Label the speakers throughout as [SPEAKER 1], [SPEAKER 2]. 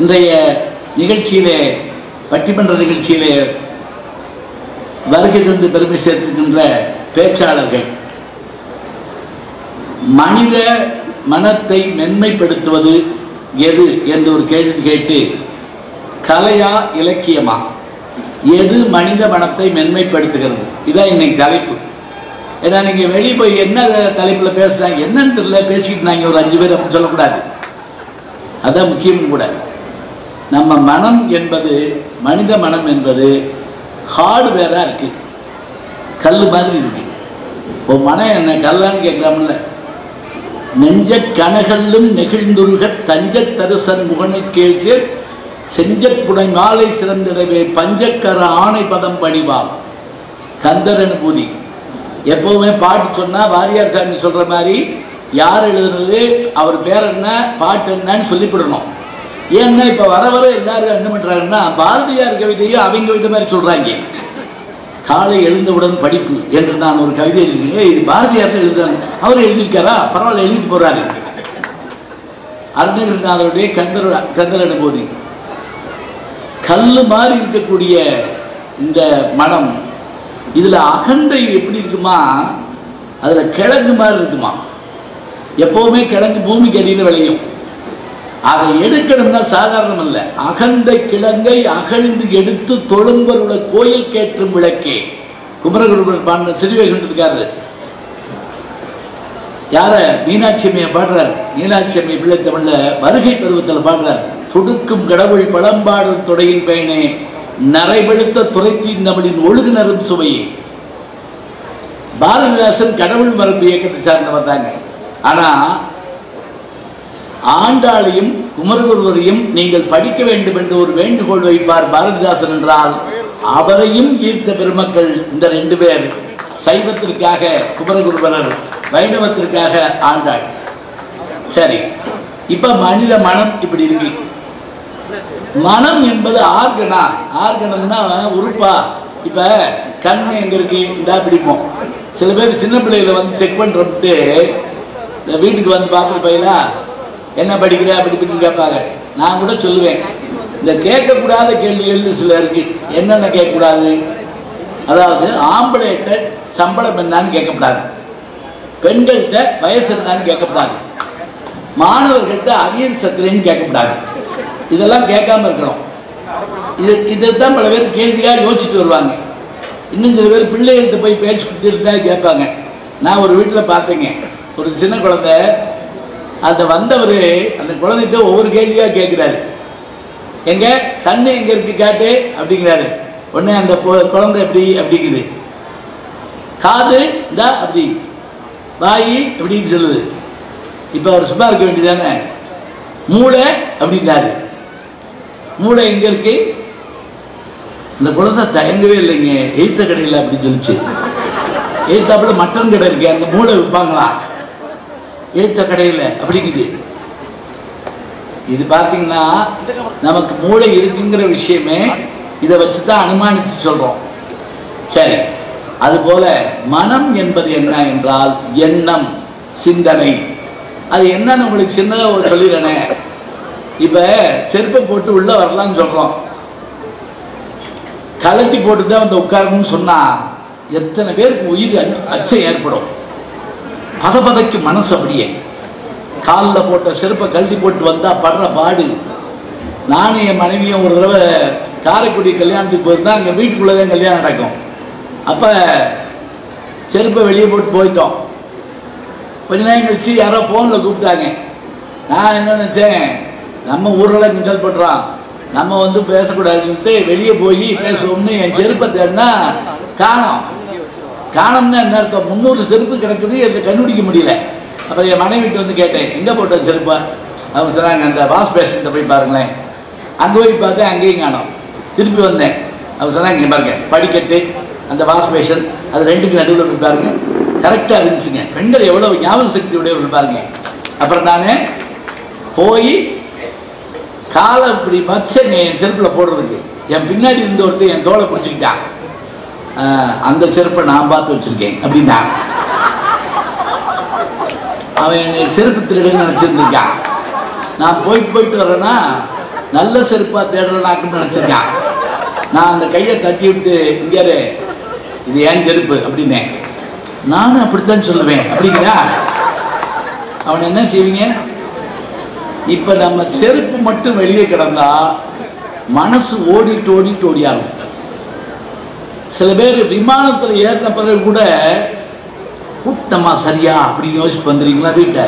[SPEAKER 1] இன்றைய நிகழ்ச்சியிலே பட்டிமன்ற நிகழ்ச்சியிலே வருகை தந்து பெருமை சேர்த்துக்கின்ற பேச்சாளர்கள் மனித மனத்தை மென்மைப்படுத்துவது எது என்று ஒரு கேள்வி கேட்டு, கலையா இலக்கியமா, எது மனித மனத்தை மென்மைப்படுத்துகிறது, இதான் இன்னைக்கு தலைப்பு. ஏன்னா நீங்க வெளியே போய் என்ன தலைப்புல பேசுறாங்க என்னன்னு தெரியல, பேசிக்கிட்டு நாங்க ஒரு 5 பேர் அப்படி சொல்லக்கூடாது. அதான் முக்கியம் கூட. நம்ம மனம் என்பது, மனித மனம் என்பது ஹார்ட்வேரா இருக்கு, கல் மாதிரி இருக்கு. ஒரு மனம் என்ன கல்லான்னு கேட்கலாம்ல. நெஞ்ச கனகல்லும் நெகிழ்ந்துருக தஞ்ச தரிசன் முகனை கேள்சேர் செஞ்சப்புடை மாலை சிறந்திடவே பஞ்சக்கர ஆணை பதம் பணிவாம். கந்தர் அனுபூதி. எப்பவுமே பாட்டு சொன்னா வாரியார் சாமி சொல்ற மாதிரி யார் எழுதுனது, அவர் பேர் என்ன, பாட்டு என்னன்னு சொல்லிவிடணும். ஏன்னா இப்ப வர வர எல்லாரும் என்ன பண்றாங்கன்னா பாரதியார் கவிதையும் அவங்க கவிதை மாதிரி சொல்றாங்க. காலை எழுந்தவுடன் படிப்பு என்று நான் ஒரு கவிதை எழுதியிருக்கேன். இது பாரதியார் எழுதுறாங்க, அவர் எழுதியிருக்காரா, பரவாயில்ல எழுதிட்டு போறாரு. அருணகிரிநாதருடைய கந்தர் அனுபூதி. கல்லு மாதிரி இருக்கக்கூடிய இந்த மனம், இதுல அகந்தை எப்படி இருக்குமா, அதுல கிழங்கு மாதிரி இருக்குமா. எப்பவுமே கிழங்கு பூமிக்கு அடியில் விளையும். அதை எடுக்கணும்னா சாதாரணம் அல்ல. அகந்தை கிழங்கை அகழ்ந்து எடுத்து தொழும்பருட கோயில் கேற்றும் விளக்கே. குமரகுருபர் பாடின சிறுவைகுண்டத்துக்காரு யார, மீனாட்சி அம்மையை பாடுறார். மீனாட்சி அம்மை பிள்ளை தமிழ்ல வருகை பருவத்தில் பாடுறார். துடுக்கும் கடவுள் பழம்பாடும் தொடையின் பயனே நரைபெடுத்த துறைத்தீன் தமிழின் ஒழுகுனரும் சுவையே. பாரதிதாசன் கடவுள் மரபு இயக்கத்தை சார்ந்தவர் தாங்க. ஆனா ஆண்டாளையும் குமரகுருவரையும் நீங்கள் படிக்க வேண்டும் என்று ஒரு வேண்டுகோள் வைப்பார் பாரதிதாசன் என்றால், அவரையும் ஈர்த்த பெருமக்கள் இந்த 2 பேர். சைவத்திற்காக குமரகுருபரர், வைணவத்திற்காக ஆண்டாள். சரி, இப்ப மனித மனம் இப்படி இருக்கு. மனம் என்பது ஆர்கனா, ஆர்கனம்னா உறுப்பா. இப்ப கண் எங்க இருக்கு, இந்தா பிடிப்போம். சில பேர் சின்ன பிள்ளைகளை வந்து செக் பண்றப்பட்டு வீட்டுக்கு வந்து பார்த்துட்டு போயிலா என்ன படிக்கிற அப்படி இப்படி கேட்பாங்க. நான் கூட சொல்லுவேன், இந்த கேட்கக்கூடாத கேள்விகள் சில இருக்கு. என்னென்ன கேட்கக்கூடாது, அதாவது ஆம்பளைகிட்ட சம்பளம் என்னான்னு கேட்கக்கூடாது, பெண்கள்கிட்ட வயசு என்னான்னு கேட்கக்கூடாது, மாணவர்கள்ட்ட அரியர் சத்திரன்னு கேட்கக்கூடாது. இதெல்லாம் கேட்காம இருக்கணும். இதுதான் பல பேர் கேள்வியா யோசிச்சுட்டு வருவாங்க. இன்னும் சில பேர் பிள்ளைகள்கிட்ட போய் பேச்சு கொடுத்துட்டு தான் கேட்பாங்க. நான் ஒரு வீட்டில் பார்த்தேங்க, ஒரு சின்ன குழந்தை, அந்த வந்தவர் அந்த குழந்தைகிட்ட ஒவ்வொரு கேள்வியா கேட்கிறாரு. எங்க கண்ணு எங்க இருக்கு காட்டு அப்படிங்கிறாரு. உடனே அந்த குழந்தை எப்படி அப்படிங்குது, காது இந்தா அப்படி, வாய் அப்படின்னு சொல்லுது. இப்ப அவர் சும்மா இருக்க வேண்டியதானே. மூளை அப்படின்னாரு. மூளை எங்க இருக்கு? இந்த குழந்தை தயங்கவே இல்லைங்க, எய்த்த கடையில் அப்படின்னு சொல்லிச்சு. எய்த்தாப்புல மட்டன் கடை இருக்கு, அந்த மூளை விற்பாங்களா ஏத்த கடையில் அப்படிங்குது. இது பார்த்தீங்கன்னா நமக்கு மூளை இருக்குங்கிற விஷயமே இதை வச்சுதான் அனுமானிச்சு சொல்றோம். சரி, அதுபோல மனம் என்பது என்ன என்றால் எண்ணம், சிந்தனை. அது என்னன்னு உங்களுக்கு சின்னதாக சொல்லிடுறேனே. இப்ப செருப்பை போட்டு உள்ள வரலாம்னு சொல்றோம், கலட்டி போட்டு தான் வந்து உட்காரணும்னு சொன்னா எத்தனை பேருக்கு உயிர் அச்சம் ஏற்படும், பதபதைக்கு மனசு. அப்படியே காலில் போட்ட செருப்பை கழட்டி போட்டு வந்தா படுற பாடு. நானும் என் மனைவியும் ஒரு தடவை காரைக்குடி கல்யாணத்துக்கு போயிருந்தா, அங்கே வீட்டுக்குள்ளதான் கல்யாணம் நடக்கும். அப்ப செருப்பை வெளியே போட்டு போயிட்டோம். கொஞ்ச நேரம் கழிச்சு யாரோ போன்ல கூப்பிட்டாங்க. நான் என்ன நினைச்சேன், நம்ம ஊர்ல கிண்டல் பண்றான், நம்ம வந்து பேசக்கூடாதுன்ட்டு வெளியே போய் பேசுவோம்னு என் செருப்பை தேடினா காணோம். காணம்னா என்ன அர்த்தம், 300 செருப்பு கிடக்குது, அதை கண்டுபிடிக்க முடியல. அப்புறம் என் மனைவிட்டு வந்து கேட்டேன், எங்க போட்ட செருப்பா? அவங்க சொன்னாங்க, அந்த வாஷ் பேஷன்ட்ட போய் பாருங்களேன். அங்கே போய் பார்த்தேன், அங்கேயும் காணோம். திருப்பி வந்தேன், அவங்க சொன்னாங்க, இங்கே பாருங்க படிக்கட்டு, அந்த வாஷ் பேஷன், அது 2க்கு நடுவில் போய் பாருங்க, கரெக்டாக இருந்துச்சுங்க. பெண்கள் எவ்வளவு ஞாபக சக்தி உடையவர்கள் பாருங்க. அப்புறம் நான் போய் காலை இப்படி மச்சங்க என் செருப்பில் போடுறதுக்கு, என் பின்னாடி இருந்த ஒருத்தர் என் தோலை பிடிச்சிக்கிட்டான். அந்த செருப்பை நான் பார்த்து வச்சிருக்கேன் அப்படின்னா, அவன் என்னை செருப்பு திருடுன்னு நினைச்சிருந்திருக்கான். நான் போயிட்டு வரேன்னா நல்ல செருப்பா தேடுறனாக்குன்னு நினைச்சிருக்கான். நான் அந்த கையை தட்டி விட்டு இங்கே இது ஏன் செருப்பு அப்படின்னேன். நானும் அப்படித்தான் சொல்லுவேன் அப்படிங்கிறா. அவன் என்ன செய்வீங்க? இப்ப நம்ம செருப்பு மட்டும் வெளியே கிடந்தா மனசு ஓடிட்டு ஓடிட்டு ஓடியாகும். சில பேர் விமானத்தில் ஏறின பிறகு கூட கூட்டமா சரியா அப்படின்னு யோசிச்சு வந்துடுறீங்களா வீட்டை?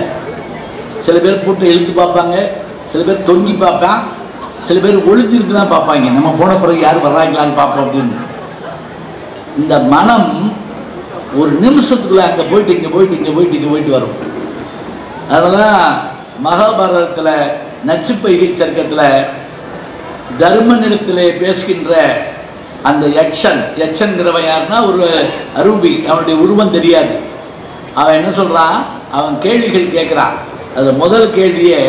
[SPEAKER 1] சில பேர் பூட்டை இழுத்து பார்ப்பாங்க, சில பேர் தொங்கி பார்ப்பான், சில பேர் ஒளிஞ்சிருக்கு தான் பார்ப்பாங்க. நம்ம போன பிறகு யார் வர்றாங்களான்னு பார்ப்போம் அப்படின்னு. இந்த மனம் ஒரு நிமிஷத்துக்குள்ள அங்கே போயிட்டு இங்கே போயிட்டு இங்கே போயிட்டு இங்கே போயிட்டு வரும். அதெல்லாம் மகாபாரதத்தில் நச்சுப்பைகை சர்க்கத்தில் தர்மனிடத்திலே பேசுகின்ற அந்த யட்சன்கிறவன் யாருன்னா ஒரு அரூபி, அவனுடைய உருவம் தெரியாது. அவன் என்ன சொல்றான்? அவன் கேள்விகள் கேட்கிறான். அது முதல் கேள்வியே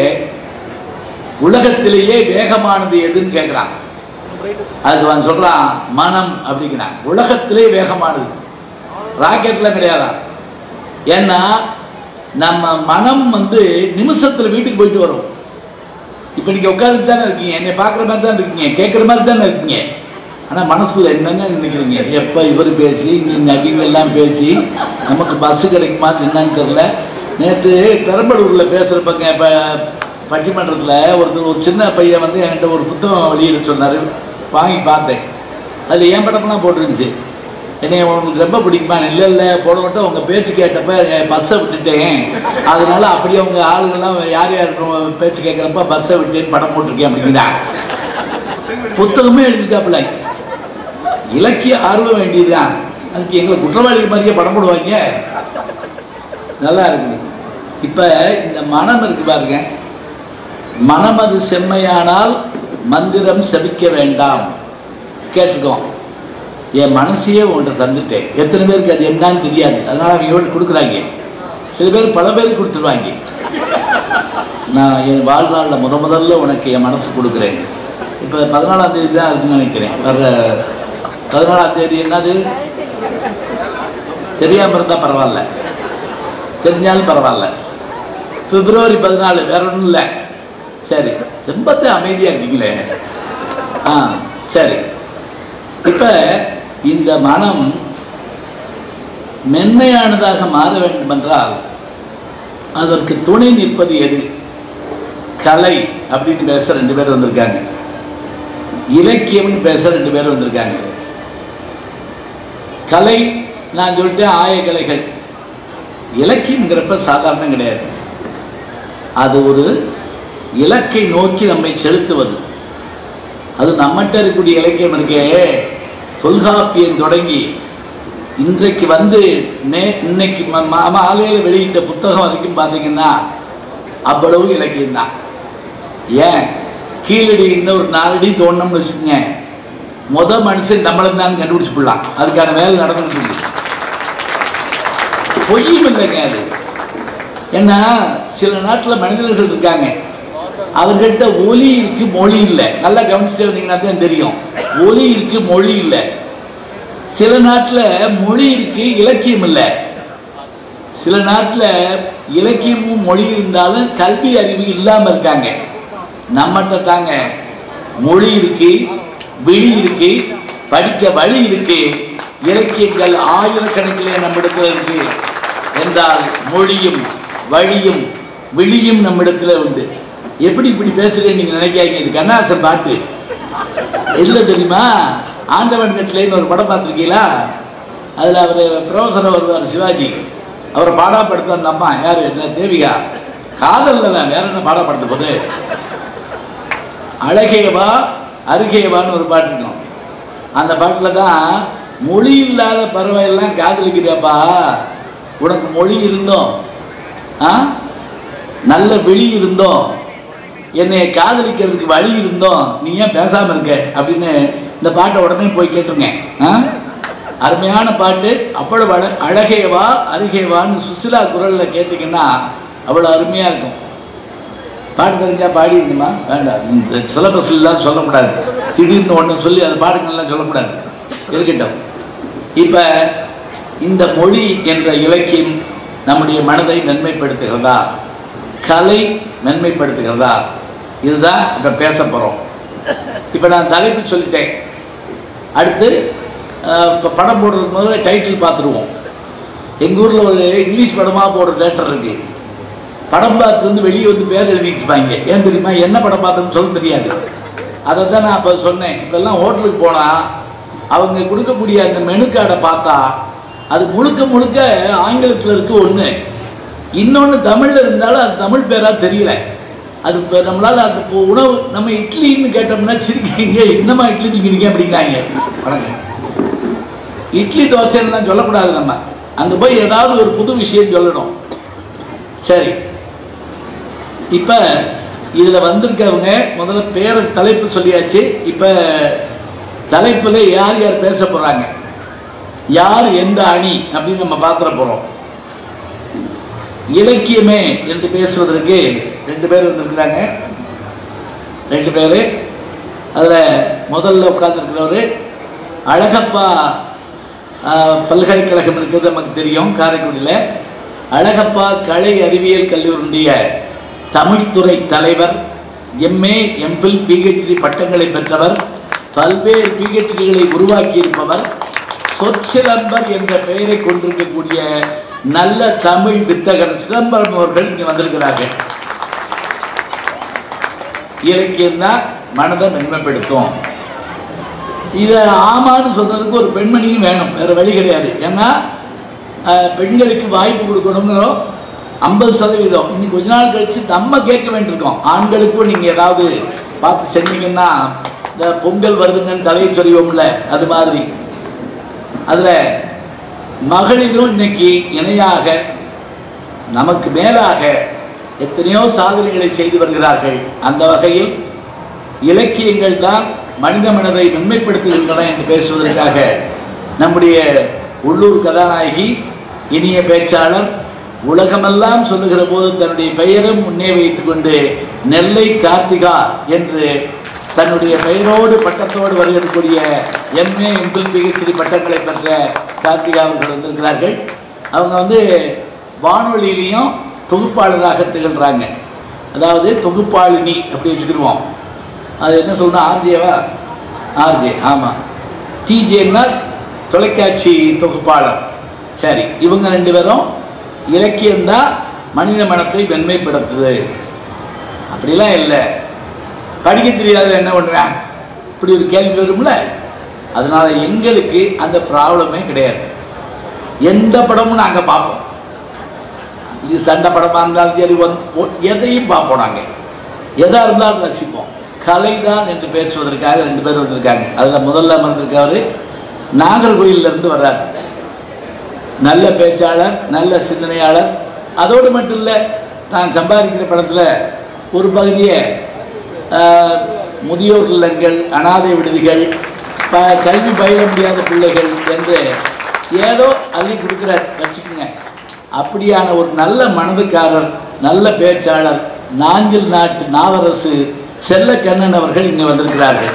[SPEAKER 1] உலகத்திலேயே வேகமானது எதுன்னு கேட்கிறான். அதுக்கு அவன் சொல்றான் மனம் அப்படிங்கிறான். உலகத்திலே வேகமானது ராக்கெட்ல கிடையாதான். ஏன்னா நம்ம மனம் நிமிஷத்துல வீட்டுக்கு போயிட்டு வரும். இப்ப நீங்க உட்கார்ந்து தானே இருக்கீங்க, என்னை பார்க்குற மாதிரி தான் இருக்கீங்க, கேட்குற மாதிரி தானே இருக்கீங்க. ஆனால் மனசுக்குள்ள என்னென்ன நினைக்கிறீங்க? எப்போ இவர் பேசி நீ நபிகள் எல்லாம் பேசி நமக்கு பஸ்ஸு கிடைக்குமா என்னன்னு தெரியல. நேற்று பெரம்பலூரில் பேசுகிறப்பங்க இப்போ பட்டிமன்றத்தில் ஒரு சின்ன பையன் என்கிட்ட ஒரு புத்தகம் வெளியிட சொன்னார். வாங்கி பார்த்தேன். அதில் என் படம்லாம் போட்டுருந்துச்சு. என்னை உங்களுக்கு ரொம்ப பிடிக்குமா? இல்லை இல்லை போட மட்டும் உங்கள் பேச்சு கேட்டப்ப பஸ்ஸை விட்டுட்டேன், அதனால அப்படியே உங்கள் ஆளுங்கள்லாம் யார் யார் பேச்சு கேட்குறப்ப பஸ்ஸை விட்டேன்னு படம் போட்டிருக்கேன் அப்படிங்கிறா. புத்தகமே எழுதிட்டாப்புல. இலக்கிய ஆர்வம் வேண்டியதுதான். அதுக்கு எங்களை குற்றவாளிகள் மாதிரியே படம் போடுவாங்க. நல்லா இருக்குது. இப்போ இந்த மனம் இருக்கு பாருங்க, மனம் அது செம்மையானால் மந்திரம் செபிக்க வேண்டாம். கேட்டுக்கோ, என் மனசையே உன்கிட்ட தந்துட்டேன். எத்தனை பேருக்கு அது என்னன்னு தெரியாது, அதனால அவங்க எவ்வளோ கொடுக்குறாங்க. சில பேர் பல பேருக்கு கொடுத்துருவாங்க. நான் என் வாழ்நாளில் முதல்ல உனக்கு என் மனசு கொடுக்குறேன். இப்போ 14ஆம் தேதி தான் இருக்குன்னு நினைக்கிறேன். வர்ற 14ஆம் தேதி என்னது தெரியாமல் இருந்தால் பரவாயில்ல, தெரிஞ்சாலும் பரவாயில்ல. பிப்ரவரி 14 வேற ஒன்றும் இல்லை. சரி, ரொம்ப அமைதியாக இருக்கீங்களே. சரி. இப்ப இந்த மனம் மென்மையானதாக மாற வேண்டும் என்றால் அதற்கு துணை நிற்பது எது? கலை அப்படின்னு பேச 2 பேர் வந்திருக்காங்க, இலக்கியம்னு பேச 2 பேர் வந்திருக்காங்க. கலை நான் சொல்லிட்டேன், ஆயக்கலைகள். இலக்கியம்ங்கிறப்ப சாதாரணம் கிடையாது. அது ஒரு இலக்கை நோக்கி நம்மை செலுத்துவது. அது நம்மகிட்ட இருக்கக்கூடிய இலக்கியம் இருக்கே, தொல்காப்பியம் தொடங்கி இன்றைக்கு இன்னைக்கு மாலையில் வெளியிட்ட புத்தகம் வரைக்கும் பார்த்தீங்கன்னா அவ்வளவு இலக்கியம் தான். ஏன் கீழடி இன்னொரு 4 அடி தோண்டணும்னு வச்சுக்கோங்க, மனுஷன் தமிழன் தான் கண்டுபிடிச்சு போடலாம். அதுக்கான வேலை நடந்துட்டு இருக்கு. பொய்யும் இல்லைங்க அது. ஏன்னா சில நாட்டில் மனிதர்கள் இருக்காங்க, அவர்கள்ட்ட ஒலி இருக்கு மொழி இல்லை. நல்லா கவனிச்சுட்டு வந்தீங்கன்னா தான் தெரியும். ஒலி இருக்கு மொழி இல்லை. சில நாட்டில் மொழி இருக்கு இலக்கியம் இல்லை. சில நாட்டில் இலக்கியமும் மொழி இருந்தாலும் கல்வி அறிவு இல்லாமல் இருக்காங்க. நம்மகிட்ட தாங்க மொழி இருக்கு, விழி இருக்கு, படிக்க வழி இருக்கு, இலக்கியங்கள் ஆயிரக்கணக்கிலே நம்மிடத்தில் இருக்கு என்றால் மொழியும் வழியும் விழியும் நம்மிடத்தில் உண்டு. எப்படி இப்படி பேசுறேன்னு நீங்க நினைக்காதீங்க. இது கண்ணாசன் பாட்டு இல்லை தெரியுமா? ஆண்டவன் கட்டளைன்னு ஒரு படம் பார்த்துருக்கீங்களா? அதில் அவர் ப்ரொஃபஸர் வருவார் சிவாஜி. அவரை பாடாப்படுத்த அந்த அம்மா யாரு? தேவிகா. காதல்ல தான், வேற என்ன பாடப்படுத்த போது? அழகேவா அருகேவான்னு ஒரு பாட்டு இருக்கும். அந்த பாட்டில் தான் மொழி இல்லாத பறவை எல்லாம் காதலிக்கிறியாப்பா, உனக்கு மொழி இருந்தோம், நல்ல விழி இருந்தோம், என்னை காதலிக்கிறதுக்கு வழி இருந்தோம், நீ ஏன் பேசாம இருக்க அப்படின்னு இந்த பாட்டை உடனே போய் கேட்டுருங்க. அருமையான பாட்டு. அவ்வளவு அழகேவா அருகேவான்னு சுசிலா குரல்ல கேட்டீங்கன்னா அவ்வளவு அருமையா இருக்கும். பாட்டு தெரிஞ்சா பாடிடுமா? வேண்டாம், இந்த சிலபஸ்லாம் சொல்லக்கூடாது. திடீர்னு ஒன்று சொல்லி அந்த பாடுங்கள்லாம் சொல்லக்கூடாது, இருக்கட்டும். இப்போ இந்த மொழி என்ற இலக்கியம் நம்முடைய மனதை மென்மைப்படுத்துகிறதா? கலை மென்மைப்படுத்துகிறதா? இதுதான் இப்போ பேச போகிறோம். இப்போ நான் தலைப்பு சொல்லிட்டேன். அடுத்து இப்போ படம் போடுறதுக்கு முதல்ல டைட்டில் பார்த்துருவோம். எங்கள் ஊரில் ஒரு இங்கிலீஷ் படமாக போடுற தேட்டர் இருக்குது. படம் பார்த்து வந்து வெளியே வந்து பேர் எழுதிட்டுப்பாங்க. ஏன் தெரியுமா? என்ன படம் பார்த்தோன்னு சொல்ல தெரியாது. அதை தான் நான் அப்போ சொன்னேன். இப்போல்லாம் ஹோட்டலுக்கு போனால் அவங்க கொடுக்கக்கூடிய அந்த மெனு கார்டை பார்த்தா அது முழுக்க முழுக்க ஆங்கிலத்தில் இருக்கு ஒன்று, இன்னொன்று தமிழில் இருந்தாலும் அது தமிழ் பேராக தெரியல. அது இப்போ நம்மளால் அந்த உணவு நம்ம இட்லின்னு கேட்டோம்னா சிரிக்கிறீங்க, என்னம்மா இட்லி திங்கிறீங்க அப்படிங்கிறாங்க. வணக்கம். இட்லி தோசைலாம் சொல்லக்கூடாது. நம்ம அங்கே போய் ஏதாவது ஒரு புது விஷயம் சொல்லணும். சரி, இப்போ இதில் வந்திருக்கவங்க முதல்ல பேரை தலைப்பு சொல்லியாச்சு. இப்போ தலைப்பில் யார் யார் பேச போகிறாங்க, யார் எந்த அணி அப்படின்னு நம்ம பார்த்துட போகிறோம். இலக்கியமே என்று பேசுவதற்கு 2 பேர் வந்திருக்கிறாங்க. 2 பேர். அதில் முதல்ல உட்கார்ந்துருக்கிறவர் அழகப்பா பல்கலைக்கழகம் இருக்கிறது நமக்கு தெரியும், காரைக்குடியில். அழகப்பா கலை அறிவியல் கல்லூரியுடைய தமிழ்துறை தலைவர், MA, MPhil, PhD பட்டங்களை பெற்றவர், பல்வேறு PhDகளை உருவாக்கியிருப்பவர், சொற்சிலம்பர் என்ற பெயரை கொண்டிருக்கக்கூடிய நல்ல தமிழ் வித்தகர் சிதம்பரம் அவர்கள் இங்கே வந்திருக்கிறார்கள். இலக்கியம்தான் மனதை மென்மைப்படுத்தும். இதை ஆமான்னு சொல்றதுக்கு ஒரு பெண்மணியும் வேணும், வேற வழி கிடையாது. ஏன்னா பெண்களுக்கு வாய்ப்பு கொடுக்கணுங்கிறோம். 50%. இன்னைக்கு கொஞ்ச நாள் கழிச்சு நம்ம கேட்க வேண்டியிருக்கோம். ஆண்களுக்கும் நீங்கள் ஏதாவது பார்த்து செஞ்சீங்கன்னா, இந்த பொங்கல் வருதுங்கன்னு தலையை சொல்லுவோம்ல, அது மாதிரி. அதில் மகளிரும் இன்னைக்கு இணையாக நமக்கு மேலாக எத்தனையோ சாதனைகளை செய்து வருகிறார்கள். அந்த வகையில் இலக்கியங்கள் தான் மனித மனதை மென்மைப்படுத்துகின்றன என்று பேசுவதற்காக நம்முடைய உள்ளூர் கதாநாயகி, இனிய பேச்சாளர், உலகமெல்லாம் சொல்லுகிற போது தன்னுடைய பெயரும் முன்னே வைத்துக் கொண்டு நெல்லை கார்த்திகா என்று தன்னுடைய பெயரோடு பட்டத்தோடு வருகக்கூடிய MA, MPhil, PhD பட்டங்களை பெற்ற கார்த்திகா அவர்கள் வந்திருக்கிறார்கள். அவங்க வானொலியிலையும் தொகுப்பாளராக திகழ்கிறாங்க. அதாவது தொகுப்பாளினி அப்படி வச்சுக்கிடுவோம். அது என்ன சொல்றோம், ஆர்ஜேவா? ஆர்ஜே, ஆமாம். டிஜேன்னா தொலைக்காட்சி தொகுப்பாளர். சரி, இவங்க 2 பேரும் இலக்கியம்தான் மனித மனத்தை வெண்மைப்படுத்துது அப்படிலாம் இல்லை, படிக்க தெரியாத என்ன பண்ணுவேன், இப்படி ஒரு கேள்வி வரும்ல. அதனால எங்களுக்கு அந்த ப்ராப்ளமே கிடையாது. எந்த படமும் நாங்கள் பார்ப்போம். இது சண்டை படமாக இருந்தாலும் சரி, எதையும் பார்ப்போம். நாங்கள் எதாக இருந்தாலும் ரசிப்போம். கலை தான் என்று பேசுவதற்காக 2 பேர் வந்திருக்காங்க. அதில் முதல்ல வந்திருக்கவர் நாகர்கோயிலிருந்து வர்றார். நல்ல பேச்சாளர், நல்ல சிந்தனையாளர். அதோடு மட்டும் இல்லை, தான் சம்பாதிக்கிற படத்தில் ஒரு பகுதியை முதியோர் இல்லங்கள், அனாதை விடுதிகள், கல்வி பயில முடியாத பிள்ளைகள் என்று ஏதோ அள்ளி கொடுக்குறார் வச்சுக்கோங்க. அப்படியான ஒரு நல்ல மனதுக்காரர், நல்ல பேச்சாளர், நாஞ்சில் நாட்டு நாவரசு செல்லக்கண்ணன் அவர்கள் இங்கே வந்திருக்கிறார்கள்.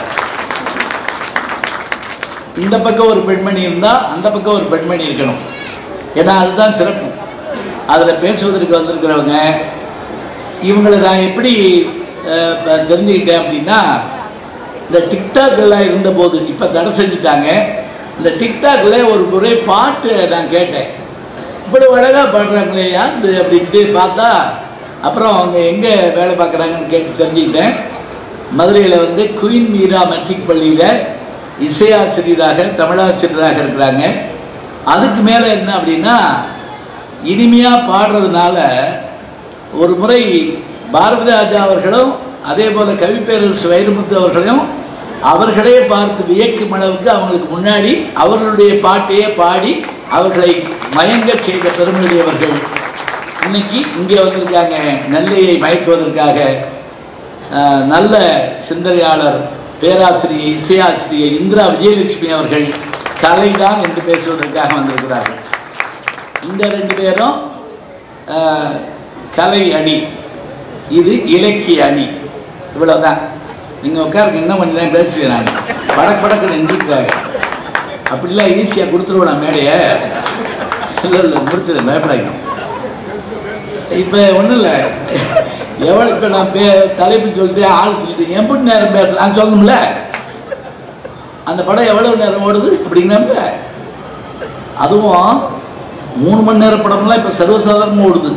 [SPEAKER 1] இந்த பக்கம் ஒரு பெண்மணி இருந்தால் அந்த பக்கம் ஒரு பெண்மணி இருக்கணும். ஏன்னா அதுதான் சிறப்பு. அதில் பேசுவதற்கு வந்திருக்கிறவங்க இவங்களை நான் எப்படி தெரிஞ்சுக்கிட்டேன் அப்படின்னா, இந்த டிக்டாக் எல்லாம் இருந்தபோது இப்போ தடை செஞ்சுட்டாங்க. இந்த டிக்டாக்ல ஒரு முறை பாட்டு நான் கேட்டேன். இப்படி அழகாக பாடுறாங்களே யாரு அப்படின்ட்டு பார்த்தா, அப்புறம் அவங்க எங்கே வேலை பார்க்குறாங்கன்னு கேட்டு தெரிஞ்சுக்கிட்டேன். மதுரையில் குயின் மீரா மெட்ரிக் பள்ளியில் இசையாசிரியராக, தமிழாசிரியராக இருக்கிறாங்க. அதுக்கு மேலே என்ன அப்படின்னா, இனிமையாக பாடுறதுனால ஒரு முறை பாரதி ராஜா அவர்களும் அதே போல் கவிப்பேரரசு வைரமுத்து அவர்களையும் அவர்களே பார்த்து வியக்கும் அளவுக்கு அவங்களுக்கு முன்னாடி அவர்களுடைய பாட்டையே பாடி அவர்களை மயங்க செய்த பெருமையுடையவர்கள் இன்னைக்கு இங்கே வந்திருக்காங்க. நெல்லையை மயக்குவதற்காக நல்ல சிந்தனையாளர், பேராசிரியை, இசையாசிரியை இந்திரா விஜயலட்சுமி அவர்கள் கலைதான் என்று பேசுவதற்காக வந்திருக்கிறார்கள். இந்த 2 பேரும் கலை அணி, இது இலக்கிய அணி. இவ்வளவுதான். நீங்கள் உட்காருக்கு இன்னும் கொஞ்சம் நேரம் பேசுவேன். நான் படக்குன்னு எந்திருக்காங்க. அப்படிலாம் ஈஸியாக கொடுத்துருவோம் மேடையை. இல்லை முடிச்சது பயப்படாங்க. இப்போ ஒன்றும் இல்லை, எவ்வளோ இப்போ நான் தலைப்பு சொல்லிட்டு ஆள் சொல்லிட்டு எப்படி நேரம் பேசலாம் சொல்லணும்ல. அந்த படம் எவ்வளவு நேரம் ஓடுது அப்படிங்கிறப்ப, அதுவும் 3 மணி நேர படம்லாம் இப்போ சர்வசாதாரணமாக ஓடுது.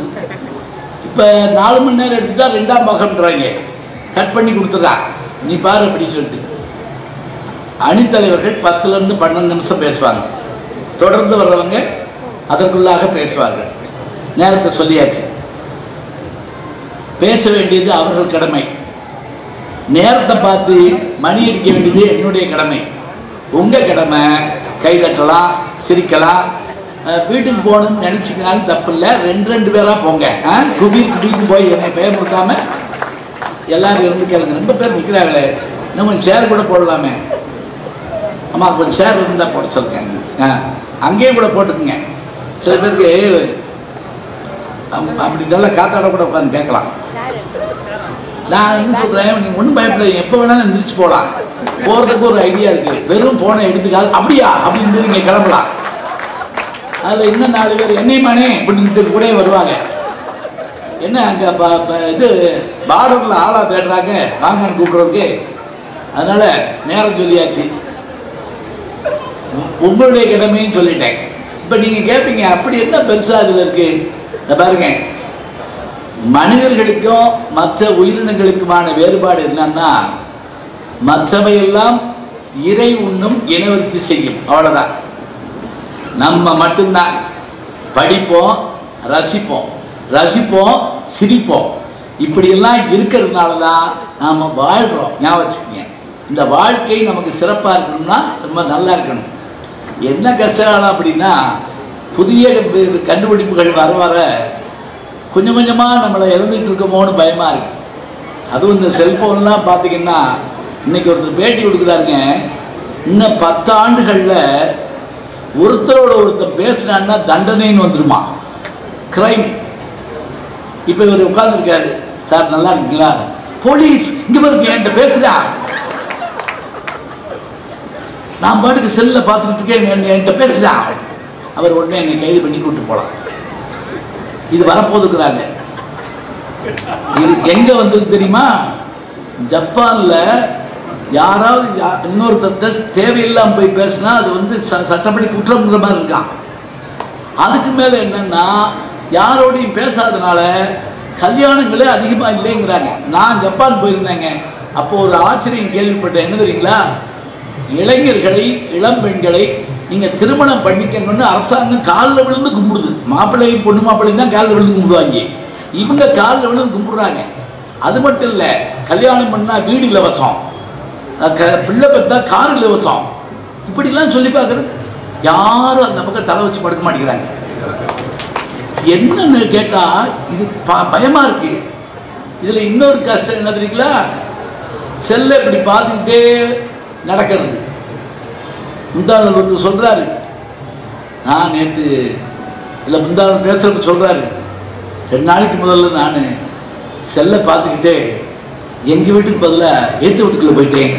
[SPEAKER 1] இப்போ 4 மணி நேரம் எடுத்துட்டா 2ஆம் பாகம்ன்றாங்க, கட் பண்ணி கொடுத்துட்றான், நீ பாரு அப்படின்னு சொல்லிட்டு. அணித்தலைவர்கள் 10லேருந்து 12 நிமிஷம் பேசுவாங்க, தொடர்ந்து வர்றவங்க அதற்குள்ளாக பேசுவாங்க. நேரத்தை சொல்லியாச்சு. பேச வேண்டியது அவர்கள் கடமை, நேரத்தை பார்த்து மணி அடிக்க வேண்டியது என்னுடைய கடமை. உங்கள் கடமை கைதட்டலாம், சிரிக்கலாம், வீட்டுக்கு போகணும்னு நினச்சிக்கலான்னு தப்பு இல்லை. 2 பேராக போங்க. குபீருக்கு போய் என்னை பெயர் கொடுக்காம எல்லாரும் இருந்து கேளுங்க. ரொம்ப பேர் நிற்கிறாங்களே, இன்னும் கொஞ்சம் சேர் கூட போடலாமே. ஆமாம், கொஞ்சம் சேர் இருந்தால் போட சொல்லுங்க. அங்கேயே கூட போட்டுக்குங்க. சில பேருக்கு அப்படி நல்லா காத்தாட கூட உட்காந்து கேட்கலாம். நான் என்ன சொல்கிறேன், நீங்கள் ஒன்றும் பயப்படாதீங்க, எப்போ வேணாலும் எந்திரிச்சு போகலாம். போகிறதுக்கு ஒரு ஐடியா இருக்குது. வெறும் ஃபோனை எடுத்துக்காது அப்படியா அப்படின்னு நீங்கள் கிளம்பலாம். அதில் இன்னும் 4 பேர் என்னையுமானே அப்படின்ட்டு கூட வருவாங்க. என்ன அங்கே இது பார்டரில் ஆளாக தேடுறாங்க, வாங்கன்னு கூப்பிட்றதுக்கு. அதனால் நேரம் சொல்லியாச்சு, உங்களுடைய கடமைன்னு சொல்லிட்டேன். இப்போ நீங்கள் கேட்பீங்க, அப்படி என்ன பெருசாக அதில் இருக்குது? பாருங்க, மனிதர்களுக்கும் மற்ற உயிரினங்களுக்குமான வேறுபாடு என்னன்னா, மற்றவையெல்லாம் இறை உண்ணும் இனவர்த்தி செய்யும், அவ்வளோதான். நம்ம மட்டும்தான் படிப்போம், ரசிப்போம், சிரிப்போம். இப்படியெல்லாம் இருக்கிறதுனால தான் நாம் வாழ்கிறோம். ஞாபகம் வச்சுக்கோங்க, இந்த வாழ்க்கை நமக்கு சிறப்பாக இருக்கணும்னா ரொம்ப நல்லா இருக்கணும். என்ன கஷ்டம் அப்படின்னா, புதிய கண்டுபிடிப்புகள் வர வர கொஞ்சம் கொஞ்சமாக நம்மளை இறந்துட்டு இருக்கோமோன்னு பயமாக இருக்கு. அதுவும் இந்த செல்ஃபோன்லாம் பார்த்தீங்கன்னா, இன்னைக்கு ஒருத்தர் பேட்டி கொடுக்குறாருங்க, இன்னும் 10 ஆண்டுகளில் ஒருத்தரோட ஒருத்தர் பேசுனான்னா தண்டனைன்னு வந்துருமா, கிரைம். இப்போ இவர் உட்கார்ந்துருக்காரு, சார் நல்லா இருக்குங்களா, போலீஸ் இங்கே பாருங்க என்கிட்ட பேசுறா, நான் பாட்டுக்கு செல்லில் பார்த்துக்கிட்டு இருக்கேன், என்கிட்ட பேசுறா. அவர் உடனே என்னை கைது பண்ணி கூப்பிட்டு போகலாம். இது வரப்போதுக்குறாங்க. இது எங்கே வந்தது தெரியுமா? ஜப்பானில் யாராவது இன்னொருத்தர் தேவையில்லாமல் போய் பேசினா அது வந்து சட்டப்படி குற்றம்ன்ற மாதிரி இருக்கான். அதுக்கு மேலே என்னன்னா, யாரோடையும் பேசாதனால கல்யாணங்களே அதிகமாக இல்லைங்கிறாங்க. நான் ஜப்பான் போயிருந்தேங்க, அப்போது ஒரு ஆச்சரியம் கேள்விப்பட்டேன். என்ன தெரியுங்களா? இளைஞர்களை, இளம் பெண்களை நீங்கள் திருமணம் பண்ணிக்கணும்னு அரசாங்கம் காலில் விழுந்து கும்பிடுது. மாப்பிள்ளையும் பொண்ணு மாப்பிள்ளையும் தான் காலில் விழுந்து கும்பிடுவாங்க, இவங்க காலில் விழுந்து கும்பிடுறாங்க. அது மட்டும் இல்லை, கல்யாணம் பண்ணால் வீடு இலவசம், பிள்ளை பெற்றா கார் இலவசம், இப்படிலாம் சொல்லி பார்க்குறது. யாரும் அந்த பக்கம் தலை வச்சு படுக்க மாட்டேங்கிறாங்க. என்னன்னு கேட்டால் இது பயமாக இருக்கு. இதில் இன்னொரு கஷ்டம் என்ன தெரியுங்களா? செல்லை இப்படி பார்த்துக்கிட்டே நடக்கிறது. முந்தாள் ஒருத்தர் சொல்கிறாரு, நான் நேற்று இல்லை முந்தாள் பேசுகிறப்ப சொல்கிறாரு, 2 நாளைக்கு முதல்ல நான் செல்லை பார்த்துக்கிட்டே எங்கள் வீட்டுக்கு பதிலாக ஏற்று வீட்டுக்குள்ளே போயிட்டேன்.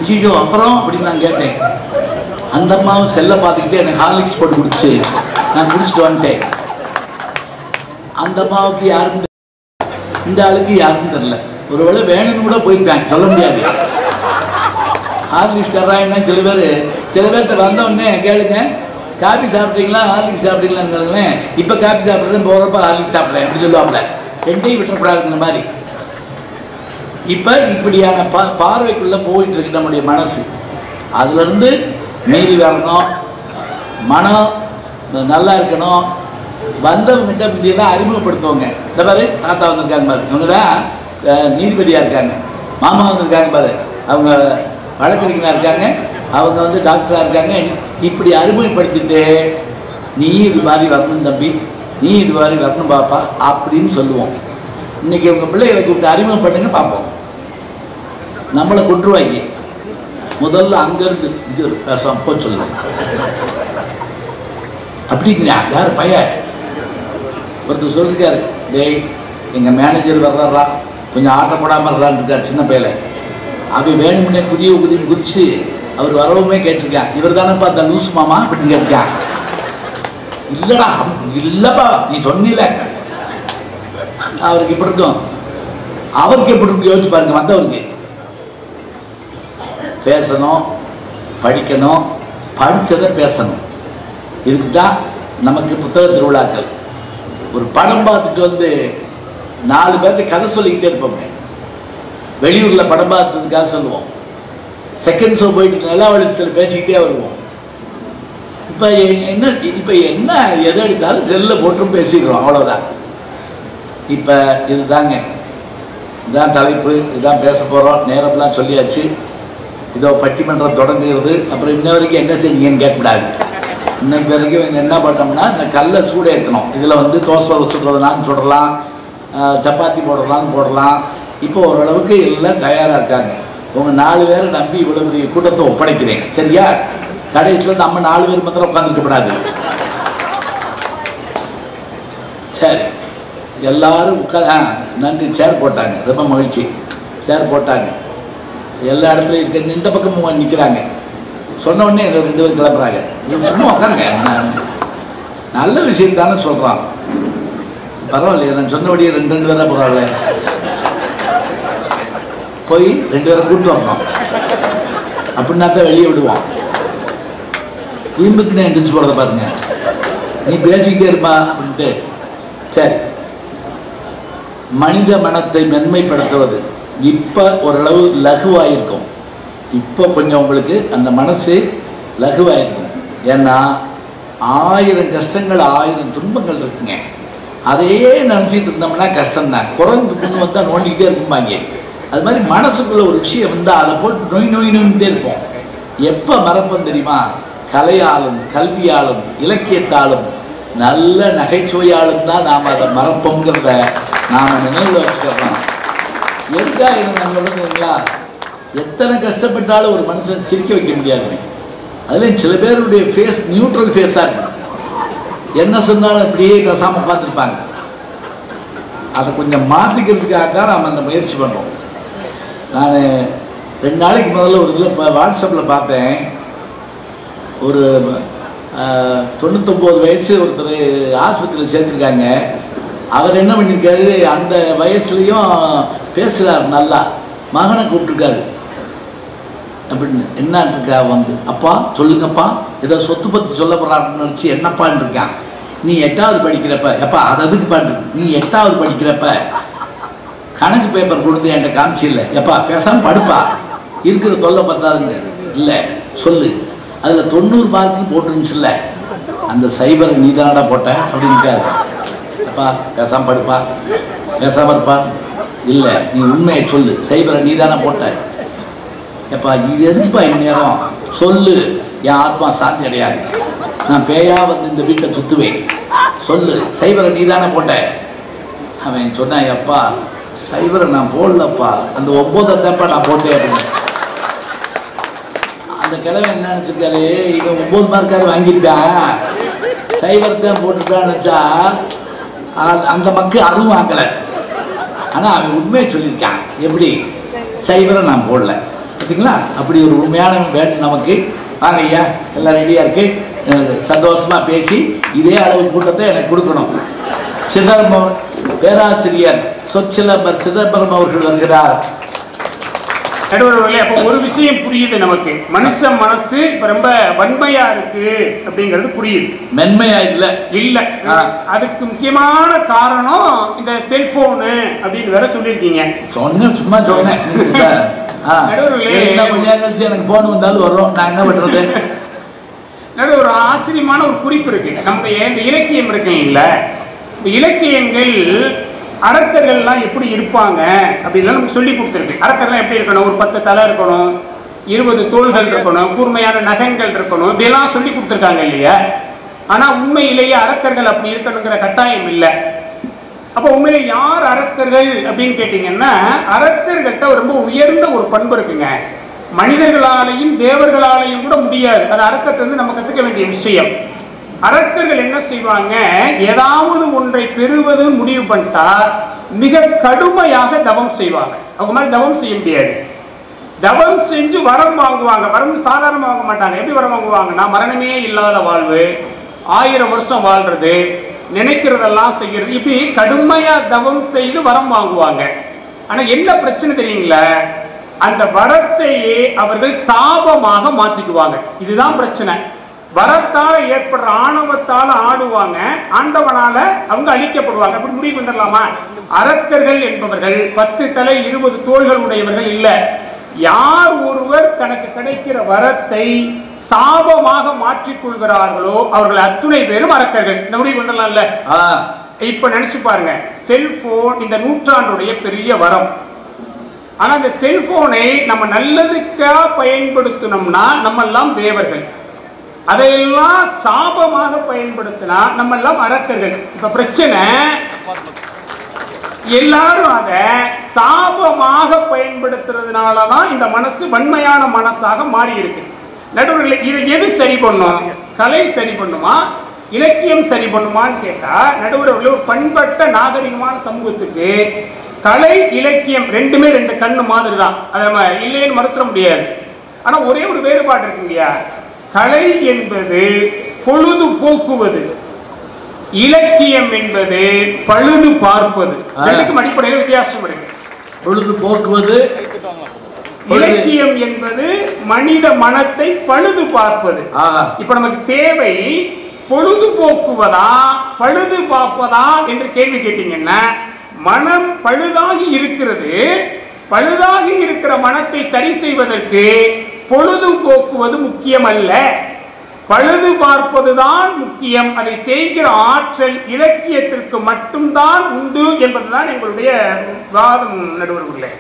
[SPEAKER 1] ஐயோ அப்புறம் அப்படின்னு நான் கேட்டேன். அந்த அம்மாவும் செல்லை பார்த்துக்கிட்டே எனக்கு ஹார்லிக்ஸ் போட்டு குடிச்சு நான் குடிச்சிட்டு வந்துட்டேன். அந்த அம்மாவுக்கு யாருன்னு இந்த ஆளுக்கு யாருன்னு தெரியல. ஒருவேளை வேணும்னு கூட போயிருப்பாங்க, சொல்ல முடியாது. ஹார்லிக்ஸ் தர்றாங்கன்னா சில பேர்த்த வந்தோடனே கேளுங்க, காபி சாப்பிட்டீங்களா ஹார்லிக்ஸ் சாப்பிட்டீங்களான்னு. இப்போ காபி சாப்பிட்றேன், போகிறப்ப ஹார்லிக்ஸ் சாப்பிட்றேன் அப்படி சொல்லுவாங்க. 2ஐயும் விட்டுறக்கூடாதுங்கிற மாதிரி. இப்போ இப்படியான பார்வைக்குள்ளே போயிட்டு இருக்கு நம்முடைய மனசு. அதுலேருந்து மீறி வரணும், மனம் நல்லா இருக்கணும். வந்தவங்கிட்ட முந்தியெல்லாம் அறிமுகப்படுத்துவாங்க. இந்த மாதிரி தாத்தா வந்திருக்காங்க பாரு, இவங்க தான் நீதிபதியாக இருக்காங்க. மாமா வந்திருக்காங்க பாரு, அவங்க வழக்கறிஞராக இருக்காங்க, அவங்க வந்து டாக்டராக இருக்காங்க. இப்படி அறிமுகப்படுத்திட்டு, நீ இது மாதிரி வரணும் தம்பி, நீ இது மாதிரி வரணும் பாப்பா அப்படின்னு சொல்லுவோம். இன்னைக்கு உங்கள் பிள்ளைகளை கூப்பிட்டு அறிமுகம் பண்ணுங்க பார்ப்போம். நம்மளை கொண்டுருவாங்க. முதல்ல அங்கேருந்து இது பேசாம போய் சொல்லுவோம். அப்படிங்கிறா யார் பையன் ஒருத்தர் சொல்லியிருக்காரு, டேய் எங்கள் மேனேஜர் வர்றாரா, கொஞ்சம் ஆட்டம் போடாமல் இருக்கான்னு இருக்கார் சின்ன பையல. அவன் வேணுமுன்னே குதியும் குதிச்சு அவர் வரவுமே கேட்டிருக்கான், இவர் தானேப்பா அந்த லூஸ் மாமா அப்படின்னு கேட்கான். இல்லடா இல்லப்பா நீ சொன்னில. அவருக்கு எப்படி இருக்கும், அவருக்கு எப்படி இருக்கு யோசிச்சு பாருங்க. வந்தவருக்கு பேசணும், படிக்கணும், படித்ததை பேசணும். இதுக்கு தான் நமக்கு புத்தக திருவிழாக்கள். ஒரு படம் பார்த்துட்டு வந்து 4 பேர்த்து கதை சொல்லிக்கிட்டே இருப்போங்க. வெளியூரில் படம் பார்த்ததுக்காக சொல்லுவோம். செகண்ட் ஷோ போயிட்டு நல்லா வெளிச்சத்தில் பேசிக்கிட்டே வருவோம். இப்போ என்ன எதை எடுத்தாலும் செல்லில் போட்டும் பேசிடுறோம், அவ்வளோதான். இப்போ இதுதாங்க, இதுதான் தலைப்பு, இதுதான் பேச போகிறோம். நேரம்லாம் சொல்லியாச்சு. இதோ பட்டிமன்றம் தொடங்குகிறது. அப்புறம் இன்ன வரைக்கும் என்ன செஞ்சீங்கன்னு கேட்கக்கூடாது. இன்னைக்கு வரைக்கும் என்ன பண்ணோம்னா, இந்த கல்லை சூடு ஏற்றணும். இதில் வந்து தோசை சுடுறதுனாலும் சுடலாம், சப்பாத்தி போடலாம். இப்போ ஓரளவுக்கு எல்லாம் தயாராக இருக்காங்க. உங்கள் 4 பேரை நம்பி இவ்வளோ பெரிய கூட்டத்தை ஒப்படைக்கிறேன், சரியா? கடைசியில் நம்ம 4 பேர் மாத்திரம் உட்காந்துருக்கப்படாது. சரி, எல்லாரும் நன்றி. சேர் போட்டாங்க, ரொம்ப மகிழ்ச்சி. சேர் போட்டாங்க. எல்லா இடத்துலையும் இருக்க இந்த பக்கமும் நிற்கிறாங்க. சொன்ன உடனே 2 பேர் கிளம்புறாங்க. சும்மா உட்காருங்க, நல்ல விஷயம் தானே சொல்கிறான். பரவாயில்லையா, நான் சொன்னபடியே 2 பேராக பரவாயில்ல. போய் 2 பேரை கூப்பிட்டு வரணும். அப்படின்னா தான் வெளியே விடுவான். வீம்புக்குன்னு எந்திரிச்சு போகிறத பாருங்க. நீ பேசிக்கிட்டே இருப்பா அப்படின்ட்டு. சரி, மனித மனத்தை மென்மைப்படுத்துவது இப்போ ஓரளவு லகுவாயிருக்கும். இப்போ கொஞ்சம் உங்களுக்கு அந்த மனசு லகுவாயிருக்கும். ஏன்னா 1000 கஷ்டங்கள் 1000 துன்பங்கள் இருக்குங்க. அதையே நினச்சிட்டு இருந்தோம்னா கஷ்டம்தான். குரங்கு பொண்ணு வந்தால் நோண்டிக்கிட்டே இருக்கும்பாங்க. அது மாதிரி மனசுக்குள்ள ஒரு விஷயம் வந்தால் அதை போட்டு நோயிட்டே இருப்போம். எப்போ மறப்போம் தெரியுமா? கலையாலும் கல்வியாலும் இலக்கியத்தாலும் நல்ல நகைச்சுவையாலும் தான் நாம் அதை மறப்போங்கிறத நாம் நினைவில் வச்சுக்கிறோம். எதுக்காக என்ன சொல்லுங்களா? எத்தனை கஷ்டப்பட்டாலும் ஒரு மனுஷன் சிரிக்க வைக்க முடியாதுங்க. அதுலேயும் சில பேருடைய ஃபேஸ் நியூட்ரல் ஃபேஸாக இருக்கும். என்ன சொன்னாலும் அப்படியே பேசாமல் பார்த்துருப்பாங்க. அதை கொஞ்சம் மாற்றிக்கிறதுக்காக தான் நாம் அந்த முயற்சி பண்ணுறோம். நான் 2 நாளைக்கு முதல்ல ஒரு இதில் இப்போ வாட்ஸ்அப்பில் பார்த்தேன். ஒரு 99 வயசு ஒருத்தர் ஆஸ்பத்திரியில் சேர்த்துருக்காங்க. அவர் என்ன பண்ணியிருக்காரு, அந்த வயசுலேயும் பேசுகிறார் நல்லா. மகனை கூப்பிட்டுருக்காரு. அப்படின்னு என்னான்ருக்கா வந்து, அப்பா சொல்லுங்கப்பா, ஏதோ சொத்து பற்றி சொல்ல போகிறான்னு நினச்சி என்னப்பான்னு இருக்கான். நீ 8வது படிக்கிறப்ப, எப்பா அது அதுக்கு பாட்டு, நீ 8வது படிக்கிறப்ப கணக்கு பேப்பர் கொடுத்து என்கிட்ட காமிச்சு இல்லை, எப்பா பேசாமல் படுப்பா, இருக்கிற தொல்லை பத்தாதுங்க. இல்லை சொல்லு, அதில் 90 மார்க்கு போட்டுருந்துச்சு இல்லை, அந்த சைபரை நீ தானடா போட்ட அப்படின்ட்டாரு. எப்பா பேசாமல் படுப்பா, பேசாமல் இருப்பா. இல்லை நீ உண்மையை சொல்லு, சைபரை நீ தானே போட்ட. எப்பா இது எதுப்பா இந்நேரம் சொல்லு, என் ஆத்மா சாந்தி அடையாது, நான் பேயா வந்து இந்த வீட்டை சுற்றுவேன், சொல்லு சைபரை நீ தானே போட்ட. அவன் சொன்னான், எப்பா சைபரை நான் போடலப்பா, அந்த 9 தப்பா நான் போட்டேன் அப்படின்னு. அந்த கிழமை என்ன நினச்சிருக்காரு, இவன் 9 மார்க்காரு வாங்கியிருக்கான், சைபர் தான் போட்டுட்டான்னு நினச்சா அந்த மக்கள் அதுவும் வாங்கலை. ஆனால் அவன் உண்மையை சொல்லியிருக்கான். எப்படி? சைபரை நான் போடல. பார்த்தீங்களா? அப்படி ஒரு உண்மையான வேண்டு நமக்கு. வாங்க ஐயா, எல்லாம் ரெடியாக இருக்கு. சந்தோஷமாக பேசி இதே அளவு கூட்டத்தை எனக்கு கொடுக்கணும். சிதம்பரம் பேராசிரியர் சொற்சிலம்பர் சிதம்பரம் அவர்கள் வருகிறார்.
[SPEAKER 2] நடுவர்களே, அப்போ ஒரு விஷயம் புரியுது நமக்கு, மனுஷ மனசு இப்ப ரொம்ப வன்மையா இருக்கு அப்படிங்கிறது புரியுது. மென்மையா இல்ல இல்ல. அதுக்கு முக்கியமான காரணம் இந்த செல்போனு அப்படின்னு வேற சொல்லியிருக்கீங்க.
[SPEAKER 1] சொன்ன சும்மா சொன்னேன். எனக்கு போன் வந்தாலும் வரும், நான் என்ன பண்றது?
[SPEAKER 2] ஒரு ஆச்சரியமான ஒரு குறிப்பு இருக்கு. நம்ம இந்த இலக்கியம் இருக்குல்ல, இந்த இலக்கியங்கள் அரக்கர்கள்லாம் எப்படி இருப்பாங்க அப்படின்லாம் நமக்கு சொல்லி கொடுத்துருக்கு. அரக்கர்லாம் எப்படி இருக்கணும், ஒரு 10 தலை இருக்கணும், 20 தோள்கள் இருக்கணும், கூர்மையான நகங்கள் இருக்கணும், இப்படியெல்லாம் சொல்லி கொடுத்துருக்காங்க இல்லையா? ஆனா உண்மையிலேயே அரக்கர்கள் அப்படி இருக்கணுங்கிற கட்டாயம் இல்லை. அப்போ உண்மையிலே யார் அரக்கர்கள் அப்படின்னு கேட்டீங்கன்னா, அரக்கர்கள்ட்ட ரொம்ப உயர்ந்த ஒரு பண்பு இருக்குங்க. மனிதர்களாலையும் தேவர்களாலையும் கூட முடியாது. அது அரக்கத்திலிருந்து நம்ம கத்துக்க வேண்டிய விஷயம். அரக்கர்கள் என்ன செய்வாங்க, ஏதாவது ஒன்றை பெறுவது முடிவு பண்ணிட்டா மிக கடுமையாக தவம் செய்வாங்க. அவங்க மாதிரி தவம் செய்ய முடியாது. தவம் செஞ்சு வரம் வாங்குவாங்க. வரம் சாதாரண வாங்க மாட்டாங்க. எப்படி வரம் வாங்குவாங்கன்னா, மரணமே இல்லாத வாழ்வு, 1000 வருஷம் வாழ்றது, நினைக்கிறதெல்லாம் செய்யறது, இப்படி கடுமையா தவம் செய்து வரம் வாங்குவாங்க. ஆனா என்ன பிரச்சனை தெரியுங்களா, அந்த வரத்தையே அவர்கள் சாபமாக மாத்திக்குவாங்க. இதுதான் பிரச்சனை. வரத்தால ஏற்படுற ஆணவத்தால ஆடுவாங்க, ஆண்டவனால அவங்க அழிக்கப்படுவாங்க. அப்படி முடிவு வந்துடலாமா? அரக்கர்கள் என்பவர்கள் 10 தலை 20 தோள்கள் உடையவர்கள் இல்ல. யார் ஒருவர் தனக்கு கிடைக்கிற வரத்தை சாபமாக மாற்றிக்கொள்கிறார்களோ அவர்கள் அத்துணை பேரும் அரக்கர்கள். இந்த முடிவு வந்துடலாம்ல? இப்ப நினைச்சு பாருங்க, செல்போன் இந்த நூற்றாண்டுடைய பெரிய வரம். ஆனா இந்த செல்போனை நம்ம நல்லதுக்கா பயன்படுத்தணும்னா நம்ம எல்லாம் தேவர்கள், அதையெல்லாம் சாபமாக பயன்படுத்தினா நம்ம எல்லாம் அரக்கர்கள். இப்ப பிரச்சனை, எல்லாரும் அத சாபமாக பயன்படுத்துறதுனாலதான் இந்த மனசு வன்மையான மனசாக மாறி இருக்கு. நடுவர்கள் இதை எது சரி பண்ணும்? கலை சரி பண்ணுமா, இலக்கியம் சரி பண்ணுமான்னு கேட்டா, நடுவர்கள் ஒரு பண்பட்ட நாகரிகமான சமூகத்துக்கு கலை இலக்கியம் ரெண்டுமே 2 கண்ணு மாதிரி தான். அதை நம்ம இல்லைன்னு மறுக்க முடியாது. ஆனா ஒரே ஒரு வேறுபாடு இருக்கு இல்லையா? கலை என்பது பொழுது போக்குவது, இலக்கியம் என்பது பழுது பார்ப்பது. ரெண்டுக்கும் அடிப்படையில் வித்தியாசம் இருக்கு. பொழுது போக்குவது, இலக்கியம் என்பது மனித மனத்தை பழுது பார்ப்பது. இப்ப நமக்கு தேவை பொழுதுபோக்குவதா பழுது பார்ப்பதா என்று கேள்வி கேட்டீங்கன்னா, மனம் பழுதாகி இருக்கிறது. பழுதாகி இருக்கிற மனத்தை சரி செய்வதற்கு பொழுதுபோக்குவது முக்கியம் அல்ல, பழுது பார்ப்பதுதான் முக்கியம். அதை செய்கிற ஆற்றல் இலக்கியத்திற்கு மட்டும்தான் உண்டு என்பதுதான் எங்களுடைய வாதம். நடுவர்களே,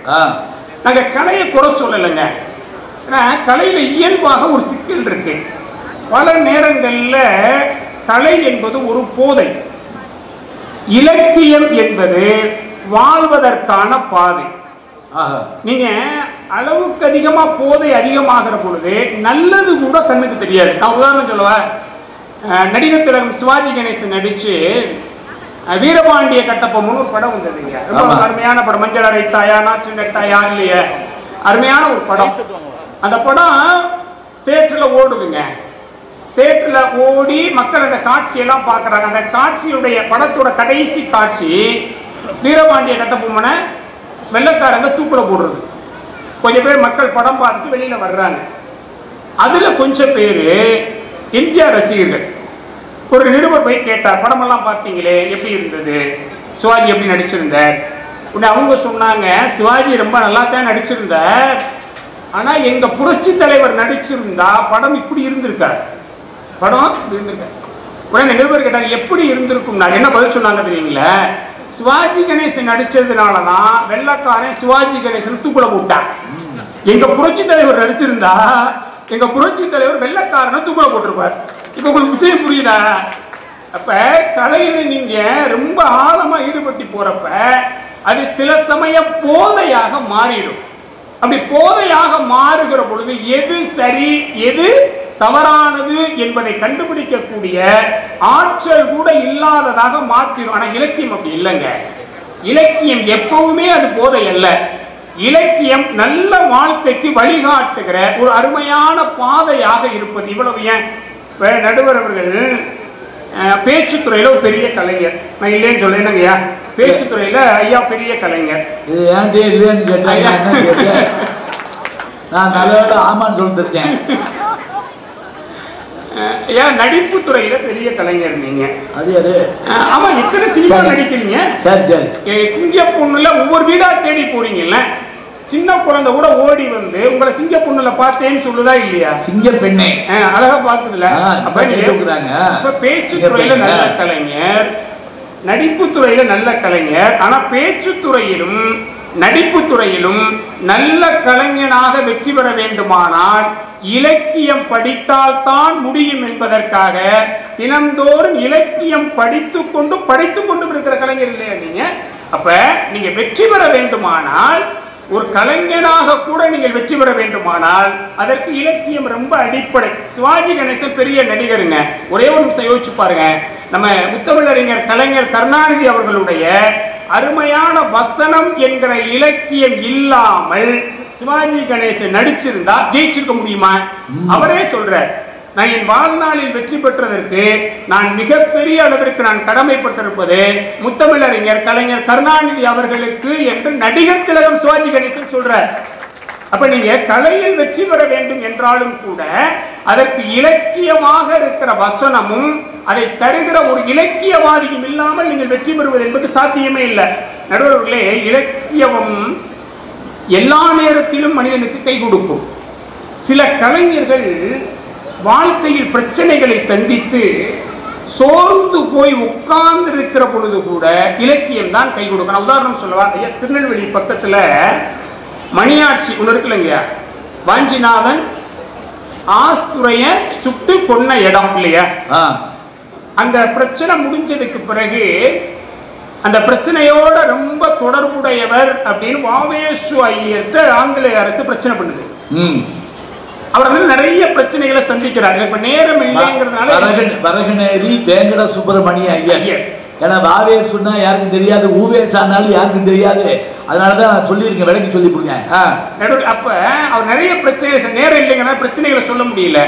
[SPEAKER 2] நாங்க கலையை குறை சொல்லலைங்க. கலையில இயல்பாக ஒரு சிக்கல் இருக்கு. பல நேரங்கள்ல கலை என்பது ஒரு போதை, இலக்கியம் என்பது வாழ்வதற்கான பாதை. நீங்க அளவுக்கு அதிகமா போதை அதிகமாகிற பொழுது நல்லது கூட கண்ணுக்கு தெரியாது. நான் உதாரணம் சொல்லவா, நடிகர் திலகம் சிவாஜி கணேசன் நடிச்சு வீரபாண்டிய கட்டபொம்மன் ஒரு படம் வந்ததுங்க. ரொம்ப அருமையான படம். மஞ்சள் அரைத்தாயா நாற்று நெட்டாயா இல்லையா, அருமையான ஒரு படம். அந்த படம் தியேட்டர்ல ஓடுதுங்க. தியேட்டர்ல ஓடி மக்கள் அந்த காட்சியெல்லாம் பாக்குறாங்க. அந்த காட்சியுடைய படத்தோட கடைசி காட்சி வீரபாண்டிய கட்டபொம்மனை வெள்ளக்காரங்க தூக்குல போடுறது. கொஞ்சம் பேர் மக்கள் படம் பார்த்துட்டு வெளியில வர்றாங்க. அதுல கொஞ்சம் பேரு எம்ஜிஆர் ரசிகர்கள். ஒரு நிருபர் போய் கேட்டார், படமெல்லாம் பார்த்தீங்களே எப்படி இருந்தது, சிவாஜி எப்படி நடிச்சிருந்தார்? உடனே அவங்க சொன்னாங்க, சிவாஜி ரொம்ப நல்லா தான் நடிச்சிருந்தார், ஆனா எங்க புரட்சி தலைவர் நடிச்சிருந்தா படம் இப்படி இருந்திருக்காரு, படம் இருந்திருக்காரு. உடனே நிருபர் கேட்டாங்க எப்படி இருந்திருக்கும். என்ன பதில் சொன்னாங்க தெரியுங்களா? சிவாஜி கணேசன் நடிச்சதுனாலதான் வெள்ளக்காரன் சிவாஜி கணேசன் தூக்குல போட்டான். எங்க புரட்சி தலைவர் நடிச்சிருந்தா எங்க புரட்சி தலைவர் வெள்ளக்காரனை தூக்குல போட்டிருப்பார். இப்ப உங்களுக்கு விஷயம் புரியுதா? அப்ப கலையில நீங்க ரொம்ப ஆழமா ஈடுபட்டு போறப்ப அது சில சமயம் போதையாக மாறிடும். அப்படி போதையாக மாறுகிற பொழுது எது சரி எது தவறானது என்பதை கண்டுபிடிக்கக்கூடிய ஆற்றல் கூட இல்லாததாக மாற்றிடும். ஆனா இலக்கியம் அப்படி இல்லைங்க. இலக்கியம் எப்பவுமே அது போதை அல்ல. இலக்கியம் நல்ல வாழ்க்கைக்கு வழிகாட்டுகிற ஒரு அருமையான பாதையாக இருப்பது. இவ்வளவு ஏன் நடுவர் அவர்கள் பேச்சுத்துறையில ஒரு பெரிய கலைஞர். நான் இல்லைன்னு சொல்லேனுங்கய்யா, பேச்சுத்துறையில ஐயா பெரிய கலைஞர்.
[SPEAKER 1] இது ஏன்டே இல்லைன்னு கேட்டேன். நான் நல்ல ஆமான்னு சொல்லிருக்கேன்.
[SPEAKER 2] ஏன் நடிப்பு துறையில பெரிய கலைஞர் நீங்க?
[SPEAKER 1] அது அது
[SPEAKER 2] ஆமா, எத்தனை சினிமா நடிக்கிறீங்க?
[SPEAKER 1] சரி சரி.
[SPEAKER 2] சிங்கப்பூர்ல ஒவ்வொரு வீடா தேடி போறீங்கல்ல, சின்ன குழந்தை கூட ஓடி வந்து உங்களை சிங்கப்பூர்ல பார்த்தேன்னு சொல்லுதா இல்லையா?
[SPEAKER 1] சிங்க பெண்ணே
[SPEAKER 2] அழகா பாக்குதுல. அப்ப பேச்சு துறையில நல்ல கலைஞர், நடிப்பு துறையில நல்ல கலைஞர். ஆனா பேச்சு துறையிலும் நடிப்பு துறையிலும் நல்ல கலைஞனாக வெற்றி பெற வேண்டுமானால் இலக்கியம் படித்தால் தான் முடியும் என்பதற்காக தினந்தோறும் இலக்கியம் படித்துக் கொண்டு இருக்கிற கலைஞர் இல்லையா நீங்க? அப்ப நீங்க வெற்றி பெற வேண்டுமானால், ஒரு கலைஞனாக கூட நீங்கள் வெற்றி பெற வேண்டுமானால் அதற்கு இலக்கியம் ரொம்ப அடிப்படை. சிவாஜி கணேசன் பெரிய நடிகருங்க. ஒரே ஒரு நிமிஷம் யோசிச்சு பாருங்க. நம்ம முத்தமிழறிஞர் கலைஞர் கருணாநிதி அவர்களுடைய அருமையான வசனம் என்கிற இலக்கியம் இல்லாமல் சிவாஜி கணேசன் நடிச்சிருந்தா ஜெயிச்சிருக்க முடியுமா? அவரே சொல்றார், நான் என் வாழ்நாளில் வெற்றி பெற்றதற்கு நான் மிகப்பெரிய அளவிற்கு நான் கடமைப்பட்டிருப்பது முத்தமிழறிஞர் கலைஞர் கருணாநிதி அவர்களுக்கு என்று நடிகர் திலகம் சிவாஜி கணேசன் சொல்றார். அப்ப நீங்க கலையில் வெற்றி பெற வேண்டும் என்றாலும் கூட அதற்கு இலக்கியமாக இருக்கிற வசனமும் அதை தருகிற ஒரு இலக்கியவாதியும் இல்லாமல் நீங்கள் வெற்றி பெறுவது என்பது சாத்தியமே இல்லை. நடுவர்களே, இலக்கியம் எல்லா நேரத்திலும் மனிதனுக்கு கை கொடுக்கும். சில கலைஞர்கள் வாழ்க்கையில் பிரச்சனைகளை சந்தித்து சோர்ந்து போய் உட்கார்ந்து இருக்கிற பொழுது கூட இலக்கியம் தான் கை கொடுக்கணும். உதாரணம் சொல்லவா? திருநெல்வேலி பக்கத்துல மணியாட்சி ஒன்று இருக்குல்லங்க, வாஞ்சிநாதன் ஆஸ்துரைய சுட்டு கொன்ன இடம் இல்லையா? அந்த பிரச்சனை முடிஞ்சதுக்கு பிறகு அந்த பிரச்சனையோட ரொம்ப தொடர்புடையவர் அப்படின்னு வாவேசு ஐயர்கிட்ட ஆங்கிலேய அரசு பிரச்சனை பண்ணுது. அவர் வந்து நிறைய பிரச்சனைகளை சந்திக்கிறார். இப்ப நேரம் இல்லைங்கிறதுனால
[SPEAKER 1] வரகநேரி வேங்கட சுப்பிரமணிய ஐயர், ஏன்னா வாவே சொன்னா யாருக்கும் தெரியாது, ஊவே சானாலும் யாருக்கும் தெரியாது, அதனாலதான் சொல்லியிருக்கேன், விலைக்கு சொல்லி கொடுங்க.
[SPEAKER 2] அப்ப அவர் நிறைய பிரச்சனை, நேரம் இல்லைங்கிற பிரச்சனைகளை சொல்ல முடியல.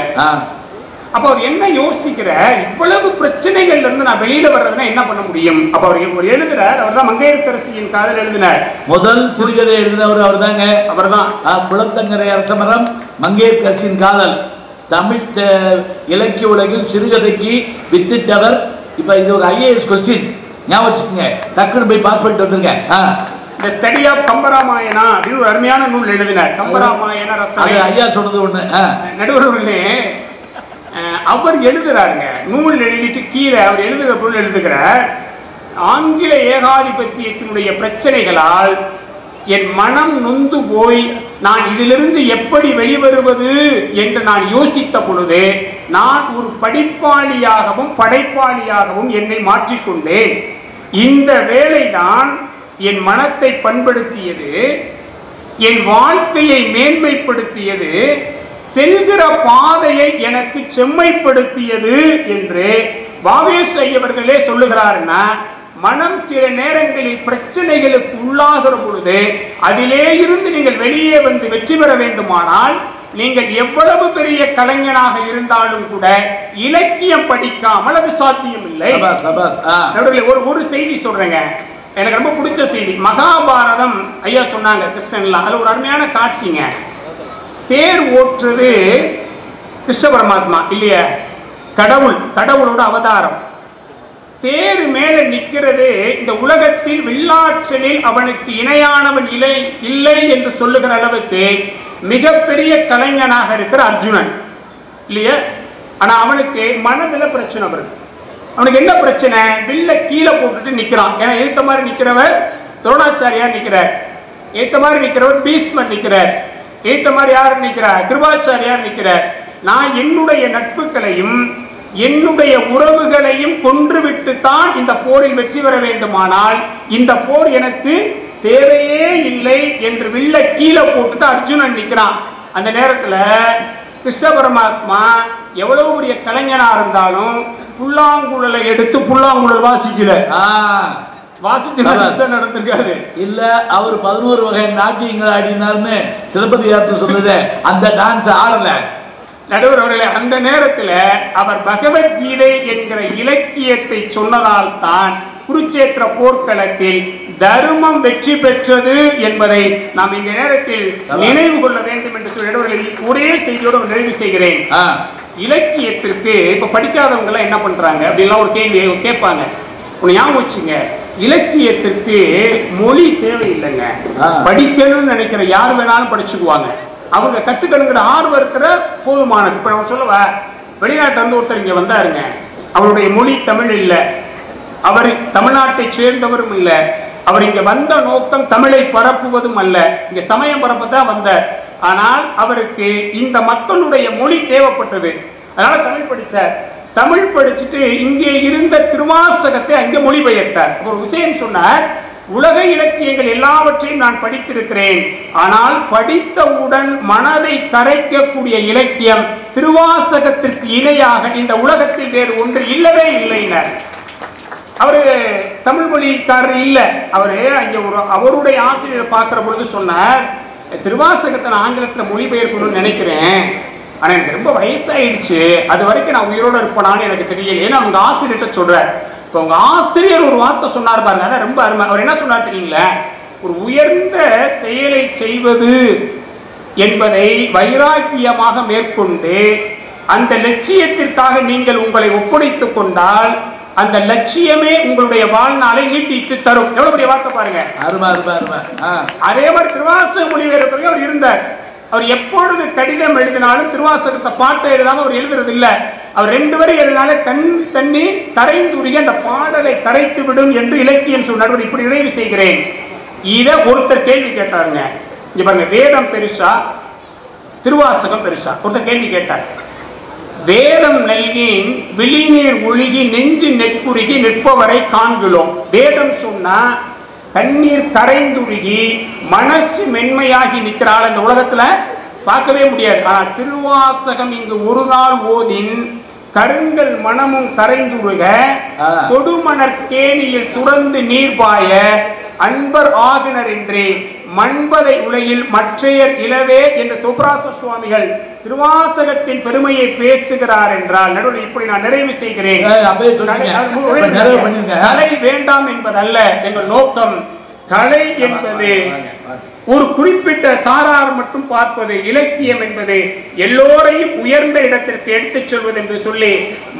[SPEAKER 2] அப்ப அவர் என்ன யோசிக்கிறார், இவ்வளவு பிரச்சனைகள்ல இருந்து நான் வெளியில வர்றதுன்னா என்ன பண்ண முடியும்? அப்ப அவர் எழுதுறார். அவர் தான் மங்கையர்க்கரசியின் காதல் எழுதினார். முதல்
[SPEAKER 1] சிறுகதை எழுதினவர் அவர் தாங்க.
[SPEAKER 2] அவர் தான்
[SPEAKER 1] குளத்தங்கரை அரசமரம் மங்கையர்க்கரசியின் காதல். தமிழ் இலக்கிய உலகில் சிறுகதைக்கு வித்திட்டவர். இப்ப இது ஒரு IAS கொஸ்டின், ஞாபகம் வச்சுக்கோங்க, டக்குன்னு போய் பாஸ் பண்ணிட்டு வந்துருங்க.
[SPEAKER 2] The Study of கம்பராமாயணா அப்படின்னு ஒரு அருமையான நூல் எழுதினார். கம்பராமாயண ரசனை
[SPEAKER 1] ஐயா சொன்னது ஒண்ணு.
[SPEAKER 2] நடுவர்களே, அவர் எழுதுறாருங்க, நூல் எழுதிட்டு கீழே அவர் எழுதுகிற பொருள் எழுதுகிறார், ஆங்கில ஏகாதிபத்தியத்தினுடைய பிரச்சனைகளால் என் மனம் நொந்து போய் நான் இதிலிருந்து எப்படி வெளிவருவது என்று நான் யோசித்த பொழுது நான் ஒரு படிப்பாளியாகவும் படைப்பாளியாகவும் என்னை மாற்றிக்கொண்டேன். இந்த வேலைதான் என் மனத்தை பண்படுத்தியது, என் வாழ்க்கையை மேன்மைப்படுத்தியது, செல்கிற பாதையை எனக்கு செம்மைப்படுத்தியது என்று வாவேசு ஐயவர்களே சொல்லுகிறார்னா, மனம் சில நேரங்களில் பிரச்சனைகளுக்கு உள்ளாகிற பொழுது அதிலே இருந்து நீங்கள் வெளியே வந்து வெற்றி பெற வேண்டுமானால் நீங்கள் எவ்வளவு பெரிய கலைஞனாக இருந்தாலும் கூட இலக்கியம் படிக்காமல் அது சாத்தியம் இல்லை. ஒரு செய்தி சொல்றேங்க, எனக்கு ரொம்ப பிடிச்ச செய்தி. மகாபாரதம் ஐயா சொன்னாங்க கிருஷ்ணன்லாம், அது ஒரு அருமையான காட்சிங்க. தேர் ஓட்டுறது கிருஷ்ண பரமாத்மா இல்லையா, கடவுளோட அவதாரம். தேர் மேல நிற்கிறது இந்த உலகத்தில் வில்லாற்றலில் அவனுக்கு இணையானவன் இல்லை என்று சொல்லுகிற அளவுக்கு மிகப்பெரிய கலைஞனாக இருக்கிற அர்ஜுனன் இல்லையா. ஆனா அவனுக்கு மனதுல பிரச்சனை வருது. அவனுக்கு என்ன பிரச்சனை? வில்ல கீழே போட்டுட்டு நிக்கிறான். ஏன்னா ஏத்த மாதிரி நிக்கிறவர் துரோணாச்சாரியார் நிக்கிறார், ஏத்த மாதிரி நிக்கிறவர் பீஷ்மர் நிக்கிறார், ஏத்த மாதிரி யார் நிக்கிறார்? கிருபாச்சாரியார் நிக்கிறார். நான் என்னுடைய நட்புகளையும் என்னுடைய உறவுகளையும் கொன்றுவிட்டு தான் இந்த போரில் வெற்றி பெற வேண்டுமானால் இந்த போர் எனக்கு தேவையே இல்லை என்று வில்ல கீழே போட்டுட்டு அர்ஜுனன் நிக்கிறான். அந்த நேரத்துல கிருஷ்ண பரமாத்மா எவ்வளவு பெரிய கலைஞனா இருந்தாலும் புல்லாங்குழலை எடுத்து புல்லாங்குழல் வாசிக்கல, நடந்திருக்காரு
[SPEAKER 1] இல்ல. அவர் 11 வகை நாட்டியங்கள் ஆடினார்னு சிலப்பதிகாரத்தை சொல்லுது, அந்த டான்ஸ் ஆடல.
[SPEAKER 2] நடுவர் அவர்களே, அந்த நேரத்தில் அவர் பகவத்கீதை என்கிற இலக்கியத்தை சொன்னதால் தான் குருச்சேத்திர போர்க்களத்தில் தர்மம் வெற்றி பெற்றது என்பதை நாம் இந்த நேரத்தில் நினைவு கொள்ள வேண்டும் என்று சொல்லி ஒரே செய்தியோடு நிறைவு செய்கிறேன். இலக்கியத்திற்கு இப்ப படிக்காதவங்க எல்லாம் என்ன பண்றாங்க அப்படின்லாம் ஒரு கேள்வி கேட்பாங்க. ஒன்னு ஞாபகம் வச்சுங்க, இலக்கியத்திற்கு மொழி தேவையில்லைங்க. படிக்கணும்னு நினைக்கிற யார் வேணாலும் படிச்சுக்குவாங்க. அவங்க கத்துக்கணுங்கிற ஆர்வம் இருக்கிற போதுமானது. இப்ப நம்ம சொல்லுவ, வெளிநாட்டு வந்து ஒருத்தர் இங்க வந்தாருங்க, அவருடைய மொழி தமிழ் இல்லை, அவர் தமிழ்நாட்டை சேர்ந்தவரும் இல்லை, அவர் இங்க வந்த நோக்கம் தமிழை பரப்புவதும் அல்ல, இங்க சமயம் பரப்பதான் வந்தார். ஆனால் அவருக்கு இந்த மக்களுடைய மொழி தேவைப்பட்டது, அதனால தமிழ் படிச்சார். தமிழ் படிச்சுட்டு இங்கே இருந்த திருவாசகத்தை அங்கே மொழிபெயர்த்தார். ஒரு விஷயம் சொன்னார், உலக இலக்கியங்கள் எல்லாவற்றையும் நான் படித்திருக்கிறேன், ஆனால் படித்தவுடன் மனதை கரைக்கக்கூடிய இலக்கியம் திருவாசகத்திற்கு இணையாக இந்த உலகத்தில் வேறு ஒன்று இல்லவே இல்லைன்னார். அவரு தமிழ் மொழிக்காரர் இல்ல, அவரு அங்கே அவருடைய ஆசிரியரை பார்க்கிற பொழுது சொன்னார், திருவாசகத்தை நான் ஆங்கிலத்தில் மொழிபெயர்க்கணும்னு நினைக்கிறேன், ஆனா எனக்கு ரொம்ப வயசாயிடுச்சு, அது வரைக்கும் நான் உயிரோட இருப்பேனான்னு எனக்கு தெரியல. ஏன்னா அவங்க ஆசிரியர்கிட்ட சொல்றார். இப்போ உங்க ஆசிரியர் ஒரு வார்த்தை சொன்னார் பாருங்க, அதான் ரொம்ப அருமை. அவர் என்ன சொன்னார் தெரியுங்களா, ஒரு உயர்ந்த செயலை செய்வது என்பதை வைராக்கியமாக மேற்கொண்டு அந்த லட்சியத்திற்காக நீங்கள் உங்களை ஒப்படைத்துக் கொண்டால் அந்த லட்சியமே உங்களுடைய வாழ்நாளை நீட்டித்து தரும். எவ்வளவு பெரிய வார்த்தை பாருங்க. அதே மாதிரி திருவாசக முனிவர் அவர் இருந்தார். அவர் எப்பொழுது கடிதம் எழுதினாலும் திருவாசகத்தை பாட்டை எழுதாம அவர் எழுதுறது இல்ல. அவர் 2 வரி எழுதினாலே தண்ணி கரைந்துரிய அந்த பாடலை கரைத்து விடும் என்று இலக்கியம் சொன்னார். இப்படி நிறைவு செய்கிறேன். இத ஒருத்தர் கேள்வி கேட்டாருங்க. இங்க பாருங்க, வேதம் பெருசா திருவாசகம் பெருசா? ஒருத்தர் கேள்வி கேட்டார். வேதம் நல்கின் விழிநீர் ஒழுகி நெஞ்சு நெற்குருகி நிற்பவரை காண்கிறோம். வேதம் சொன்னா கண்ணீர் கரைந்துருகி மனசு மென்மையாகி நிற்கிறாள் இந்த உலகத்துல பார்க்கவே முடியாது. ஆனா திருவாசகம் இங்கு ஒரு நாள் ஓதின் கருங்கல் மனமும் கரைந்துருக கொடுமணர் கேணியில் சுரந்து நீர்பாய அன்பர் ஆகினர் என்றே மண்பதை உலகில் மற்றையர் இளவே என்று சுப்ராச சுவாமிகள் திருவாசகத்தின் பெருமையை பேசுகிறார் என்றால் நடுவில் இப்படி நான் நிறைவு செய்கிறேன். கலை வேண்டாம் என்பதல்ல எங்கள் நோக்கம். கலை என்பது ஒரு குறிப்பிட்ட சாரார் மட்டும் பார்ப்பது, இலக்கியம் என்பது எல்லோரையும் உயர்ந்த இடத்திற்கு எடுத்துச் செல்வது என்று சொல்லி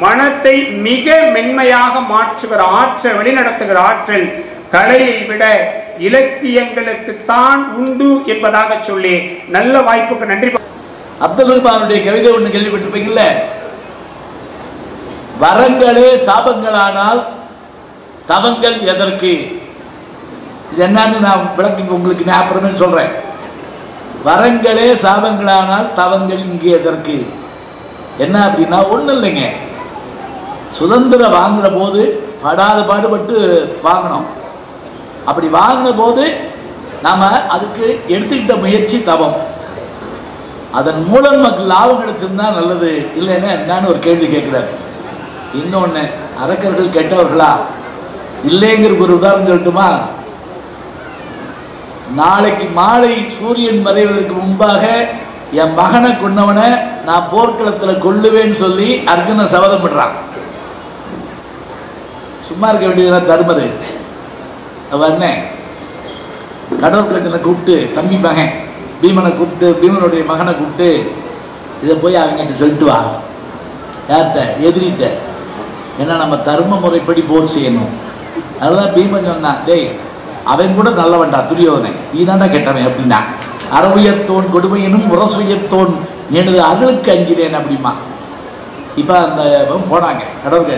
[SPEAKER 2] மனத்தை மிக மென்மையாக மாற்றுகிற ஆற்றல், வழிநடத்துகிற ஆற்றல் கலையை விட இலக்கியங்களுக்கு தான் உண்டு என்பதாக சொல்லி நல்ல வாய்ப்புக்கு நன்றி.
[SPEAKER 1] அப்துல் ரஹ்மானுடைய கவிதை ஒன்று கேள்விப்பட்டிருப்பீங்கல்ல, வரங்களே சாபங்களானால் தவங்கள் எதற்கு? இது என்னன்னு நான் விளக்கி உங்களுக்கு நான் அப்புறமே சொல்றேன். வரங்களே சாபங்களானால் தவங்கள் இங்கே எதற்கு? என்ன அப்படின்னா ஒன்றும் இல்லைங்க, சுதந்திரம் வாங்குற போது படாத பாடுபட்டு வாங்கினோம். அப்படி வாங்கின போது நாம அதுக்கு எடுத்துக்கிட்ட முயற்சி தவம். அதன் மூலம் நமக்கு லாபம் கிடைச்சிருந்தா நல்லது, இல்லைன்னா என்னன்னு ஒரு கேள்வி கேட்கிறார். இன்னொன்னு, அரக்கர்கள் கெட்டவர்களா இல்லைங்கிறதுக்கு ஒரு உதாரணம் சொல்லட்டுமா? நாளைக்கு மாலை சூரியன் மறைவதற்கு முன்பாக என் மகனை கொண்டவனை நான் போர்க்களத்தில் கொல்லுவேன்னு சொல்லி அர்ஜுனன் சபதம் பண்றான். சும்மா இருக்க வேண்டியதுதான் தர்மது. அவன் கடவுள் கூப்பிட்டு தம்பி மகன் பீமனை கூப்பிட்டு, பீமனுடைய மகனை கூப்பிட்டு, இதை போய் அவங்க சொல்லிட்டு வா. யார்கிட்ட? எதிரிட்ட. ஏன்னா நம்ம தர்ம முறைப்படி போர் செய்யணும். அதெல்லாம் பீமன் சொன்னான், டேய் அவன் கூட நல்லவன்டா துரியோதனை, நீ தாண்டா கெட்டவன் அப்படின்னா. அறவுயத்தோன் கொடுமையினும் உரசுயத்தோன் எனது அகலுக்கு அஞ்சினேன் அப்படிமா. இப்போ அந்த போனாங்க கடவுளுக்கு,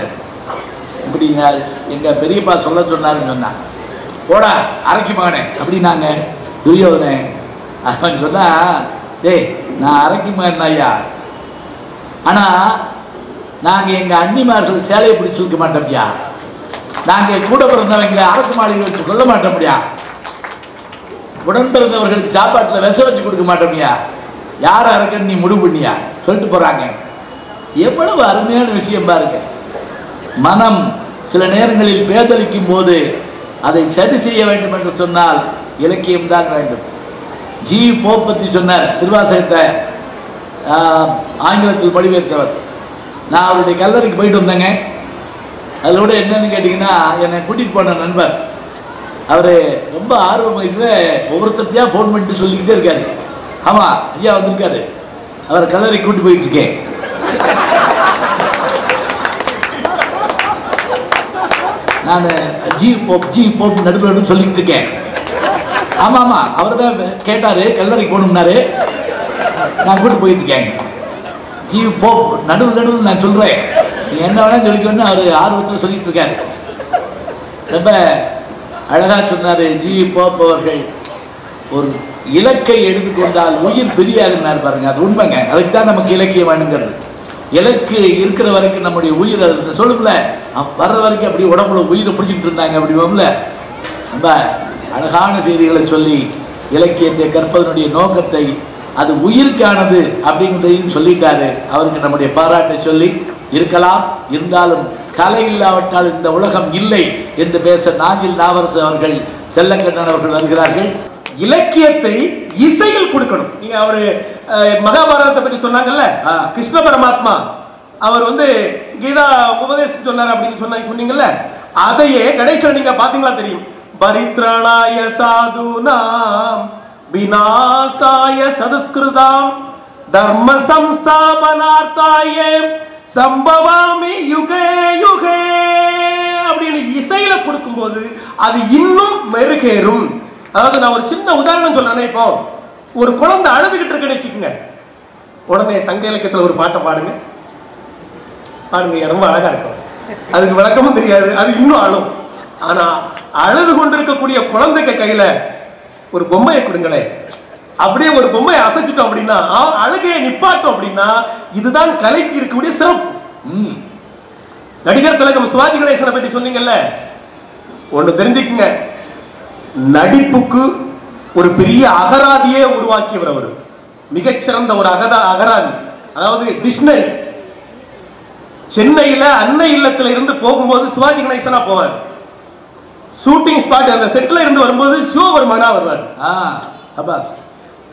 [SPEAKER 1] இப்படி எங்க பெரியப்பா சொல்ல சொன்னாருன்னு சொன்னான். போடா அரக்கி மகனே அப்படின்னாங்க துரியோதனை. அவன் சொன்னா, டேய் நான் அரக்கி மகன் ஐயா, ஆனா நாங்க எங்க அன்னிமார்கள் சேலையை பிடிச்சி வைக்க மாட்டோம்யா, நாங்க கூட பிறந்தவங்களை அரசு மாளிகை வச்சு கொள்ள மாட்டோம்யா, உடன் பிறந்தவர்களுக்கு சாப்பாட்டுல விஷ வச்சு கொடுக்க மாட்டோம்யா, யார் அரக்கன்னு நீ முடிவு பண்ணியா சொல்லிட்டு போறாங்க. எவ்வளவு அருமையான விஷயம் பாருங்க. மனம் சில நேரங்களில் பேதலிக்கும் போது அதை சரி செய்ய வேண்டும் என்று சொன்னால் இலக்கியம் தான் வேண்டும். ஜி போப் பற்றி சொன்னார், திருவாசகத்தை ஆங்கிலத்தில் மொழிபெயர்த்தவர். நான் அவருடைய கல்லறைக்கு போயிட்டு வந்தேங்க. அதில் கூட என்னன்னு கேட்டிங்கன்னா, என்னை கூட்டிகிட்டு போன நண்பர் அவர் ரொம்ப ஆர்வம் இதில் ஒவ்வொருத்தையா ஃபோன் பண்ணிட்டு சொல்லிக்கிட்டே இருக்காரு. ஆமாம் ஐயா வந்திருக்காரு, அவரை கல்லறைக்கு கூட்டி போயிட்டு இருக்கேன். நான் ஜி போப் நடுவில் சொல்லிட்டு இருக்கேன். ஆமா ஆமா அவர் தான் கேட்டாரு, கல்லறைக்கு போகணும்னாரு, நான் கூட்டு போயிட்டு இருக்கேன். ஜி போப் நடுவில் நான் சொல்றேன், நீ என்ன வேணா சொல்லிக்கணும்னு அவர் ஆர்வத்தில் சொல்லிட்டு இருக்காரு. ரொம்ப அழகா சொன்னாரு ஜி போப் அவர்கள். ஒரு இலக்கை எடுத்துக்கொண்டால் உயிர் பிரியாதுன்னாரு பாருங்க, அது உண்மைங்க. அதுக்கு தான் நமக்கு இலக்கியம் வேணுங்கிறது. இலக்கு இருக்கிற வரைக்கும் நம்முடைய உயிர் அது சொல்லுல வர்ற வரைக்கும் அப்படி உடம்புல உயிரை பிடிச்சிட்டு இருந்தாங்க. அப்படி ரொம்ப அழகான செய்திகளை சொல்லி இலக்கியத்தை கற்பதனுடைய நோக்கத்தை, அது உயிர்க்கானது அப்படிங்கிறதையும் சொல்லிட்டாரு. அவருக்கு நம்முடைய பாராட்டை சொல்லி இருக்கலாம். இருந்தாலும் கலை இல்லாவிட்டால் இந்த உலகம் இல்லை என்று பேச நாஞ்சில் நாவரசு அவர்கள், செல்லக்கண்ணன் அவர்கள் வருகிறார்கள்.
[SPEAKER 3] இலக்கியத்தை இசையில் கொடுக்கணும். நீங்க அவரு மகாபாரதத்தை பற்றி சொன்னாங்கல்ல, கிருஷ்ண பரமாத்மா அவர் கீதா உபதேசம் சொன்னார் அப்படின்னு சொன்னீங்கல்ல, அதையே கடைசியில் நீங்க பாத்தீங்களா தெரியும். பரித்ராணாய சாதுனாம் விநாசாய சதஸ்கிருதாம் தர்ம சம்ஸ்தாபனார்த்தாய சம்பவாமி யுகே யுகே அப்படின்னு இசையில கொடுக்கும்போது அது இன்னும் மெருகேறும். அதாவது நான் ஒரு சின்ன உதாரணம் சொல்றேன். இப்போ ஒரு குழந்தை அழுதுகிட்டு இருக்குன்னு வச்சுக்கோங்க, உடனே சங்க இலக்கியத்துல ஒரு பாட்டை பாடுங்க, ரொம்ப அழகா இருக்கும். அதுக்கு விளக்கமும் தெரியாது, அது இன்னும் அழும். ஆனா அழுது கொண்டிருக்கக்கூடிய குழந்தைக்கு கையில ஒரு பொம்மையை கொடுங்களேன், அப்படியே ஒரு பொம்மையை அசைச்சிட்டோம் அப்படின்னா, அழுகையை நிப்பாட்டோம் அப்படின்னா, இதுதான் கலைக்கு இருக்கக்கூடிய சிறப்பு. நடிகர் திலகம் சிவாஜி கணேசனை பற்றி சொன்னீங்கல்ல, ஒண்ணு தெரிஞ்சுக்குங்க, நடிப்புக்கு ஒரு பெரிய அகராதியே உருவாக்கியவர் அவர். மிகச்சிறந்த ஒரு அகராதி, அதாவது டிக்ஷனரி. சென்னையில அன்னை இல்லத்துல இருந்து போகும்போது சிவாஜி கணேசனா போவார். ஷூட்டிங் ஸ்பாட் அந்த செட்ல இருந்து வரும்போது சிவபெருமானா வருவார்.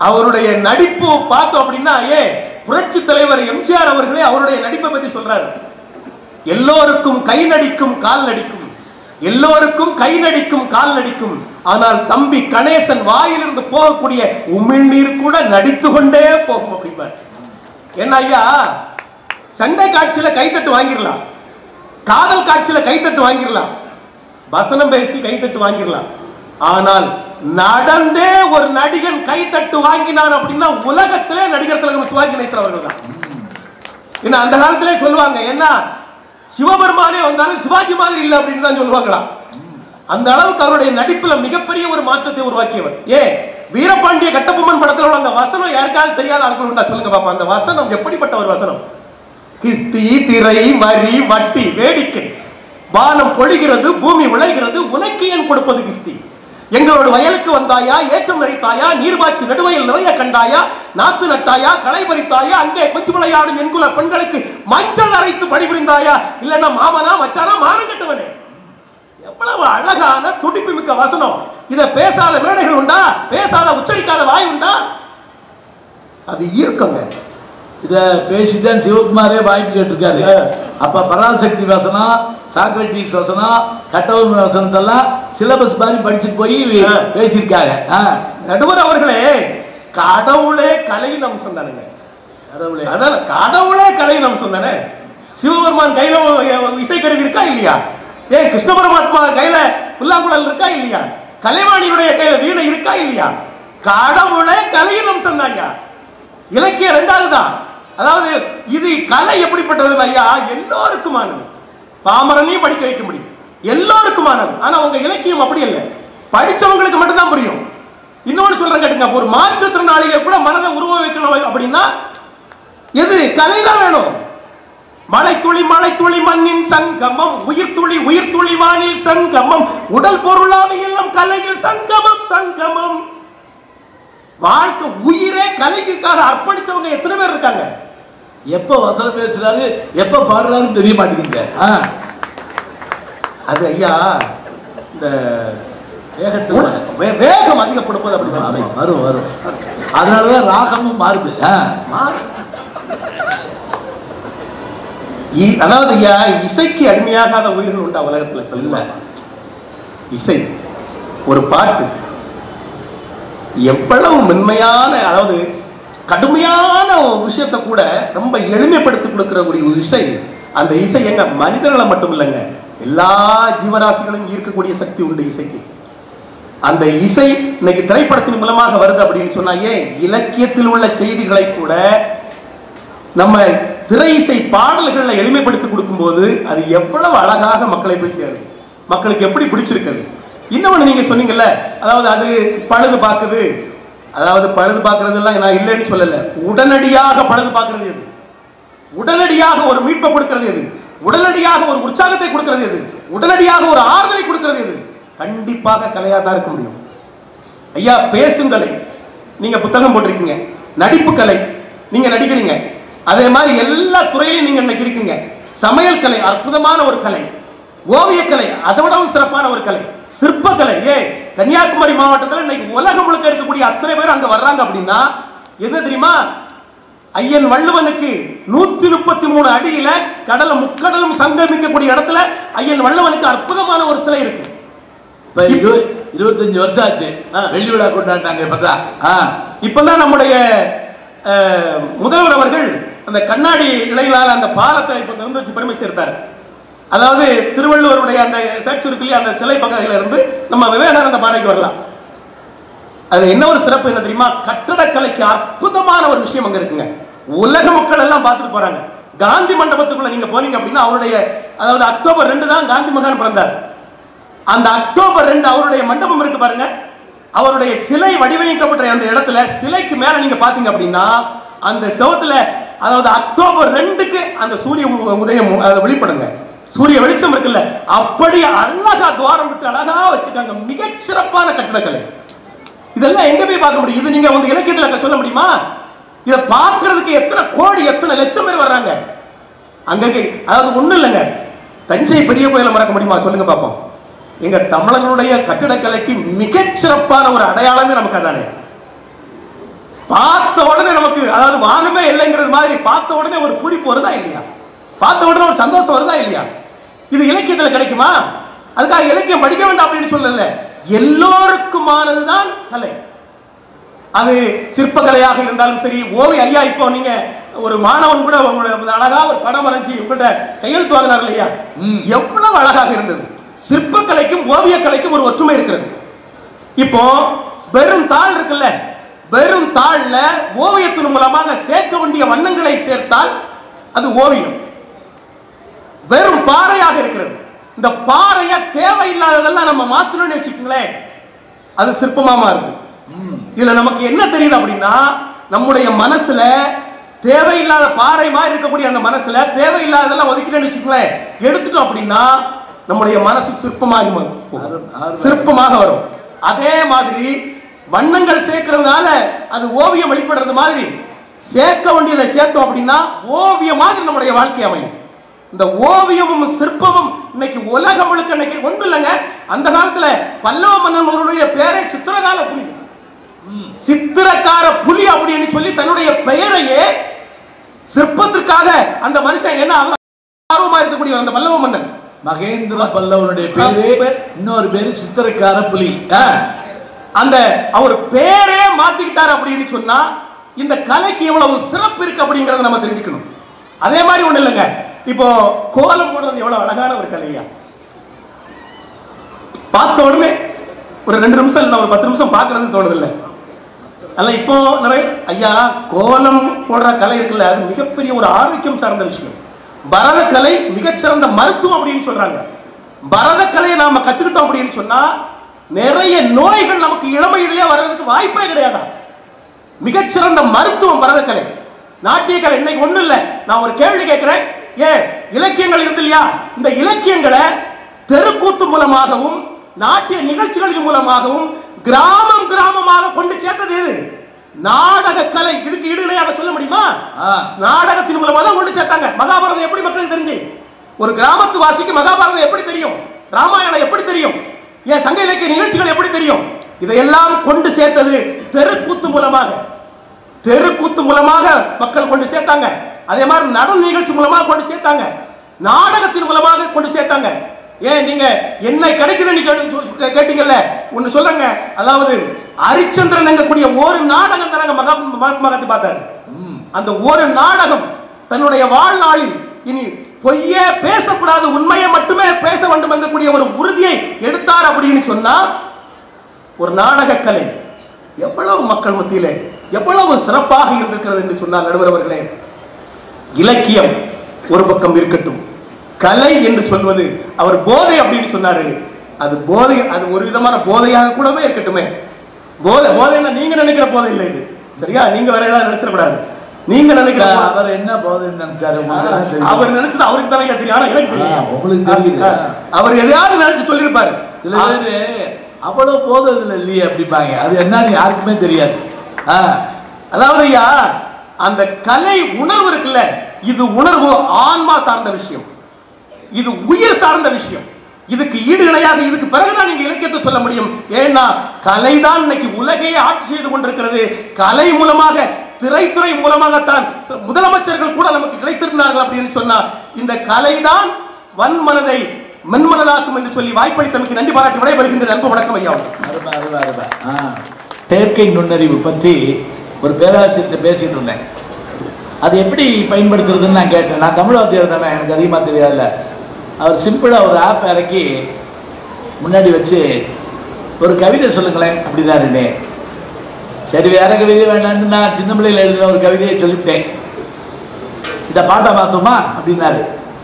[SPEAKER 3] அவருடைய நடிப்பு பார்த்தோம் அப்படின்னா, புரட்சி தலைவர் எம்ஜிஆர் அவர்களே அவருடைய நடிப்பை பற்றி சொல்றாரு. எல்லோருக்கும் கை நடிக்கும் கால் நடிக்கும், எல்லோருக்கும் கை நடிக்கும் கால் நடிக்கும், ஆனால் தம்பி கணேசன் வாயிலிருந்து போகக்கூடிய உமிழ்நீர் கூட நடித்து கொண்டே போகும் அப்படிம்பார். என்ன ஐயா, சண்டை காட்சியில கைத்தட்டு வாங்கிடலாம், காதல் காட்சியில கைத்தட்டு வாங்கிடலாம், வசனம் பேசி கைத்தட்டு வாங்கிடலாம், ஆனால் நடந்தே ஒரு நடிகன் கைத்தட்டு வாங்கினான் அப்படின்னா உலகத்திலே நடிகர் திலகம் சிவாஜி கணேசன் அவர்கள் தான். ஏன்னா அந்த காலத்திலே சொல்லுவாங்க, என்ன சிவபெருமானே வந்தாலும் சிவாஜி மாதிரி இல்லை அப்படின்னு தான் சொல்லுவாங்களா. அந்த அளவுக்கு அவருடைய நடிப்புல மிகப்பெரிய ஒரு மாற்றத்தை உருவாக்கியவர். வீரபாண்டிய கட்டபொம்மன் படத்துல உள்ள அந்த வசனம் யாருக்காவது தெரியாத ஆட்கள் உண்டா சொல்லுங்க பாப்பா. அந்த வசனம் எப்படிப்பட்ட ஒரு வசனம்? கிஸ்தி திரை மறி வட்டி வேடிக்கை, வானம் பொழிகிறது பூமி விளைகிறது, உனக்கு ஏன் கொடுப்பது கிஸ்தி? எங்களோட வயலுக்கு வந்தாயா, ஏற்றம் நிறைத்தாயா, நீர்பாய்ச்சி நடுவயல் நிறைய கண்டாயா, நாத்து நட்டாயா, களை பறித்தாயா, அங்கே கொஞ்சு விளையாடும் என்குல பெண்களுக்கு மஞ்சள் அரைத்து பணிபுரிந்தாயா, இல்லன்னா மாமனா மச்சானா மானம் கட்டவனே. எவ்வளவு அழகான துடிப்பு மிக்க வசனம். இத பேசாத மேடைகள் உண்டா? பேசாத உச்சரிக்காத வாய் உண்டா? அது ஈர்க்கங்க.
[SPEAKER 1] இத பேசிதான் சிவகுமாரே வாய்ப்பு கேட்டிருக்காரு. அப்ப பராசக்தி வசனம், சாக்ரட்டிஸ் வசனம், கட்டபொம்மன் வசனத்தெல்லாம் சிலபஸ் மாதிரி படிச்சுட்டு போய் பேசியிருக்காங்க.
[SPEAKER 3] நடுவர் அவர்களே, கடவுளே கலையின் அம்சம் தானுங்க. கடவுளே, அதான் கடவுளே கலையின் அம்சம் தானே. சிவபெருமான் கையில இசைக்கருவி இருக்கா இல்லையா? கிருஷ்ண பரமாத்மா கையில புல்லாங்குழல் இருக்கா இல்லையா? கலைவாணியுடைய கையில வீணை இருக்கா இல்லையா? கடவுளே கலையின் அம்சம் தான் ஐயா. இலக்கியம் ரெண்டாவது தான். அதாவது இது கலை எப்படிப்பட்டது ஐயா? எல்லோருக்குமானது. பாமரனையும் படிக்க வைக்க முடியும், எல்லோருக்குமானது. ஆனா உங்க இலக்கியம் அப்படி இல்லை, படிச்சவங்களுக்கு மட்டும்தான் புரியும். இன்னொன்னு சொல்றேன் கேட்டுங்க, ஒரு மாற்றுத்திறனாளியை கூட மனதை உருவ வைக்கணும் அப்படின்னா எது? கலைதான் வேணும். மழை துளி மண்ணின் சங்கமம், உயிர் துளி வானில் சங்கமம், உடல் பொருளாக எல்லாம் கலையில் சங்கமம் சங்கமம். வாழ்க்கை உயிரே கலைக்காக அர்ப்பணிச்சவங்க எத்தனை பேர் இருக்காங்க?
[SPEAKER 1] எப்ப வசனம் பேசுறாரு, எப்ப பாடுறாருன்னு தெரிய மாட்டேங்குது.
[SPEAKER 3] அது ஐயா, இந்த வேகம் அதிகப்படும்போது அப்படி
[SPEAKER 1] வரும். அதனாலதான் ராகமும் மாறுது.
[SPEAKER 3] அதாவது ஐயா, இசைக்கு அடிமையாகாத உயிர்கள் உண்டா உலகத்துல? சொல்லுங்க. இசை, ஒரு பாட்டு எவ்வளவு மென்மையான, அதாவது கடுமையான விஷயத்தை கூட ரொம்ப எளிமைப்படுத்தி கொடுக்கிற ஒரு இசை. அந்த இசை எங்க மனிதர்களை மட்டும் இல்லைங்க, எல்லா ஜீவராசிகளும் ஈர்க்கக்கூடிய சக்தி உண்டு இசைக்கு. அந்த இசை இன்னைக்கு திரைப்படத்தின் மூலமாக வருது அப்படின்னு சொன்னா, இலக்கியத்தில் உள்ள செய்திகளை கூட நம்ம திரை இசை பாடல்களை எளிமைப்படுத்தி கொடுக்கும் போது அது எவ்வளவு அழகாக மக்களை போய் சேருது, மக்களுக்கு எப்படி பிடிச்சிருக்குது. இன்னொன்னு நீங்க சொன்னீங்கல்ல, அதாவது அது பழுது பார்க்குது. அதாவது பழுது பார்க்கறது எல்லாம் நான் இல்லைன்னு சொல்லல. உடனடியாக பழுது பார்க்கறது எது? உடனடியாக ஒரு மீட்பை கொடுக்கிறது எது? உடனடியாக ஒரு உற்சாகத்தை கொடுக்கிறது எது? உடனடியாக ஒரு ஆறுதலை கொடுக்கிறது எது? கண்டிப்பாக கலையா தான் இருக்க முடியும். ஐயா, பேசும் கலை நீங்க புத்தகம் போட்டிருக்கீங்க, நடிப்பு கலை நீங்க நடிக்கிறீங்க, அதே மாதிரி எல்லா துறையிலும் நீங்க இன்னைக்கு இருக்கீங்க. சமையல் கலை அற்புதமான ஒரு கலை, ஓவியக்கலை அதை விடவும் சிறப்பான ஒரு கலை, சிற்பக்கலை. கன்னியாகுமரி மாவட்டத்தில் இன்னைக்கு உலகம் முழுக்க இருக்கக்கூடிய அத்தனை பேர் அங்க வர்றாங்க அப்படின்னா என்ன தெரியுமா? ஐயன் வள்ளுவனுக்கு 133 அடியில கடலும் முக்கடலும் சங்கமிக்கக்கூடிய இடத்துல ஐயன் வள்ளுவனுக்கு அற்புதமான ஒரு சிலை இருக்கு.
[SPEAKER 1] 25 வருஷம் ஆச்சு வெள்ளி விழா கொண்டாண்டாங்க.
[SPEAKER 3] இப்பதான் நம்முடைய முதல்வர் அவர்கள் அந்த கண்ணாடி இலையிலான அந்த பாலத்தை இப்ப திறந்து வச்சு பெருமை சேர்த்தார். அதாவது திருவள்ளுவருடைய அந்த ஸ்டாச்சு இருக்கு, அந்த சிலை பகுதியில இருந்து நம்ம விவேகானந்த பாறைக்கு வரலாம். அது என்ன ஒரு சிறப்பு என்ன தெரியுமா? கட்டடக்கலைக்கு அற்புதமான ஒரு விஷயம் அங்க இருக்குங்க. உலக மக்கள் எல்லாம் பார்த்துட்டு போறாங்க. காந்தி மண்டபத்துக்குள்ள நீங்க போனீங்க அப்படின்னா அவருடைய, அதாவது அக்டோபர் 2 தான் காந்தி மகான் பிறந்தார். அந்த அக்டோபர் 2 அவருடைய மண்டபம் இருக்கு பாருங்க. அவருடைய சிலை வடிவமைக்கப்பட்ட அந்த இடத்துல சிலைக்கு மேல நீங்க பாத்தீங்க அப்படின்னா அந்த செவத்துல, அதாவது அக்டோபர் 2க்கு அந்த சூரிய உதயம் வெளிப்படுங்க. சூரிய வெளிச்சம் இருக்குல்ல, அப்படி அழகா துவாரம் விட்டு அழகா வச்சிருக்காங்க. மிகச் சிறப்பான கட்டடக்கலை. இதெல்லாம் எங்க போய் பார்க்க முடியும்? இது நீங்க வந்து இலக்கியத்துல சொல்ல முடியுமா? இதை பார்க்கறதுக்கு எத்தனை கோடி எத்தனை லட்சம் பேர் வர்றாங்க அங்கங்க. அதாவது ஒண்ணும் இல்லைங்க, தஞ்சை பெரிய கோயிலை மறக்க முடியுமா? சொல்லுங்க பாப்போம். எங்க தமிழர்களுடைய கட்டிடக்கலைக்கு மிகச் சிறப்பான ஒரு அடையாளமே நமக்கு அதானே. பார்த்த உடனே நமக்கு, அதாவது வானமே இல்லைங்கிறது மாதிரி பார்த்த உடனே ஒரு பூரிப்பு வருதா இல்லையா? பார்த்த உடனே ஒரு சந்தோஷம் வருதா இல்லையா? இது இலக்கியத்துல கிடைக்குமா? அதுக்காக இலக்கியம் படிக்க வேண்டாம் அப்படின்னு சொல்லல. எல்லோருக்குமானதுதான் கலை. அது சிற்பக்கலையாக இருந்தாலும் சரி, ஓவிய ஐயா இப்போ நீங்க ஒரு மாணவன் கூட உங்களுடைய அழகா ஒரு படம் வரைஞ்சி உங்கள்கிட்ட கையெழுத்து வாங்கினார் இல்லையா? எவ்வளவு அழகாக இருந்தது. சிற்பக்கலைக்கும் ஓவிய கலைக்கும் ஒரு ஒற்றுமை இருக்கிறது. இப்போ வெறும் தாள் இருக்குல்ல, வெறும் தாள்ல ஓவியத்தின் மூலமாக சேர்க்க வேண்டிய வண்ணங்களை சேர்த்தால் அது ஓவியம். வெறும் பாறையாக இருக்கிறது. இந்த பாறைய தேவையில்லாததெல்லாம் நம்ம மாத்தணும்னு வச்சுக்கோங்களேன், அது சிற்பமா இருக்கும். இதுல நமக்கு என்ன தெரியுது அப்படின்னா, நம்முடைய மனசுல தேவையில்லாத பாறை மாதிரி இருக்கக்கூடிய அந்த மனசுல தேவையில்லாததெல்லாம் ஒதுக்கிட்டேன்னு வச்சுக்கோங்களேன், எடுத்துட்டோம் அப்படின்னா நம்முடைய மனசு சிற்பமாக வரும். அதே மாதிரி வண்ணங்கள் சேர்க்கிறதுனால அது ஓவியம் வெளிப்படுறது மாதிரி சேர்க்க வேண்டியதை சேர்த்தோம் அப்படின்னா ஓவியம் மாதிரி நம்முடைய வாழ்க்கை அமையும். இந்த ஓவியமும் சிற்பமும் இன்னைக்கு உலகம் முழுக்க இன்னைக்கு ஒன்றும் இல்லைங்க. அந்த காலத்துல பல்லவ மன்னனுடைய பேரை சித்திரகார புலி, சித்திரக்கார புலி அப்படின்னு சொல்லி தன்னுடைய பெயரையே சிற்பத்திற்காக அந்த மனுஷன் என்ன ஆர்வமா இருக்கக்கூடிய அந்த பல்லவ மன்னன்
[SPEAKER 1] மகேந்திர பல்லவனுடைய பேரு, இன்னொரு பேரு சித்திரக்கார புலி.
[SPEAKER 3] அந்த அவர் பேரே மாத்திக்கிட்டார் அப்படின்னு சொன்னா இந்த கலைக்கு எவ்வளவு சிறப்பு இருக்கு அப்படிங்கறத நம்ம தெரிஞ்சுக்கணும். அதே மாதிரி ஒண்ணு இல்லைங்க, இப்போ கோலம் போடுறது எவ்வளவு அழகான ஒரு கலையா. பார்த்த உடனே ஒரு 2 நிமிஷம் இல்லை, ஒரு 10 நிமிஷம் பார்க்கறது தோணுது இல்லை. அல்ல இப்போ நிறைய ஐயா கோலம் போடுற கலை இருக்குல்ல, அது மிகப்பெரிய ஒரு ஆரோக்கியம் சார்ந்த விஷயம். பரத கலை மிகச்சிறந்த மருத்துவம் அப்படின்னு சொல்றாங்க. பரத கலையை நாம கத்துக்கிட்டோம் அப்படின்னு சொன்னா நிறைய நோய்கள் நமக்கு இளமையிலேயே வர்றதுக்கு வாய்ப்பே கிடையாதா. மிகச்சிறந்த மருத்துவம் பரத கலை. நாட்டிய கலை இன்னைக்கு ஒண்ணு இல்ல. நான் ஒரு கேள்வி கேட்கிறேன், ஏன் இலக்கியங்கள் இருந்து இல்லையா? இந்த இலக்கியங்களை தெருக்கூத்து மூலமாகவும் நாட்டிய நிகழ்ச்சிகளின் மூலமாகவும் கிராமம் கிராமமாக கொண்டு சேர்த்தது நாடக கலை. இதுக்கு ஈடுகளையாக சொல்ல முடியுமா? நாடகத்தின் மூலமா தான் கொண்டு சேர்த்தாங்க. மகாபாரதம் எப்படி மக்களுக்கு தெரிஞ்சு? ஒரு கிராமத்து வாசிக்கு மகாபாரதம் எப்படி தெரியும்? ராமாயணம் எப்படி தெரியும்? ஏன் சங்க இலக்கிய நிகழ்ச்சிகள் எப்படி தெரியும்? இதையெல்லாம் கொண்டு சேர்த்தது தெருக்கூத்து மூலமாக. தெருக்கூத்து மூலமாக மக்கள் கொண்டு சேர்த்தாங்க. அதே மாதிரி நடன நிகழ்ச்சி மூலமாக கொண்டு சேர்த்தாங்க. நாடகத்தின் மூலமாக கொண்டு சேர்த்தாங்க. ஏன் நீங்க என்ன கிடைக்குதுன்னு கேட்டீங்கல்ல, ஒண்ணு சொல்றங்க. அதாவது ஹரிச்சந்திரன் எங்கக்கூடிய ஒரு நாடகம் தானங்க மகாத்மா காந்தி பார்த்தாரு. அந்த ஒரு நாடகம் தன்னுடைய வாழ்நாளில் இனி பொய்யே பேசக்கூடாது, உண்மையை மட்டுமே பேச வேண்டும் என்கக்கூடிய ஒரு உறுதியை எடுத்தார் அப்படின்னு சொன்னா ஒரு நாடக கலை எவ்வளவு மக்கள் மத்தியிலே எவ்வளவு சிறப்பாக இருந்திருக்கிறது என்று சொன்னால், நடுவர் அவர்களே, இலக்கியம் ஒரு பக்கம் இருக்கட்டும், கலை என்று சொல்வது அவர் போதை அப்படின்னு சொன்னாரு. அது போதை, அது ஒரு விதமான போதையாக கூடவே இருக்கட்டுமே. போதைன்னா நீங்க நினைக்கிற போதை இல்லை இது, சரியா? நீங்க வேற ஏதாவது நினைச்சிடக்கூடாது. நீங்க நினைக்கிற
[SPEAKER 1] அவர் என்ன போதை நினைச்சாரு?
[SPEAKER 3] அவர் நினைச்சது அவருக்கு தானே தெரியும். ஆனா எனக்கு தெரியும்,
[SPEAKER 1] உங்களுக்கு தெரியுது.
[SPEAKER 3] அவர் எதையாவது நினைச்சு சொல்லிருப்பாரு.
[SPEAKER 1] சில பேரு அவ்வளவு போதை இதுல இல்லையே அப்படிப்பாங்க. அது என்னன்னு யாருக்குமே தெரியாது.
[SPEAKER 3] அதாவது ஐயா, அந்த கலை உணர்வு இருக்குல்ல, இது உணர்வு ஆன்மா சார்ந்த விஷயம், இது உயிர் சார்ந்த விஷயம். இதுக்கு ஈடு இணையாக இதுக்கு பிறகுதான் நீங்க இலக்கியத்தை சொல்ல முடியும். ஏன்னா கலைதான் இன்னைக்கு உலகையே ஆட்சி செய்து கொண்டிருக்கிறது. கலை மூலமாக, திரைத்துறை மூலமாகத்தான் முதலமைச்சர்கள் கூட நமக்கு கிடைத்திருந்தார்கள் அப்படின்னு சொன்னா இந்த கலைதான் வன்மனதை மென்மனதாக்கும் என்று சொல்லி வாய்ப்பளித்தமைக்கு நன்றி பாராட்டி விடைபெறுகின்ற அன்பு வணக்கம் ஐயா.
[SPEAKER 1] செயற்கை நுண்ணறிவு பற்றி ஒரு பேராசிரியர் பேசிட்டு இருந்தேன். அது எப்படி பயன்படுத்துறதுன்னு நான் கேட்டேன். நான் தமிழ் வாத்தியார் தானே, எனக்கு அதிகமாக தெரியாதுல்ல. அவர் சிம்பிளாக ஒரு ஆப் இறக்கி முன்னாடி வச்சு ஒரு கவிதை சொல்லுங்களேன் அப்படின்னாருன்னே. சரி, வேற கவிதை வேண்டாம்னு நான் சின்ன பிள்ளையில் எழுதின ஒரு கவிதையை சொல்லிவிட்டேன். இதை பாட்டா பார்த்தோமா அப்படின்னாரு.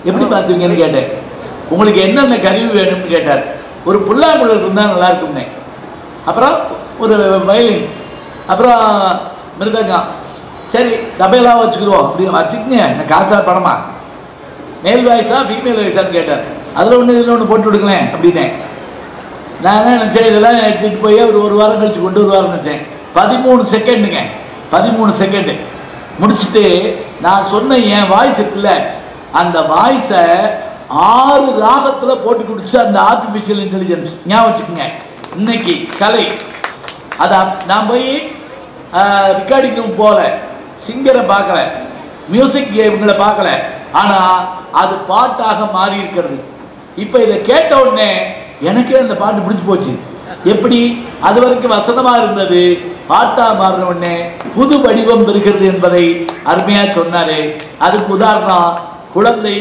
[SPEAKER 1] எப்படி பார்த்துவீங்கன்னு கேட்டேன். உங்களுக்கு என்னென்ன கருவி வேணும்னு கேட்டார். ஒரு புல்லாங்குழல் இருந்தால் நல்லா இருக்கும்னே, அப்புறம் ஒரு வயலின், அப்புறம் மிருதங்கம், சரி தபையெல்லாம் வச்சுக்கிறோம் அப்படின்னு வச்சுக்கோங்க. நான் காசா பணமா, மேல் வாய்ஸா ஃபீமேல் வாய்ஸான்னு கேட்டார். அதில் ஒன்று இதில் ஒன்று போட்டு விடுங்களேன் அப்படின்னேன். நான் என்ன நினச்சேன், இதெல்லாம் எடுத்துகிட்டு போய் ஒரு வாரம் கழிச்சு கொண்டு வருவார்னு நினச்சேன். 13 செகண்டுங்க, 13 செகண்டு முடிச்சுட்டு நான் சொன்ன என் வாய்ஸ் இருக்குல்ல, அந்த வாய்ஸை 6 ராகத்தில் போட்டு கொடுத்து அந்த ஆர்டிஃபிஷியல் இன்டெலிஜென்ஸ் ஞாபகம் வச்சுக்கோங்க. இன்னைக்கு கலை அதை நான் போய் ரெக்கார்டிங் ரூம் போகல, சிங்கரை பார்க்கல, மியூசிக் இவங்களை பார்க்கல, ஆனால் அது பாட்டாக மாறி இருக்கிறது. இப்போ இதை கேட்ட உடனே எனக்கே அந்த பாட்டு பிடிச்சி போச்சு. எப்படி அது வரைக்கும் வசனமா இருந்தது பாட்டா மாறின உடனே புது வடிவம் பெறுகிறது என்பதை அருமையா சொன்னாரு. அதுக்கு உதாரணம் குழந்தை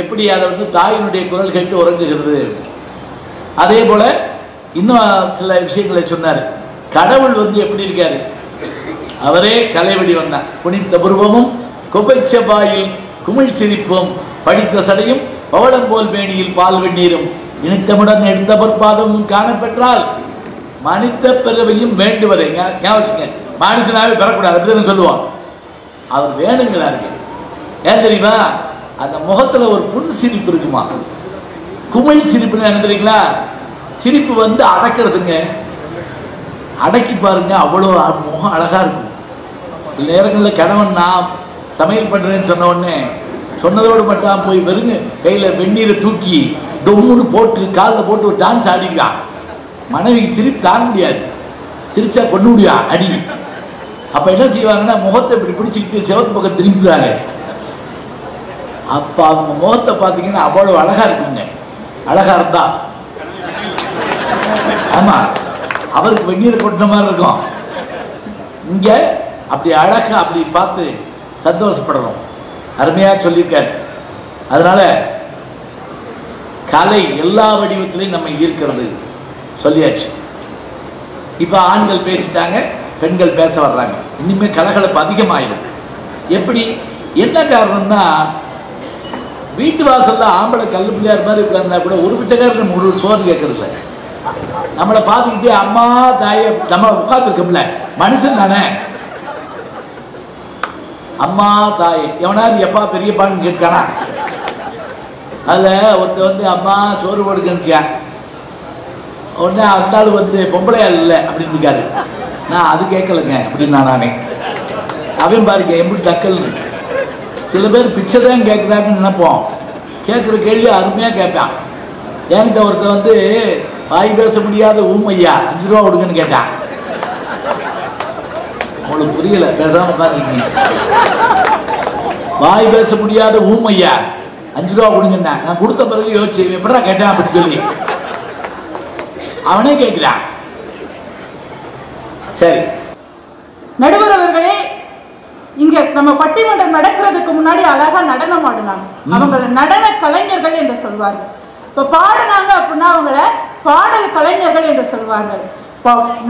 [SPEAKER 1] எப்படி அதை தாயினுடைய குரல் கேட்டு உறங்குகிறது. அதே போல இன்னும் சில விஷயங்களை சொன்னாரு. கடவுள் எப்படி இருக்காரு, அவரே கலை வடிவம் தான். புனித்த புருவமும் கொப்பைச்சபாயில் குமிழ் சிரிப்பும் படித்த சடையும் பவளம் போல் மேனியில் பால் வெந்நீரும் இனித்தமுடன் எடுத்த பொற்பாதமும் காணப்பெற்றால் மனித பிறவையும் வேண்டுவதை ஞாபகம். மனுஷனாவே பெறக்கூடாது அப்படின்னு சொல்லுவான். அவர் வேணுங்கிறாரு. ஏன் தெரியுமா, அந்த முகத்துல ஒரு புன் சிரிப்பு இருக்குமா. குமிழ் சிரிப்புன்னு என்ன தெரியுங்களா, சிரிப்பு அடக்கிறதுங்க. அடக்கி பாருங்க, அவ்வளோ முகம் அழகா இருக்கும். சில நேரங்களில் கணவன் நான் சமையல் பண்றேன்னு சொன்ன உடனே சொன்னதோடு மட்டும் போய் வெறுங்க கையில வெந்நீரை தூக்கி தொம்முன்னு போட்டு காலில் போட்டு ஒரு டான்ஸ் ஆடிக்கிறான். மனைவிக்கு சிரிப்பு தாங்க முடியாது, சிரிச்சா கொண்டு முடியா அடி. அப்ப என்ன செய்வாங்கன்னா முகத்தை இப்படி பிடிச்சிக்கிட்டு செவத்து பக்கம் திரும்பிடுறாங்க. அப்ப அவங்க முகத்தை பார்த்தீங்கன்னா அவ்வளவு அழகா இருக்குங்க. அழகா இருந்தா ஆமா அவருக்கு வெந்நீரை கொட்டின மாதிரி இருக்கும். இங்க அப்படி அழகா அப்படி பார்த்து சந்தோஷப்படணும். அருமையா சொல்லியிருக்காரு. அதனால கலை எல்லா வடிவத்திலையும் நம்ம ஈர்க்கிறது சொல்லியாச்சு. இப்ப ஆண்கள் பேசிட்டாங்க, பெண்கள் பேச வர்றாங்க. இனிமே கலகலப்பு அதிகமாயிடும். எப்படி, என்ன காரணம்னா, வீட்டு வாசல்ல ஆம்பளை கல்லு பிள்ளையார் மாதிரி உட்கார்ந்தா கூட ஒரு பிச்சைக்காரன் ஒரு சோறு கேட்கறது இல்லை. நம்மளை பார்த்துக்கிட்டே அம்மா தாய நம்ம உட்கார்ந்துருக்கோம்ல, மனுஷன் தானே. அம்மா தாய் எவனாவது எப்பா பெரியப்பான்னு கேட்கானா? அதுல ஒருத்த அம்மா சோறு போடுங்க, உடனே அந்த ஆள் பொம்பளையாள் இல்லை அப்படின்னு இருக்காரு. நான் அது கேட்கலங்க அப்படின்னு நானே. அவன் பாருங்க எப்படி தக்கல்னு. சில பேர் பிச்சை தான் கேட்குறாங்கன்னு நினைப்போம். கேட்குற கேள்வி அருமையா கேட்பான். என்கிட்ட ஒருத்த வாய் பேச முடியாத ஊமையா 5 ரூபா கொடுங்கன்னு கேட்டான். உங்களுக்கு புரியல, பேசாம உட்காந்துருக்கீங்க. வாய் பேச முடியாத ஊமையா 5 ரூபா கொடுங்கன்னா நான் கொடுத்த பிறகு யோசிச்சு எப்படா கேட்டான் அப்படின்னு சொல்லி அவனே கேட்கிறான். சரி
[SPEAKER 4] நடுவர் அவர்களே, இங்க நம்ம பட்டிமன்றம் நடக்கிறதுக்கு முன்னாடி அழகா நடனம் ஆடுனாங்க. அவங்க நடன கலைஞர்கள் என்று சொல்வார்கள். இப்ப பாடுனாங்க அப்படின்னா அவங்கள பாடல் கலைஞர்கள் என்று சொல்வார்கள்.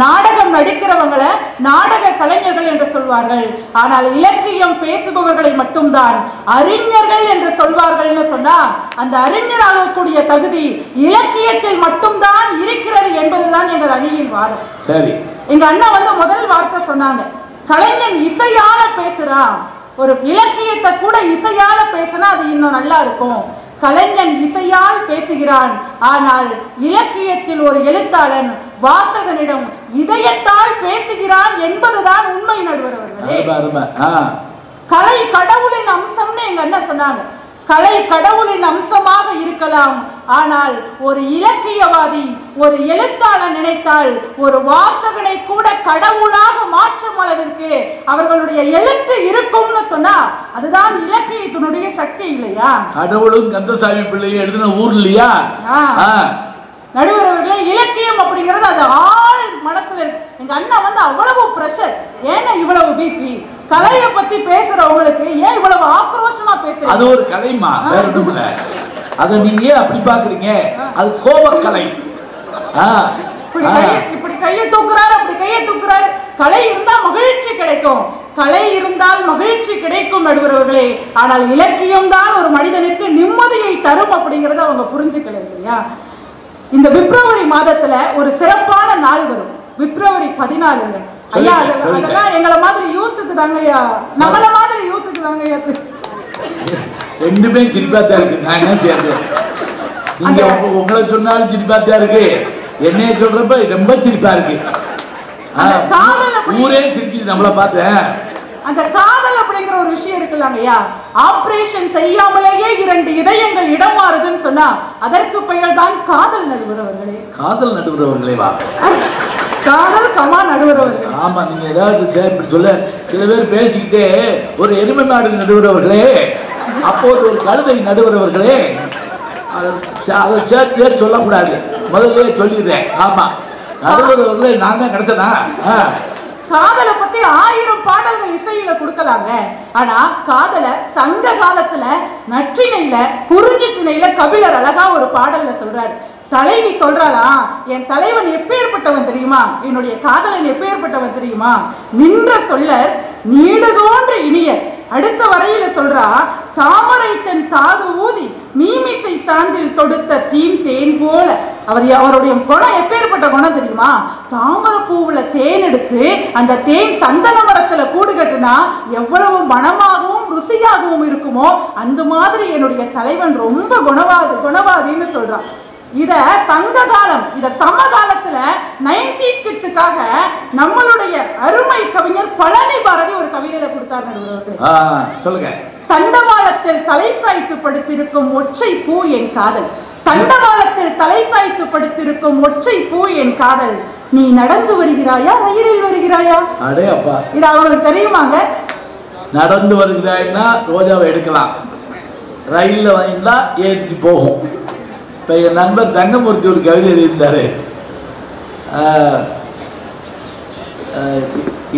[SPEAKER 4] நாடகம் நடிக்கிறவங்களை நாடக கலைஞர்கள் என்று சொல்வார்கள். ஆனால் இலக்கியம் பேசுபவர்களை மட்டும்தான் அறிஞர்கள் என்று சொல்வார்கள். சொன்னா அந்த அறிஞர் ஆகக்கூடிய தகுதி இலக்கியத்தில் மட்டும்தான் இருக்கிறது என்பதுதான் எங்கள் அணியின் வாதம்.
[SPEAKER 1] சரி,
[SPEAKER 4] எங்க அண்ணா முதல் வார்த்தை சொன்னாங்க, கலைஞன் இசையால பேசுறான். ஒரு இலக்கியத்தை கூட இசையால பேசினா அது இன்னும் நல்லா இருக்கும். கலைஞன் இசையால் பேசுகிறான். ஆனால் இலக்கியத்தில் ஒரு எழுத்தாளன் வாசகனிடம் இதயத்தால் பேசுகிறான் என்பதுதான் உண்மை. நடுவர் அவர்களே, கலை கடவுளின் அம்சம்னு எங்க அண்ணா சொன்னாங்க. கலை கடவுளின் அம்சமாக இருக்கலாம். ஆனால் ஒரு இலக்கியவாதி, ஒரு எழுத்தாளர் நினைத்தால் ஒரு வாசகனை கூட கடவுளாக மாற்றும் அளவிற்கு அவர்களுடைய எழுத்து இருக்கும்னு சொன்னா அதுதான் இலக்கியத்தினுடைய சக்தி இல்லையா? கடவுளும்
[SPEAKER 1] கந்தசாமி பிள்ளையை எழுதின ஊர் இல்லையா?
[SPEAKER 4] நடுவர் அவர்களே, இலக்கியம் அப்படிங்கிறது அது ஆள் மனசுல இருக்கு. எங்க அண்ணா வந்து அவ்வளவு பிரஷர், ஏன்னா இவ்வளவு பிபி கலையை பத்தி பேசுறவங்களுக்கு ஏன் இவ்வளவு ஆக்ரோஷமா பேசுறீங்க?
[SPEAKER 1] அது ஒரு கலைமா, வேற ஒண்ணும் இல்ல. அத நீங்க அப்படி பாக்குறீங்க, அது கோபக்கலை.
[SPEAKER 4] இப்படி கையை தூக்குறாரு, அப்படி கையை தூக்குறாரு. கலை இருந்தா மகிழ்ச்சி கிடைக்கும், கலை இருந்தால் மகிழ்ச்சி கிடைக்கும் நடுவர்களே. ஆனால் இலக்கியம் தான் ஒரு மனிதனுக்கு நிம்மதியை தரும் அப்படிங்கறத அவங்க புரிஞ்சுக்கல இல்லையா? இந்த பிப்ரவரி மாதத்துல ஒரு சிறப்பான நாள் வரும், பிப்ரவரி 14. ஐயா, அதெல்லாம் எங்களை மாதிரி யூத்துக்கு தாங்க ஐயா, நம்மள மாதிரி யூத்துக்கு தாங்க ஐயா.
[SPEAKER 1] ரெண்டுமே சிரிப்பாத்தான் இருக்கு. நான் என்ன செய்யறது? நீங்க உங்களை சொன்னாலும் சிரிப்பாத்தான் இருக்கு, என்னைய சொல்றப்ப ரொம்ப சிரிப்பா இருக்கு. ஊரே சிரிக்குது நம்மள பார்த்தேன்.
[SPEAKER 4] அந்த காதல் அப்படிங்கிற ஒரு விஷயம் இருக்குல்லங்கய்யா, ஆபரேஷன் செய்யாமலேயே 2 இதயங்கள் இடம் மாறுதுன்னு சொன்னா அதற்கு பெயர் தான் காதல் நடுவரவர்களே.
[SPEAKER 1] காதல் நடுவரவர்களே வா,
[SPEAKER 4] காதல் கமா நடுவரவர்களே.
[SPEAKER 1] ஆமா, நீங்க ஏதாவது இப்படி சொல்ல சில பேர் பேசிக்கிட்டே ஒரு எருமை மாடு நடுவரவர்களே, அப்போது ஒரு கழுதை நடுவரவர்களே, அதை சேர்த்து சொல்லக்கூடாது, முதல்ல சொல்லிடுறேன். ஆமா, நடுவரவர்களே நான் தான் கிடைச்சனா?
[SPEAKER 4] காதலை பத்தி 1000 பாடல்கள் இசையில கொடுக்கலாங்க. ஆனா காதல சங்க காலத்துல நற்றிணையில குறிஞ்சி திணையில கபிலர் அழகா ஒரு பாடல்ல சொல்றாரு. தலைவி சொல்றாளா, என் தலைவன் எப்பேற்பட்டவன் தெரியுமா, என்னுடைய காதலன் எப்பேற்பட்டவன் தெரியுமா, நின்ற சொல்லர் நீடுதோன்று இனியர். அடுத்த வரையில சொல்றா, தாமரை தன் தாது ஊதி மீமிசை சாந்தில் தொடுத்த தீம் தேன் போல. அவருடைய குணம் எப்பேற்பட்ட குணம் தெரியுமா, தாமரை பூவுல தேன் எடுத்து அந்த தேன் சந்தன மரத்துல கூடு கட்டுனா எவ்வளவு மனமாகவும் ருசியாகவும் இருக்குமோ அந்த மாதிரி என்னுடைய தலைவன் ரொம்ப குணவாதின்னு சொல்றான். இத சங்க காலம், இத சமகாலத்துல 90s கிட்ஸுக்காக நம்மளுடைய அருமை கவிஞர் பழனி பாரதி ஒரு கவிதையில கொடுத்தார்.
[SPEAKER 1] சொல்லுங்க.
[SPEAKER 4] தண்டவாளத்தில் தலை சாய்த்து படுத்திருக்கும் ஒற்றை பூ என் காதல், தண்டவாளத்தில் தலை சாய்த்து படுத்திருக்கும் ஒற்றை பூ என் காதல், நீ நடந்து வருகிறாயா ரயிலில் வருகிறாயா?
[SPEAKER 1] அடே அப்பா,
[SPEAKER 4] இது அவங்களுக்கு தெரியுமாங்க?
[SPEAKER 1] நடந்து வருகிறாய்னா ரோஜாவை எடுக்கலாம், ரயில்ல வாங்கினா ஏற்றி போகும். இப்போ என் நண்பர் தங்கமூர்த்தி ஒரு கவிதை எழுதியிருந்தாரு.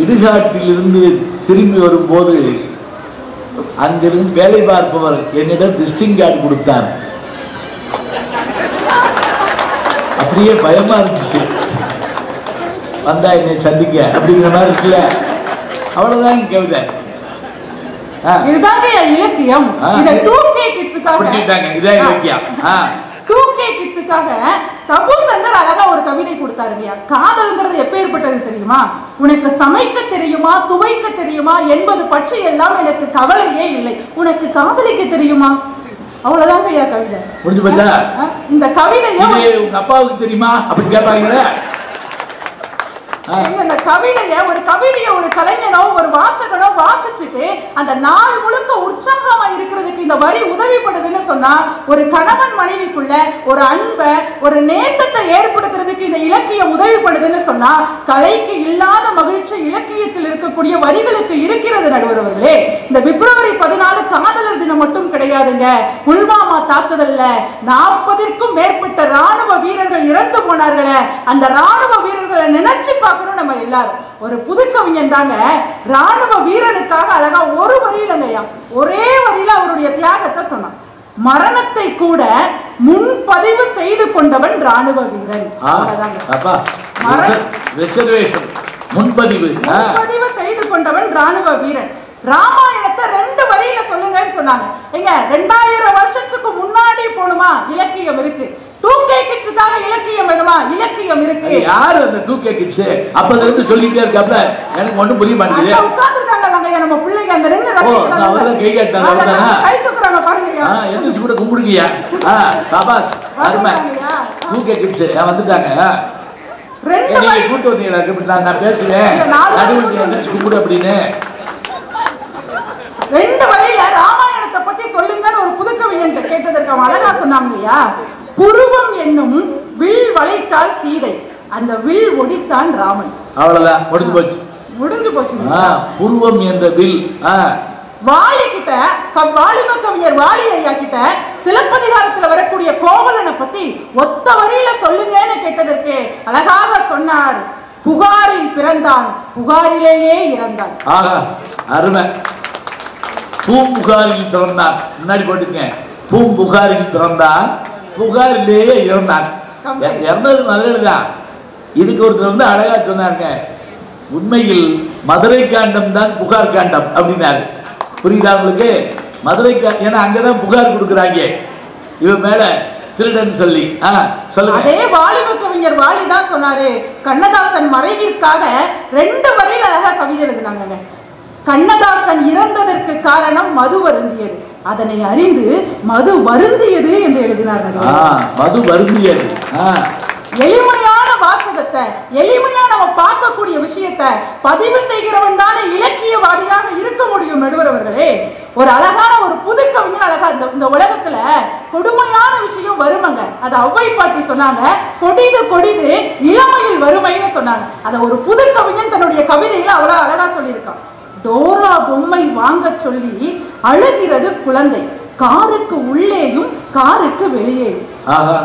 [SPEAKER 1] இடுகாட்டிலிருந்து திரும்பி வரும்போது அங்கிருந்து வேலை பார்ப்பவர் என்னிடம் விசிட்டிங் கார்டு கொடுத்தார். அப்படியே பயமா இருந்துச்சு, வந்தா என்னை சந்திக்க அப்படிங்கிற மாதிரி இருக்குல்ல. அவ்வளவுதான் கவிதை.
[SPEAKER 4] இதுதாங்க இலக்கியம். இத 2K கிட்ஸ்க்காக
[SPEAKER 1] புடிச்சிட்டாங்க, இதான் இலக்கியம்.
[SPEAKER 4] 2K கிட்ஸ்க்காக தபு சங்கர் அழகா ஒரு கவிதை கொடுத்தாருங்க. காதல்ங்கிறது எப்பேற்பட்டது தெரியுமா, உனக்கு சமைக்க தெரியுமா, துவைக்க தெரியுமா என்பது பற்றி எல்லாம் எனக்கு கவலையே இல்லை, உனக்கு காதலிக்க தெரியுமா? அவ்வளவுதான் ஐயா கவிதை.
[SPEAKER 1] முடிஞ்சு போச்சா?
[SPEAKER 4] இந்த கவிதை
[SPEAKER 1] உங்க அப்பாவுக்கு தெரியுமா அப்படி கேட்பாங்களே.
[SPEAKER 4] இந்த கவிதைய ஒரு கலைஞனோ ஒரு வாசகனோ வாசிச்சுட்டு அந்த நாள் முழுக்க உற்சாகமா இருக்கிறதுக்கு இந்த வரி உதவிப்படுதுன்னு சொன்னா, ஒரு கணவன் மனைவிக்குள்ள ஒரு அன்பை ஒரு நேசத்தை ஏற்படுத்துறதுக்கு இந்த இலக்கியம் உதவிப்படுதுன்னு சொன்னா, கலைக்கு இல்லாத மகிழ்ச்சி இலக்கியத்தில் இருக்கக்கூடிய வரிகளுக்கு இருக்கிறது நடுவர்களே. இந்த பிப்ரவரி 14 காதலர் தினம் மட்டும் கிடையாதுங்க. புல்வாமா தாக்குதல்ல 40ற்கும் மேற்பட்ட ராணுவ வீரர்கள் இறந்து போனார்களே, அந்த ராணுவ வீரர்களை நினைச்சு நம்ம எல்லாரும் ஒரு புது கவிஞன் தாங்க ராணுவ வீரனுக்காக அழகா ஒரு வரியிலங்கய்யா, ஒரே வரியில அவருடைய தியாகத்தை சொன்னான். மரணத்தை கூட முன்பதிவு செய்து கொண்டவன் ராணுவ வீரன். முன்பதிவு செய்து கொண்டவன் ராணுவ வீரன். ராமாயணத்தை 2 வரியில சொல்லுங்கன்னு சொன்னாங்க. எங்க 2000 வருஷத்துக்கு முன்னாடி போணுமா, இலக்கியம் இருக்கு. 2K கிட்ஸ்க்காக இலக்கியம் வேணுமா, இலக்கியம் இருக்கு.
[SPEAKER 1] யாரு அந்த 2K கிட்ஸ்? அப்பல இருந்து சொல்லிட்டே இருக்காப்ல, எனக்கு ஒண்ணும் புரிய மாட்டேங்குது.
[SPEAKER 4] அங்க உட்கார்ந்திருக்காங்க நம்ம பிள்ளைங்க, அந்த 2
[SPEAKER 1] ரசிகர்கள் அவங்கள கை காட்டுறாங்க, அவ்வளவுதானா?
[SPEAKER 4] கை தூக்குறாங்க பாருங்கயா.
[SPEAKER 1] எந்திரச்சு கூட கும்பிடுங்கயா. சபாஸ், அருமை. 2K கிட்ஸ் வந்துட்டாங்க. 2 வரி கூட்டு வந்தீங்க, நான் பேசுறேன், நடுவுல எந்திரச்சு கும்பிடு அப்படின்னு.
[SPEAKER 4] 2 வரியில ராமாயணத்தை பத்தி சொல்லுங்கன்னு ஒரு புது என்பதற்கு அவன் அழகா சொன்னாங்க இல்லையா, புருவம் என்னும் வில் வளைத்தால் சீதை, அந்த வில் ஒடித்தான் ராமன்.
[SPEAKER 1] அவ்வளவுதான், முடிஞ்சு போச்சு. புருவம் என்ற வில்.
[SPEAKER 4] வாலி கிட்ட, வாலிப கவிஞர் வாலி ஐயா கிட்ட சிலப்பதிகாரத்துல வரக்கூடிய கோவலனை பத்தி ஒத்த வரியில சொல்லுங்கன்னு கேட்டதற்கு அழகாக சொன்னார், புகாரில் பிறந்தான் புகாரிலேயே இறந்தான்.
[SPEAKER 1] அருமை. பூம்புகாரில் பிறந்தான், முன்னாடி போட்டுக்கேன். பூம்புகாரில் பிறந்தான் புகாரிலேயே இறந்தான். இறந்தது மதுரையில் தான். இதுக்கு ஒருத்தர் அழகா சொன்னாருங்க, உண்மையில் மதுரை காண்டம் தான் புகார் காண்டம் அப்படின்னாரு. புரியுதா உங்களுக்கு? மதுரை ஏன்னா அங்கதான் புகார் கொடுக்குறாங்க இவன் மேல திருடன் சொல்லி. சொல்லுங்க.
[SPEAKER 4] அதே வாலிப கவிஞர் வாலி தான் சொன்னாரு, கண்ணதாசன் மறைவிற்காக 2 வரியில் அழகா கவிதை எழுதினாங்க. கண்ணதாசன் இறந்ததற்கு காரணம் மது வருந்தியது, அதனை அறிந்து மது வருந்தியது என்று எழுதினார்.
[SPEAKER 1] மது வருந்தியது.
[SPEAKER 4] எளிமையான வாசகத்தை, எளிமையா நம்ம பார்க்கக்கூடிய விஷயத்தை பதிவு செய்கிறவன் தானே இலக்கியவாதியாக இருக்க முடியும். நடுவர் அவர்களே, ஒரு அழகான ஒரு புது கவிஞர் அழகா இந்த உலகத்துல கொடுமையான விஷயம் வருமங்க, அது ஔவை பாட்டி சொன்னாங்க, கொடிது கொடிது இளமையில் வறுமைன்னு சொன்னாங்க. அத ஒரு புது கவிஞன் தன்னுடைய கவிதையில அவ்வளவு அழகா சொல்லியிருக்கான். டோரா பொம்மை வாங்க சொல்லி அழுகிறது குழந்தை, காருக்கு உள்ளேயும் காருக்கு வெளியேயும்.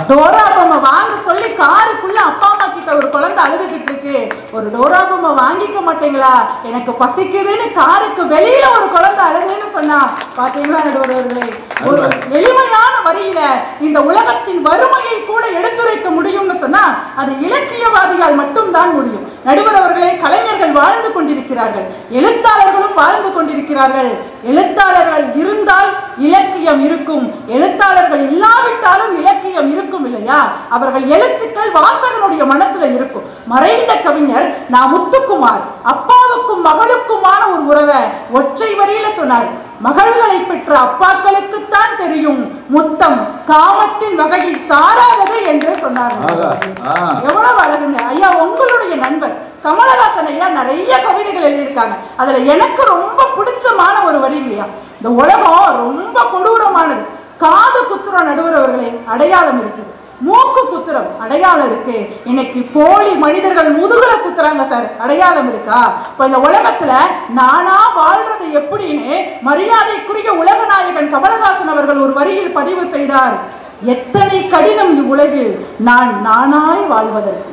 [SPEAKER 4] டோரா பொம்மை வாங்க சொல்லி காருக்குள்ள அப்பா அம்மா கிட்ட ஒரு குழந்தை அழுதுகிட்டு இருக்கு, ஒரு டோரா பொம்மை வாங்கிக்க மாட்டீங்களா, எனக்கு பசிக்குதுன்னு காருக்கு வெளியில ஒரு குழந்தை அழுதுன்னு சொன்னா பாத்தீங்களா நடுவர்களே? ஒரு எளிமையான வரியில இந்த உலகத்தின் வறுமையை கூட எடுத்துரைக்க முடியும்னு சொன்னா அது இலக்கியவாதிகள் மட்டும்தான் முடியும். நடுவர் அவர்களே, கலைஞர்கள் வாழ்ந்து கொண்டிருக்கிறார்கள், எழுத்தாளர்களும் வாழ்ந்து கொண்டிருக்கிறார்கள். எழுத்தாளர்கள் இருந்தால் இலக்கியம் இருக்கும், எழுத்தாளர்கள் இல்லாவிட்டாலும் இலக்கியம் இருக்கும் இல்லையா? அவர்கள் எழுத்துக்கள் வாசகனுடைய மனசுல இருக்கும். மறைந்த கவிஞர் நான் முத்துக்குமார் அப்பாவுக்கும் மகளுக்குமான ஒரு உறவை ஒற்றை வரியில சொன்னார். மகள்களை பெற்ற அப்பாக்களுக்குத்தான் தெரியும் முத்தம் காமத்தின் வகையில் சாராதது என்று சொன்னார். எவ்வளவு அழகுங்க ஐயா. உங்களுடைய நண்பர் கமலஹாசன் ஐயா நிறைய கவிதைகள் எழுதியிருக்காங்க. அதுல எனக்கு ரொம்ப பிடிச்சமான ஒரு வரி இல்லையா, இந்த உலகம் ரொம்ப கொடூரமானது, காது குத்துற நடுவர் அவர்களே அடையாளம் இருக்குது, மூக்கு குத்துறம் அடையாளம் இருக்கு, இன்னைக்கு போலி மனிதர்கள் முதுகுல குத்துறாங்க சார், அடையாளம் இருக்கா? இப்ப இந்த உலகத்துல நானா வாழ்றது எப்படின்னு மரியாதைக்குரிய உலக நாயகன் கமலஹாசன் அவர்கள் ஒரு வரியில் பதிவு செய்தார். எத்தனை கடினம் இவ்வுலகில் நான் நானாய் வாழ்வதற்கு.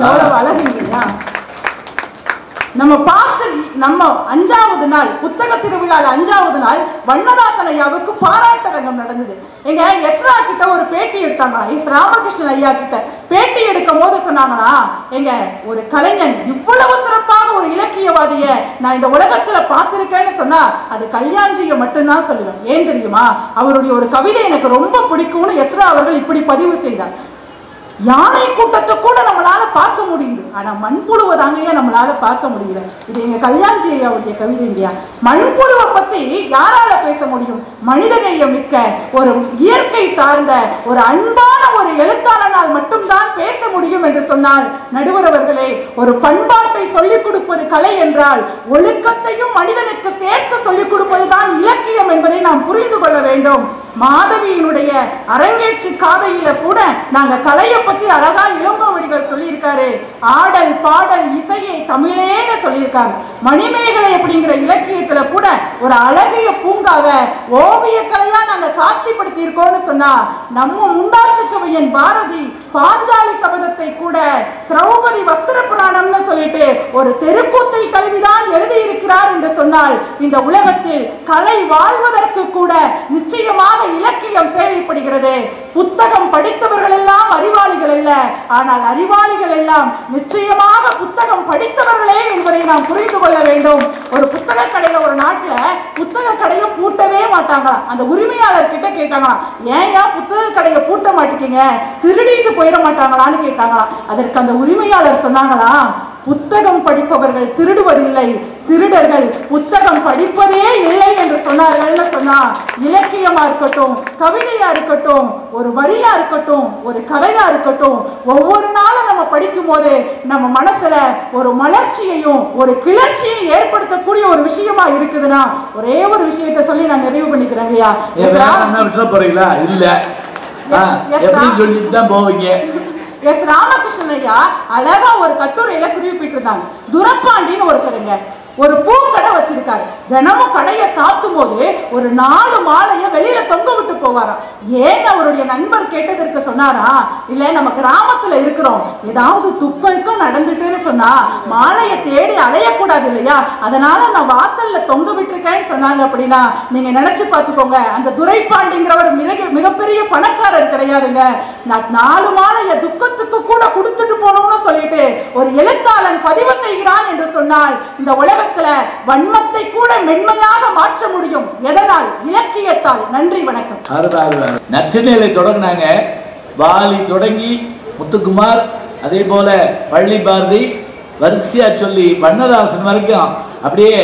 [SPEAKER 4] எவ்வளவு அழகு இல்லையா? நம்ம பார்த்து நம்ம 5வது நாள் புத்தக திருவிழால 5வது நாள் வண்ணதாசன் ஐயாவுக்கு பாராட்டரங்கம் நடந்தது. எங்க எஸ்ரா கிட்ட ஒரு பேட்டி எடுத்தாங்க, எஸ் ராமகிருஷ்ணன் ஐயா கிட்ட பேட்டி எடுக்கும் போது சொன்னாங்களா, எங்க ஒரு கலைஞன் இவ்வளவு சிறப்பாக ஒரு இலக்கியவாதிய நான் இந்த உலகத்துல பார்த்திருக்கேன்னு சொன்னா அது கல்யாண்ஜியை மட்டும்தான் சொல்லுவேன். ஏன் தெரியுமா? அவருடைய ஒரு கவிதை எனக்கு ரொம்ப பிடிக்கும்னு எஸ்ரா அவர்கள் இப்படி பதிவு செய்தார். யானை கூட்டத்தை கூட நம்மளால பார்க்க முடியுது, ஆனா மண்புழுவை தாங்க நம்மளால பார்க்க முடியல. இது எங்க கல்யாண்ஜி ஐயாவுடைய கவிதை இல்லையா? மண்புழுவை பத்தி யாரால பேச முடியும்? மனிதநேயம் மிக்க ஒரு இயற்கை சார்ந்த ஒரு அன்பான ஒரு எழுத்தாளனால் மட்டும்தான் பேச முடியும் என்று சொன்னால் நடுவர் அவர்களே, ஒரு பண்பாட்டை சொல்லிக் கொடுப்பது கலை என்றால் ஒழுக்கத்தையும் மனிதனுக்கு சேர்த்து சொல்லிக் கொடுப்பதுதான் இலக்கியம் என்பதை நாம் புரிந்து கொள்ள வேண்டும். மாதவியினுடைய அரங்கேற்று காதையில கூட நாங்க கலையை பத்தி அழகா இளங்கோவடிகள் சொல்லியிருக்காரு. ஆடல் பாடல் இசையை தமிழேன்னு சொல்லியிருக்காங்க. மணிமேகலை அப்படிங்கிற இலக்கியத்துல கூட ஒரு அழகிய பூங்காவை ஓவிய கலையா நாங்க காட்சிப்படுத்தி இருக்கோம்னு சொன்னா நம்ம முண்டாசு கவிஞன் பாரதி பாஞ்சாலி சபதத்தை கூட திரௌபதி வஸ்திர புராணம்னு சொல்லிட்டு ஒரு தெருக்கூத்தை தழுவிதான் எழுதி இருக்கிறார் என்று சொன்னால் இந்த உலகத்தில் கலை வாழ்வதற்கு கூட நிச்சயமாக இலக்கியம் தேவைப்படுகிறது. புத்தகம் படித்தவர்கள் எல்லாம் அறிவாளிகள் அல்ல, ஆனால் அறிவாளிகள் எல்லாம் நிச்சயமாக புத்தகம் படித்தவர்களே என்பதை நாம் புரிந்து கொள்ள வேண்டும். ஒரு புத்தக கடையில ஒரு நாட்டுல புத்தக கடையை பூட்டவே மாட்டாங்களாம். அந்த உரிமையாளர் கிட்ட கேட்டாங்களாம், ஏன் புத்தக கடையை பூட்ட மாட்டீங்க, திருடிட்டு போயிட மாட்டாங்களான்னு கேட்டாங்களாம். அதற்கு அந்த உரிமையாளர் சொன்னாங்களாம், புத்தகம் படிப்பவர்கள் திருடுவதில்லை, திருடர்கள் புத்தகம் படிப்பதே இல்லை என்று சொன்னார்கள். சொன்னா இலக்கியமா இருக்கட்டும், கவிதையா இருக்கட்டும், ஒரு வரியா இருக்கட்டும், ஒரு கதையா இருக்கட்டும், ஒவ்வொரு நாளும் நம்ம படிக்கும் போது நம்ம மனசுல ஒரு மலர்ச்சியையும் ஒரு கிளர்ச்சியையும் ஏற்படுத்தக்கூடிய ஒரு விஷயமா இருக்குதுன்னா ஒரே ஒரு விஷயத்தை சொல்லி நான் நிறைவு பண்ணிக்கிறேன் ஐயா.
[SPEAKER 1] போறீங்களா? இல்ல எப்படி சொல்லிட்டு தான் போவீங்க.
[SPEAKER 4] எஸ் ராமகிருஷ்ணன் ஐயா அழகா ஒரு கட்டுரையில குறிப்பிட்டு இருந்தாங்க. துரப்பாண்டின்னு ஒருத்தருங்க ஒரு பூக்கடை வச்சிருக்காரு. தினமும் கடையை சாத்தும் போது ஒரு 4 மாலையை வெளியில தொங்க விட்டு போவாராம். ஏன் அவருடைய நண்பர் கேட்டதற்கு சொன்னாரா, இல்ல நம்ம கிராமத்துல இருக்கிறோம், ஏதாவது துக்கம் நடந்துட்டுன்னு சொன்னா மாலையை தேடி அலையக்கூடாது இல்லையா, அதனால நான் வாசல்ல தொங்க விட்டுருக்கேன்னு சொன்னாங்க. அப்படின்னா நீங்க நினைச்சு பார்த்துக்கோங்க, அந்த துரைப்பாண்டிங்கிறவர் மிகப்பெரிய பணக்காரர் கிடையாதுங்க. நான் 4 மாலையை துக்கத்துக்கு கூட கொடுத்துட்டு போனோம்னு சொல்லிட்டு ஒரு எழுத்தாளன் பதிவு செய்கிறான் என்று சொன்னால் இந்த உலக வன்மத்தை கூட மென்மையாக மாற்ற முடியும். எதனால்? இலக்கியத்தால். நன்றி, வணக்கம்.
[SPEAKER 1] நற்றினையை தொடங்கினாங்க. வாலி தொடங்கி முத்துக்குமார், அதே போல பள்ளி பாரதி, வரிசையா சொல்லி வண்ணதாசன் வரைக்கும் அப்படியே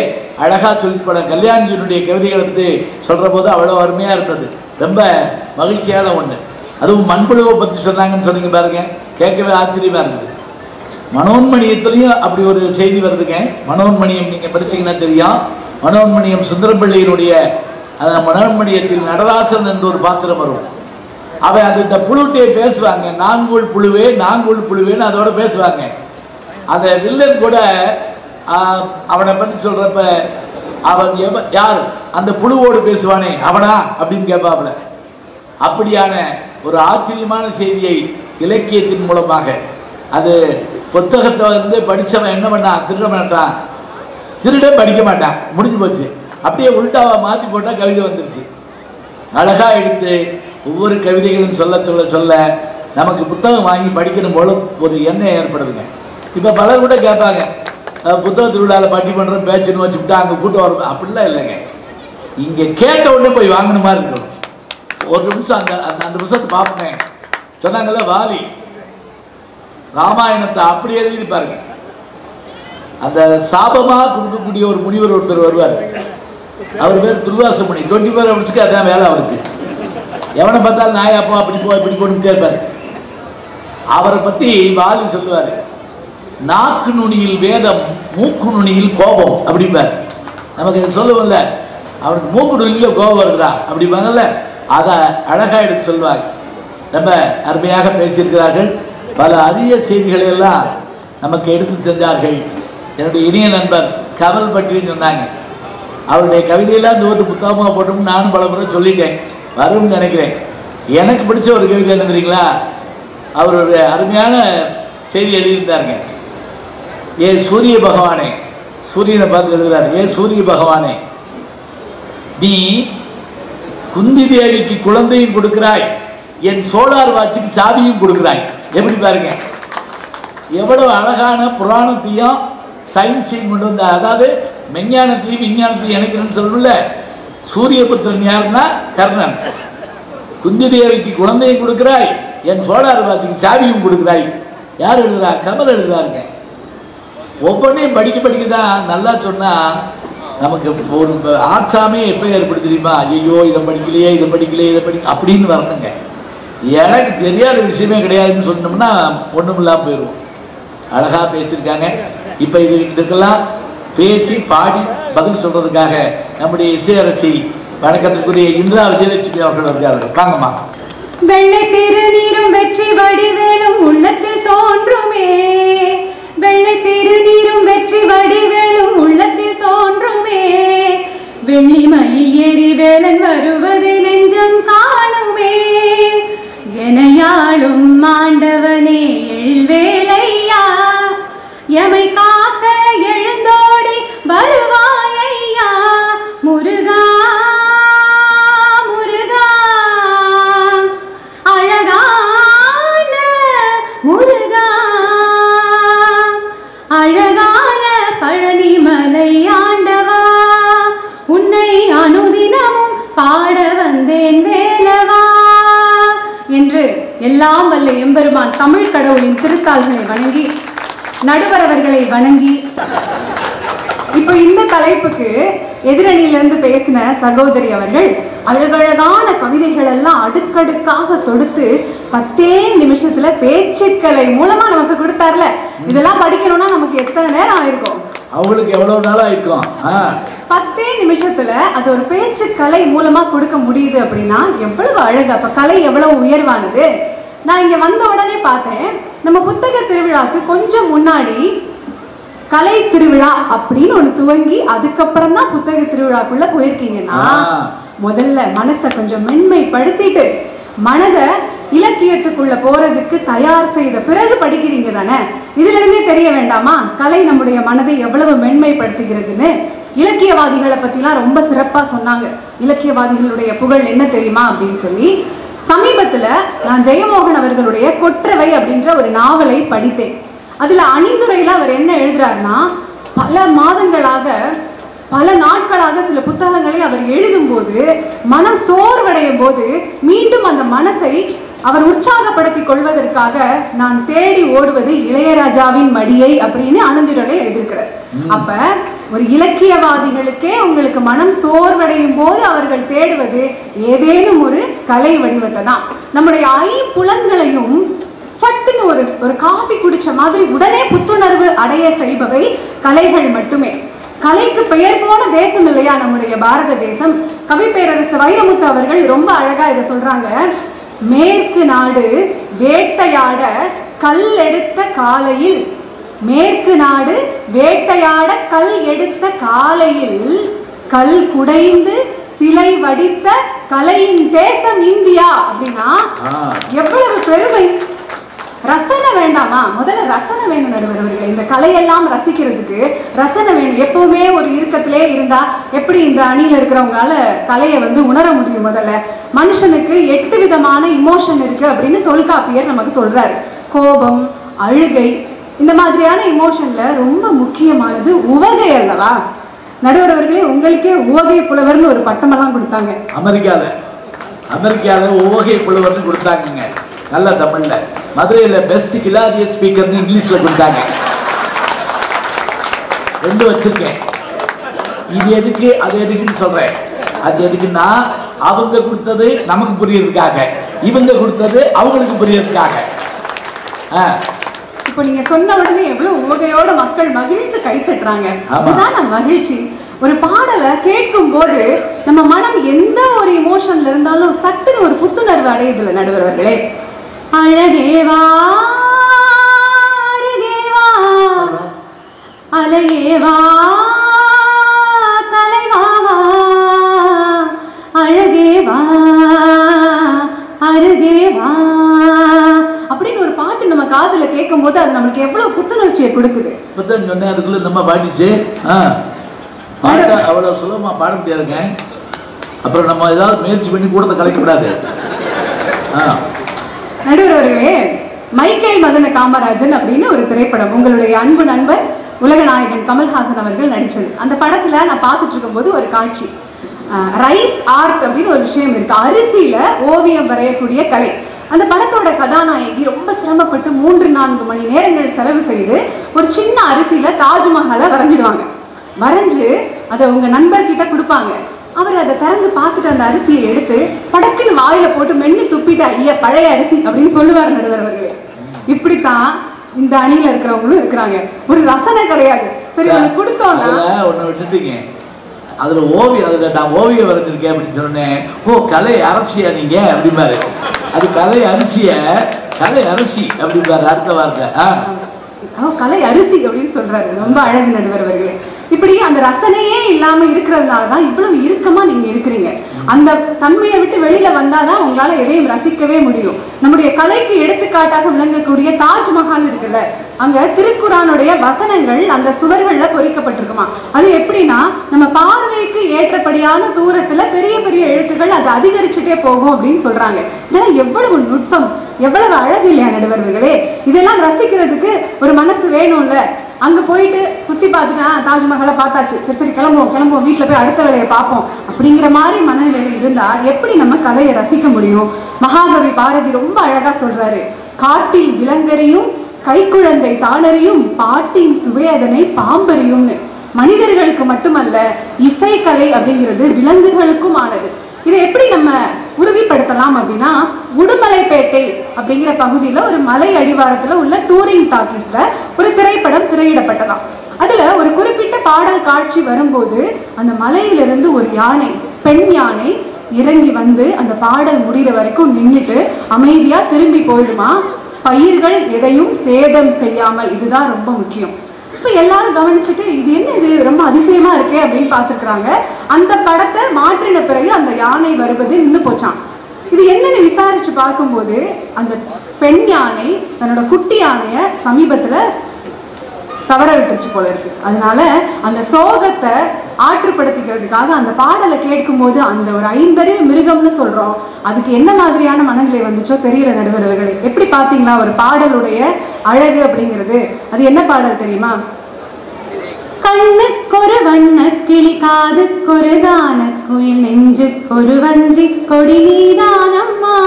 [SPEAKER 1] அழகா சொல்லி போன கல்யாணியினுடைய கவிதைகளை பற்றி சொல்ற போது அவ்வளவு அருமையா இருந்தது. ரொம்ப மகிழ்ச்சியான ஒண்ணு. அதுவும் மண்புழுவை பத்தி சொன்னாங்கன்னு சொன்னீங்க பாருங்க, கேட்கவே ஆச்சரியமா இருந்தது. மனோன்மணியத்திலையும் அப்படி ஒரு செய்தி வருதுங்க. மனோன்மணியம் நீங்க படிச்சீங்கன்னா தெரியும். மனோன்மணியம் சுந்தரம்பிள்ளையினுடைய மனோன்மணியத்தில் நடராசன் என்ற ஒரு பாத்திரம் வரும். அவன் அது இந்த புழுட்டே பேசுவாங்க, நான்கூழ் புழுவே நான்கூழ் புழுவேன்னு அதோட பேசுவாங்க. அந்த வில்லன் கூட அவனை பத்தி சொல்றப்ப அவன் யார் அந்த புழுவோடு பேசுவானே அவனா அப்படின்னு கேட்பாப்புல. அப்படியான ஒரு ஆச்சரியமான செய்தியை இலக்கியத்தின் மூலமாக, அது புத்தகத்தை வந்து படிச்சவன் என்ன பண்ணான், திருட மாட்டான், திருட படிக்க மாட்டான், முடிஞ்சு போச்சு. அப்படியே உள்டாவா மாற்றி போட்டால் கவிதை வந்துருச்சு. அழகா எடுத்து ஒவ்வொரு கவிதைகளும் சொல்ல சொல்ல சொல்ல நமக்கு புத்தகம் வாங்கி படிக்கணும் போல ஒரு எண்ணம் ஏற்படுதுங்க. இப்போ பலர் கூட கேட்பாங்க, புத்தக திருவிழாவில் பட்டி பண்ணுறோம் பேச்சுன்னு வச்சுக்கிட்டா அங்கே கூட்டம் வரும். அப்படிலாம் இல்லைங்க, இங்கே கேட்ட உடனே போய் வாங்கின மாதிரி இருக்கணும். ஒரு நிமிஷம் அந்த புத்தகத்தை பார்ப்பேன். சொன்னாங்கல்ல வாலி ராமாயணத்தை அப்படி எழுதியிருப்பாருங்க. அந்த சாபமா கொடுக்கக்கூடிய ஒரு முனிவர் ஒருத்தர் வருவார். அவர் பேர் துர்வாசமுனி. 24 ஹவர்ஸ்க்கு அதான் வேலை அவருக்கு. எவனை பார்த்தாலும் நாயாப்பா அப்படி போ இப்படி போட்டு இருப்பார். அவரை பத்தி வாலி சொல்லுவாரு, நாக்கு நுனியில் வேதம் மூக்கு நுனியில் கோபம் அப்படிப்பார். நமக்கு சொல்லுவோம்ல, அவனுக்கு மூக்கு நுனியில் கோபம் வருதா அப்படிப்பாங்கல்ல, அதை அழகா எடுத்து சொல்லுவாங்க. ரொம்ப அருமையாக பேசியிருக்கிறார்கள். பல அரிய செய்திகளை எல்லாம் நமக்கு எடுத்து சென்றார்கள். என்னுடைய இனிய நண்பர் கமல் பற்றியும் சொன்னாங்க. அவருடைய கவிதையெல்லாம் தோத்து புத்தகமாக போட்டோம்னு நானும் பல முறை சொல்லிட்டேன், வரும்னு நினைக்கிறேன். எனக்கு பிடிச்ச ஒரு கவிதை என்ன தெரியுங்களா, அவர் ஒரு அருமையான செய்தி எழுதியிருந்தாருங்க. ஏ சூரிய பகவானே, சூரியனை பார்த்து எழுதுறாரு, ஏ சூரிய பகவானே, நீ குந்தி தேவிக்கு குழந்தையும் கொடுக்கிறாய், என் சோலார் வாட்சுக்கு சாவியும் கொடுக்கிறாய். எப்படி பாருங்க, எவ்வளவு அழகான புராணத்தையும் சயின்ஸையும் கொண்டு வந்த, அதாவது மெஞ்ஞானத்தையும் விஞ்ஞானத்தையும் இணைக்கிறேன்னு சொல்லல. சூரியபுத்திரன் யாருன்னா கர்ணன். குந்தி தேவிக்கு குழந்தையும் கொடுக்கிறாய், என் சோலார் வாட்சுக்கு சாவியும் கொடுக்கிறாய். யார் எழுதுறா? கமல் எழுதுறாருங்க. ஒவ்வொன்றையும் படிக்க படிக்க தான் நல்லா சொன்னா நமக்கு ஒரு ஆற்றாமே எப்போ ஏற்படுது தெரியுமா, ஐயோ இதை படிக்கலையே இதை படிக்கலையே இதை அப்படின்னு வரணுங்க. எனக்கு தெரியாத விஷயமே கிடையாதுன்னு சொன்னோம்னா ஒன்றும் இல்லாமல் போயிடுவோம். அழகாக பேசியிருக்காங்க. இப்போ இதுக்கெல்லாம் பேசி பாடி பதில் சொல்றதுக்காக நம்முடைய இசையரசி வணக்கத்துக்குரிய இந்திரா விஜயலட்சுமி அவர்கள் வருகிறார்கள். வாங்கம்மா.
[SPEAKER 5] வெள்ளை திருநீரும் வெற்றி வடிவேலும் உள்ளத்தில் தோன்றுமே, வெள்ளை திருநீரும் வெற்றி வடிவேலும் உள்ளத்தில் தோன்றுமே, வெள்ளிமயில் ஏறி வேலன் வருவதை நெஞ்சம் காணுமே, எனையாளும் ஆண்டவனே எழில் வேலையா, எமை காக்க எழுந்தோடி வருவாயையா, முருகா முருகா அழகான முருகா, அழகான பழனிமலை ஆண்டவா, உன்னை அனுதினமும் பாட வந்தேன் வேலவா என்று எல்லாம் வல்ல எம்பெருமான் தமிழ் கடவுளின் திருத்தாள்களை வணங்கி நடுவர் அவர்களை வணங்கி, இப்போ இந்த தலைப்புக்கு எதிரணியிலிருந்து பேசின சகோதரி அவர்கள் அழகழகான கவிதைகள் எல்லாம் அடுக்கடுக்காக தொடுத்து 10 நிமிஷத்துல பேச்சுக்கலை மூலமா நமக்கு கொடுத்த கஷ்டப்பட்டார்ல, இதெல்லாம் படிக்கணும்னா நமக்கு எத்தனை நேரம் ஆயிருக்கும்?
[SPEAKER 1] அவங்களுக்கு எவ்வளவு நாளா இருக்கும்?
[SPEAKER 5] 10 நிமிஷத்துல அது ஒரு பேச்சு கலை மூலமா கொடுக்க முடியுது அப்படின்னா எவ்வளவு அழகு! அப்ப கலை எவ்வளவு உயர்வானது! நான் இங்க வந்த உடனே பார்த்தேன், நம்ம புத்தக திருவிழாக்கு கொஞ்சம் முன்னாடி கலை திருவிழா அப்படின்னு ஒண்ணு துவங்கி அதுக்கப்புறம் தான் புத்தக திருவிழாக்குள்ள போயிருக்கீங்கன்னா, முதல்ல மனசை கொஞ்சம் மென்மைப்படுத்திட்டு மனதை இலக்கியத்துக்குள்ள போறதுக்கு தயார் செய்த பிறகு படிக்கிறீங்க தானே. இதுல இருந்தே தெரிய வேண்டாமா கலை நம்முடைய மனதை எவ்வளவு மென்மைப்படுத்துகிறதுன்னு? இலக்கியவாதிகளை பத்திலாம் ரொம்ப சிறப்பா சொன்னாங்க. இலக்கியவாதிகளுடைய புகழ் என்ன தெரியுமா அப்படின்னு சொல்லி, சமீபத்துல நான் ஜெயமோகன் அவர்களுடைய கொற்றவை அப்படின்ற ஒரு நாவலை படித்தேன். அதுல அணிந்துரையில அவர் என்ன எழுதுறாருன்னா, பல மாதங்களாக பல நாட்களாக சில புத்தகங்களை அவர் எழுதும் போது மனம் சோர்வடையும் போது மீண்டும் அந்த மனசை அவர் உற்சாகப்படுத்திக் கொள்வதற்காக நான் தேடி ஓடுவது இளையராஜாவின் மடியை அப்படின்னு அணிந்துரையில எழுதியிருக்கிறார். அப்ப ஒரு இலக்கியவாதிகளுக்கே உங்களுக்கு மனம் சோர்வடையும் போது அவர்கள் தேடுவது ஏதேனும் ஒரு கலை வடிவத்தை தான். நம்முடைய ஐம்புலன்களையும் சட்டுன்னு ஒரு காஃபி குடிச்ச மாதிரி உடனே புத்துணர்வு அடைய செய்பவை கலைகள் மட்டுமே. கலைக்கு பெயர் போன தேசம் இல்லையா நம்முடைய பாரத தேசம்? கவி பேரரசு வைரமுத்து அவர்கள் ரொம்ப அழகா இதை சொல்றாங்க. மேற்கு நாடு வேட்டையாட கல் எடுத்த காலையில், மேற்கு நாடு வேட்டையாட கல் எடுத்த காலையில் கல் குடைந்து சிலை வடித்த கலையின் தேசம் இந்தியா அப்படின்னா எவ்வளவு பெருமை! ரசனை வேண்டாமா? முதல்ல ரசனை வேணும் நடுவர்களே. இந்த கலையெல்லாம் ரசிக்கிறதுக்கு ரசனை வேணும். எப்பவுமே ஒரு இறுக்கத்திலே இருந்தா எப்படி இந்த அணியில இருக்கிறவங்களால கலையை உணர முடியும்? முதல்ல மனுஷனுக்கு 8 விதமான இமோஷன் இருக்கு அப்படின்னு தொல்காப்பியர் நமக்கு சொல்றாரு. கோபம், அழுகை, இந்த மாதிரியான இமோஷன்ல ரொம்ப முக்கியமானது உவகை அல்லவா? நடுவர்களே, உங்களுக்கே உவகை புலவர்னு ஒரு பட்டமெல்லாம் கொடுத்தாங்க.
[SPEAKER 1] அமெரிக்கால உவகை புலவர்னு கொடுத்தாங்க. நல்ல தமிழ்ல. மதுரையில பெஸ்ட் கிளாரியஸ் ஸ்பீக்கர்னு இங்கிலீஷ்ல கொடுத்தாங்க. 2 வச்சிருக்கேன். இது எதுக்கு அது எதுக்குன்னு சொல்றேன். அது எதுக்குன்னா, அவங்க கொடுத்தது நமக்கு புரியறதுக்காக, இவங்க கொடுத்தது அவங்களுக்கு புரியறதுக்காக.
[SPEAKER 5] இப்ப நீங்க சொன்ன உடனே எவ்வளவு உவகையோட மக்கள் மகிழ்ந்து கை தட்டுறாங்க. அதுதான் மகிழ்ச்சி. ஒரு பாடலை கேட்கும் போது நம்ம மனம் எந்த ஒரு இமோஷன்ல இருந்தாலும் சட்டுன்னு ஒரு புத்துணர்வு அடையுதுல நடுவர்களே. அழகேவா அருகேவா அழகேவா தலைவாவா அழகேவா அருகேவா அப்படின்னு ஒரு பாட்டு நம்ம காதுல கேட்கும் போது அது நமக்கு எவ்வளவு புத்துணர்ச்சியை கொடுக்குது.
[SPEAKER 1] இப்பதான் சொன்னேன், அதுக்குள்ள நம்ம பாடிச்சு. அவ்வளவு சுலபமா பாட முடியாதுங்க. அப்புறம் நம்ம ஏதாவது முயற்சி பண்ணி கூடத்தை கலைக்கப்படாது.
[SPEAKER 5] நடுவர்களே, மைக்கேல் மதன காமராஜன் அப்படின்னு ஒரு திரைப்படம் உங்களுடைய அன்பு நண்பர் உலகநாயகன் கமல்ஹாசன் அவர்கள் நடிச்சது. அந்த படத்துல நான் பார்த்துட்டு இருக்கும் போது ஒரு காட்சி, ரைஸ் ஆர்ட் அப்படின்னு ஒரு விஷயம் இருக்கு. அரிசியில ஓவியம் வரையக்கூடிய கலை. அந்த படத்தோட கதாநாயகி ரொம்ப சிரமப்பட்டு 3-4 மணி நேரங்கள் செலவு செய்து ஒரு சின்ன அரிசியில தாஜ்மஹாலை வரைஞ்சிடுவாங்க. வரைஞ்சு அதை உங்க நண்பர்கிட்ட கொடுப்பாங்க. அவர் அதை திறந்து பார்த்துட்டு அந்த அரிசியை எடுத்து படக்குன்னு வாயில போட்டு மென்னு துப்பிட்டு, ஐயா பழைய அரிசி அப்படின்னு சொல்லுவார் நடுவர்களே. இப்படித்தான் இந்த அணியில இருக்கிறவங்களும் இருக்கிறாங்க. ஒரு ரசனை கிடையாது. சரி, உங்களுக்கு கொடுத்தோம்னா
[SPEAKER 1] ஒண்ணு விட்டுட்டீங்க. அதுல ஓவியம், அதுல நான் ஓவியம் வரைஞ்சிருக்கேன் அப்படின்னு சொன்னேன். ஓ, கலை அரசியா நீங்க அப்படிம்பாரு. அது கலை அரிசிய கலை அரிசி அப்படிம்பாரு அடுத்த வார்த்தை.
[SPEAKER 5] கலை அரிசி அப்படின்னு சொல்றாரு. ரொம்ப அழகு நடுவர்களே. இப்படி அந்த ரசனையே இல்லாம இருக்கிறதுனாலதான் இவ்வளவு இறுக்கமா நீங்க இருக்கிறீங்க. அந்த தன்மையை விட்டு வெளியில வந்தாதான் உங்களால எதையும் ரசிக்கவே முடியும். நம்முடைய கலைக்கு எடுத்துக்காட்டாக விளங்கக்கூடிய தாஜ்மஹால் இருக்குல்ல, அங்க திருக்குரானுடைய வசனங்கள் அந்த சுவர்கள்ல பொறிக்கப்பட்டிருக்குமா. அது எப்படின்னா, நம்ம பார்வைக்கு ஏற்றபடியான தூரத்துல பெரிய பெரிய எழுத்துக்கள் அது அதிகரிச்சுட்டே போகும் அப்படின்னு சொல்றாங்க. இதெல்லாம் எவ்வளவு நுட்பம், எவ்வளவு அழகு இல்லையா நடுவர்களே? இதெல்லாம் ரசிக்கிறதுக்கு ஒரு மனசு வேணும்ல. அங்க போயிட்டு சுத்தி பார்த்துட்டு தாஜ்மஹாலை பார்த்தாச்சு, சரி சரி கிளம்புவோம் வீட்டுல போய் அடுத்த வேலையை பார்ப்போம் அப்படிங்கிற மாதிரி மனநிலையில இருந்தா எப்படி நம்ம கலையை ரசிக்க முடியும்? மகாகவி பாரதி ரொம்ப அழகா சொல்றாரு, காட்டில் விலங்கறியும் கைக்குழந்தை தானறியும் பாட்டின் சுவையதனை பாம்பறியும்னு. மனிதர்களுக்கு மட்டுமல்ல, இசைக்கலை அப்படிங்கிறது விலங்குகளுக்கும் ஆனது. இதை எப்படி நம்ம உறுதிப்படுத்தலாம் அப்படின்னா, உடுமலைப்பேட்டை அப்படிங்கிற பகுதியில ஒரு மலை அடிவாரத்துல உள்ள டூரிங் டாக்கீஸ்ல ஒரு திரைப்படம் திரையிடப்பட்டதாம். அதுல ஒரு குறிப்பிட்ட பாடல் காட்சி வரும்போது அந்த மலையிலிருந்து ஒரு யானை, பெண் யானை இறங்கி வந்து அந்த பாடல் முடிகிற வரைக்கும் நின்றுட்டு அமைதியா திரும்பி போயிடுமா, பயிர்கள் எதையும் சேதம் செய்யாமல். இதுதான் ரொம்ப முக்கியம். இப்ப எல்லாரும் கவனிச்சுட்டு இது என்ன, இது ரொம்ப அதிசயமா இருக்கே அப்படின்னு பார்த்துருக்குறாங்க. அந்த படத்தை மாற்றின பிறகு அந்த யானை வருவது நின்று போச்சான். இது என்னன்னு விசாரிச்சு பார்க்கும்போது அந்த பெண் யானை தன்னோட குட்டி யானைய சமீபத்துல தவற விட்டுருச்சு போல இருக்கு. அதனால அந்த சோகத்தை ஆற்றுப்படுத்திக்கிறதுக்காக அந்த பாடலை கேட்கும் போது அந்த ஒரு 5 அறிவு மிருகம்னு சொல்றோம், அதுக்கு என்ன மாதிரியான மனநிலை வந்துச்சோ தெரியல நடுவர்களே. எப்படி பாத்தீங்களா ஒரு பாடலுடைய அழகு அப்படிங்கிறது? அது என்ன பாடல் தெரியுமா? கண்ணுக்கொரு வண்ண கிளி, காதுக்கொரு தான குயில், நெஞ்சுக்கொரு வஞ்சி கொடி நீதானம்மா.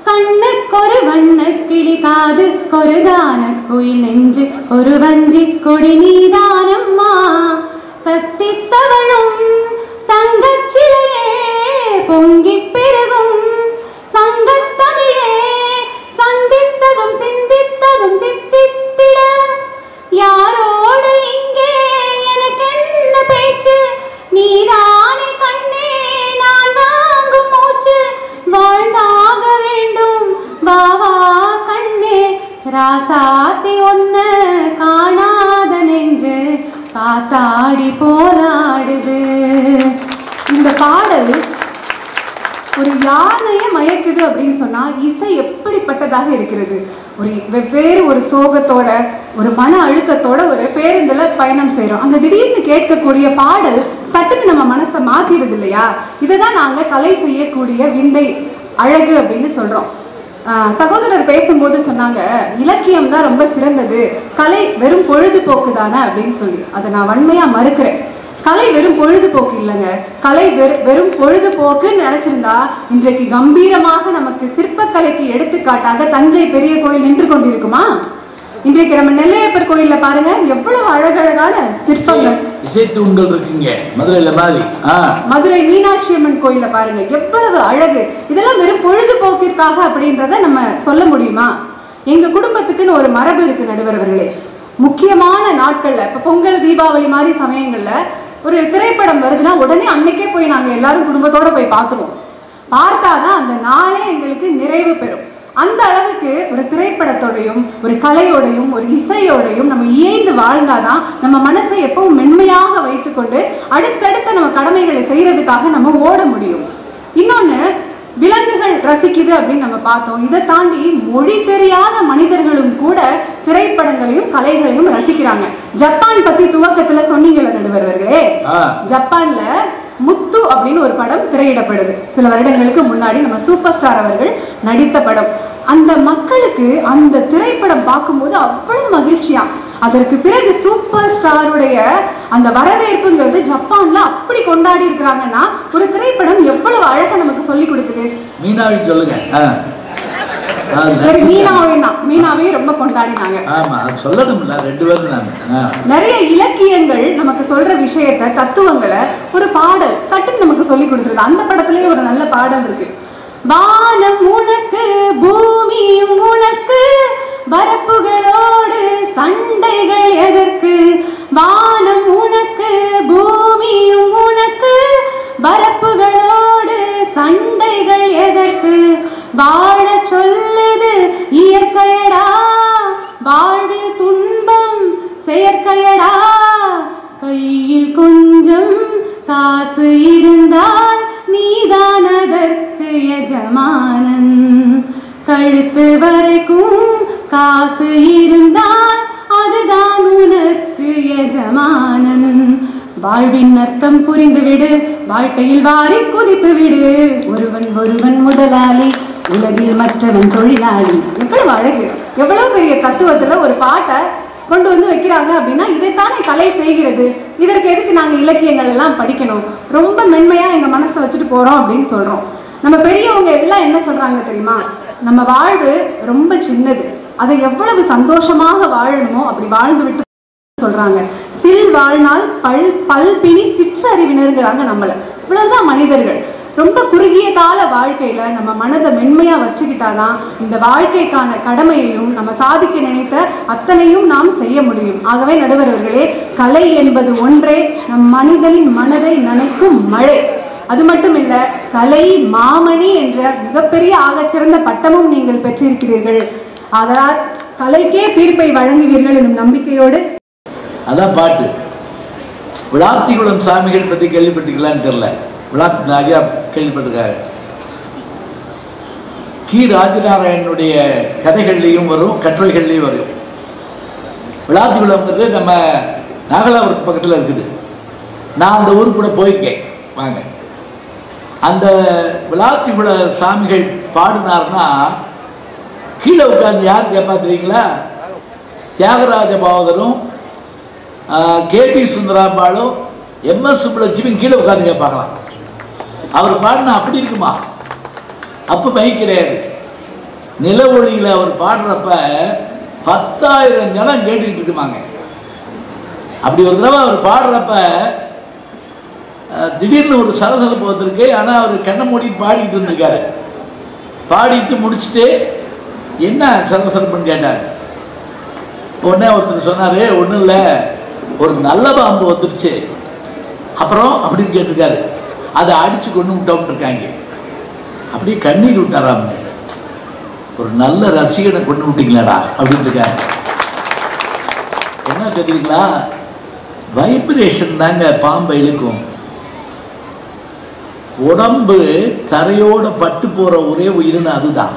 [SPEAKER 5] கண்ணுக்கொரு வண்ண கிளி, காதுக்கொரு தான குயில், நெஞ்சு ஒரு வஞ்சி கொடி நீதானம்மா. தத்தி தவழும் தங்கச்சிலையே பொங்கி பெருகும் சங்கத்தமிழே, சந்தித்ததும் சிந்தித்ததும் தித்தித்திட, யாரோடு இங்கே எனக்கு என்ன பேச்சு, நீதானே கண்ணே நான் வாங்கும் மூச்சு, வாழ்ந்தாக வேண்டும் வாவா கண்ணே, ராசாத்தி ஒன்ன காணாத நெஞ்சு காத்தாடி போராடுது. இந்த பாடல் ஒரு யானையை மயக்குது அப்படின்னு சொன்னா இசை எப்படிப்பட்டதாக இருக்கிறது. ஒரு வெவ்வேறு ஒரு சோகத்தோட ஒரு மன அழுத்தத்தோட ஒரு பேருந்துல பயணம் செய்யறோம். அங்க திடீர்னு கேட்கக்கூடிய பாடல் சட்டுன்னு நம்ம மனசை மாத்திருது இல்லையா? இதைதான் நாங்க கலை செய்யக்கூடிய விந்தை, அழகு அப்படின்னு சொல்றோம். சகோதரர் பேசும்போது சொன்னாங்க, இலக்கியம் தான் ரொம்ப சிறந்தது, கலை வெறும் பொழுதுபோக்கு தானே அப்படின்னு சொல்லி. அதை நான் வன்மையா மறுக்கிறேன். கலை வெறும் பொழுதுபோக்கு இல்லைங்க. கலை வெறும் பொழுதுபோக்குன்னு நினைச்சிருந்தா இன்றைக்கு கம்பீரமாக நமக்கு சிற்பக்கலைக்கு எடுத்துக்காட்டாக தஞ்சை பெரிய கோயில் நின்று கொண்டிருக்குமா? இன்றைக்கு நம்ம நெல்லையப்பர் கோயில்ல பாருங்க எவ்வளவு அழகழகான சிற்பங்கள்,
[SPEAKER 1] இசைத்தூண்கள் இருக்குங்க மதுரையில மாதிரி.
[SPEAKER 5] மதுரை மீனாட்சி அம்மன் கோயில பாருங்க எவ்வளவு அழகு. இதெல்லாம் வெறும் பொழுதுபோக்கிற்காக அப்படின்றத நம்ம சொல்ல முடியுமா? எங்க குடும்பத்துக்குன்னு ஒரு மரபு இருக்கு நடுவர்களே. முக்கியமான நாட்கள்ல, இப்ப பொங்கல் தீபாவளி மாதிரி சமயங்கள்ல ஒரு திரைப்படம் வருதுன்னா உடனே அன்னைக்கே போய் நாங்க எல்லாரும் குடும்பத்தோட போய் பார்த்துருவோம். பார்த்தாதான் அந்த நாளே எங்களுக்கு நிறைவு பெறும். அந்த அளவுக்கு ஒரு திரைப்படத்தோடையும் ஒரு கலையோடையும் ஒரு இசையோடையும் நம்ம இயைந்து வாழ்ந்தாதான் நம்ம மனசை எப்பவும் மென்மையாக வைத்துக்கொண்டு அடுத்தடுத்த நம்ம கடமைகளை செய்யறதுக்காக நம்ம ஓட முடியும். இன்னொன்னு, விலங்குகள் ரசிக்குது அப்படின்னு நம்ம பார்த்தோம். இதை தாண்டி மொழி தெரியாத மனிதர்களும் கூட திரைப்படங்களையும் கலைகளையும் ரசிக்கிறாங்க. ஜப்பான் பத்தி துவக்கத்துல சொன்னீங்கல்ல நடுவர்களே, ஜப்பான்ல முத்து அப்படின்னு ஒரு படம் திரையிடப்படுது சில வருடங்களுக்கு முன்னாடி. நம்ம சூப்பர் ஸ்டார் அவர்கள் நடித்த படம். அந்த மக்களுக்கு அந்த திரைப்படம் பார்க்கும்போது அவ்வளவு மகிழ்ச்சியா. அதற்கு பிறகு சூப்பர் ஸ்டாருடைய அந்த வரவேற்புங்கிறது ஜப்பான்ல அப்படி கொண்டாடி இருக்கிறாங்கன்னா ஒரு திரைப்படம் எவ்வளவு அழகா நமக்கு சொல்லி கொடுக்குது.
[SPEAKER 1] மீனாவை சொல்லுங்க.
[SPEAKER 5] மீனாவே ரொம்ப கொண்டாடினாங்க. நிறைய இலக்கியங்கள் நமக்கு சொல்ற விஷயத்த, தத்துவங்களை ஒரு பாடல் சட்டுன்னு நமக்கு சொல்லி கொடுத்துருது. அந்த படத்திலேயே ஒரு நல்ல பாடல் இருக்கு. வானம் உனக்கு பூமியும் உனக்கு, வரப்புகளோடு சண்டைகள் எதற்கு, வானம் உனக்கு பூமியும் உனக்கு, வரப்புகளோடு சண்டைகள் எதற்கு, வாழ சொல்லுது இயற்கையடா, வாழ்வில் துன்பம் செயற்கையடா, கையில் கொஞ்சம் காசு இருந்தால் நீதான் அதற்கு எஜமானன், கழுத்து வரைக்கும் காசு இருந்தால் அதுதான் உனக்கு எஜமானன், வாழ்வின் அர்த்தம் புரிந்துவிடு, வாழ்க்கையில் வாரி குதித்து விடு, ஒருவன் ஒருவன் முதலாளி, உலகில் மற்றவன் தொழிலாளி. எவ்வளவு அழகு, எவ்வளவு பெரிய தத்துவத்துல ஒரு பாட்டை கொண்டு வந்து வைக்கிறாங்க அப்படின்னா இதைத்தானே கலை செய்கிறது. இதற்கு எதுக்கு நாங்க இலக்கியங்கள் எல்லாம் படிக்கணும்? ரொம்ப மென்மையா எங்க மனசை வச்சுட்டு போறோம் அப்படின்னு சொல்றோம். நம்ம பெரியவங்க எல்லாம் என்ன சொல்றாங்க தெரியுமா? நம்ம வாழ்வு ரொம்ப சின்னது, அதை எவ்வளவு சந்தோஷமாக வாழணுமோ அப்படி வாழ்ந்து விட்டு சொல்றாங்க. சில் வாழ்நாள் பல்பினி சிற்றறிவினருங்கிறாங்க நம்மள. இவ்வளவுதான் மனிதர்கள். ரொம்ப குறுகிய கால வாழ்க்கையில நம்ம மனதை மென்மையா வச்சுக்கிட்டாதான் இந்த வாழ்க்கைக்கான கடமையையும் நம்ம சாதிக்க நினைத்த அத்தனையும் நாம் செய்ய முடியும். ஆகவே நடுவர் அவர்களே, கலை என்பது ஒன்றே நம் மனிதனின் மனதை நனைக்கும் மழை. அது மட்டும் இல்ல, கலை மாமணி என்ற மிகப்பெரிய ஆகச்சிறந்த பட்டமும் நீங்கள் பெற்றிருக்கிறீர்கள். அதனால் கலைக்கே தீர்ப்பை வழங்குவீர்கள் என்னும் நம்பிக்கையோடு.
[SPEAKER 1] அதான் பாட்டு. விளாத்திகுளம் சாமிகள் பத்தி கேள்விப்பட்டிருக்கலான்னு தெரியல. விளாத்தி ஐயா கேள்விப்பட்டிருக்காங்க. கி ராஜநாராயணனுடைய கதைகள்லையும் வரும், கட்டுரைகள்லையும் வரும். விளாத்திகுளம்ங்கிறது நம்ம நாகலாபுரத்து பக்கத்தில் இருக்குது. நான் அந்த ஊருக்கு கூட போயிருக்கேன். வாங்க, அந்த விளாத்திகுள சாமிகள் பாடினார்னா கீழே உட்கார்ந்து யார் கேட்பா தெரியுங்களா? தியாகராஜ பாவதரும் கேபி சுந்தராம்பாளும் எம்எஸ் சுப்புலட்சுமியும் கீழே உட்கார்ந்து கேட்பாங்களாம். அவர் பாடினா அப்படி இருக்குமா? அப்போ மைக் கிடையாது. நில ஒளியில் அவர் பாடுறப்ப 10,000 ஜனம் கேட்டுக்கிட்டு இருக்குமாங்க. அப்படி ஒரு தடவை அவர் பாடுறப்ப திடீர்னு ஒரு சலசலப்பு வந்திருக்கு. ஆனால் அவர் கண்ணை மூடிட்டு பாடிட்டு இருந்திருக்காரு. பாடிட்டு முடிச்சுட்டு என்ன சலசலப்புன்னு கேட்டார். உடனே ஒருத்தர் சொன்னாரு, ஒன்றும் இல்லை, ஒரு நல்ல பாம்பு வந்துருச்சு, அப்புறம் அப்படின்னு கேட்டிருக்காரு. அதை அடிச்சு கொண்டு விட்டோம்னு இருக்காங்க. அப்படியே கண்ணீர் விட்டாராங்க. ஒரு நல்ல ரசிகனை கொண்டு விட்டீங்களாடா அப்படின்னு இருக்காரு. என்ன தெரியுங்களா? வைப்ரேஷன் தாங்க பாம்பை இழுக்கும். உடம்பு தரையோட பட்டு போற ஒரே உயிரினு அதுதான்.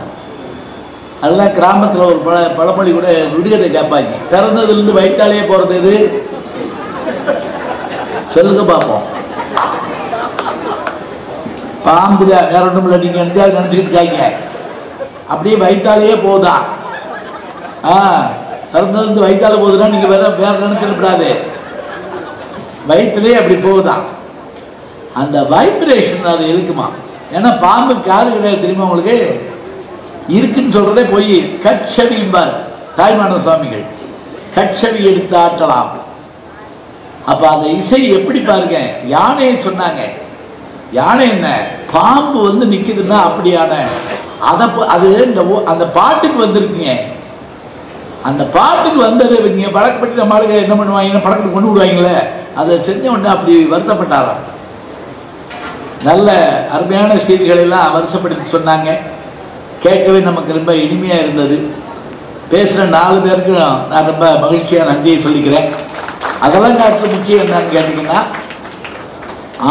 [SPEAKER 1] அதெல்லாம் கிராமத்தில் ஒரு பழமொழி கூட விடுகதை கேட்பாங்க. பிறந்ததுலேருந்து வயிற்றாலேயே போறது எது சொல்லுங்க பார்ப்போம். பாம்பு வேற ஒன்றும் இல்லை. நீங்க நினைச்சுக்கிட்டு இருக்காங்க. அப்படியே வயிற்றாலேயே போகுதா? பிறந்ததுலேருந்து வயிற்றால போகுதுன்னா நீங்க வேற நினைச்சிடக்கூடாது. வயிற்றுலேயே அப்படி போகுதான். அந்த வைப்ரேஷன் அதை இழுக்குமா. ஏன்னா பாம்பு காது கிடையாது தெரியுமா உங்களுக்கு? இருக்குன்னு சொல்றதே போய் கட்சவிம்பார் தாய்மான சுவாமிகள். கட்சவி எடுத்து ஆட்டலாம். அப்ப அந்த இசை எப்படி பாருங்க. யானையை சொன்னாங்க. யானை என்ன, பாம்பு வந்து நிக்குதுன்னா அப்படியான அது அந்த பாட்டுக்கு வந்திருக்குங்க. அந்த பாட்டுக்கு வந்தது இவங்க பழக்கப்பட்டு நம்மளுக்கு என்ன பண்ணுவாங்க, பழக்கத்தை கொண்டு விடுவாங்களே, அதை செஞ்ச உடனே அப்படி வருத்தப்பட்டாராம். நல்ல அருமையான செய்திகளை எல்லாம் வருஷப்படுத்தி சொன்னாங்க. கேட்கவே நமக்கு ரொம்ப இனிமையா இருந்தது. பேசுற 4 பேருக்கும் நான் ரொம்ப மகிழ்ச்சியா நன்றியை சொல்லிக்கிறேன். அதெல்லாம் காட்டில் முக்கியம் என்னன்னு கேட்டீங்கன்னா,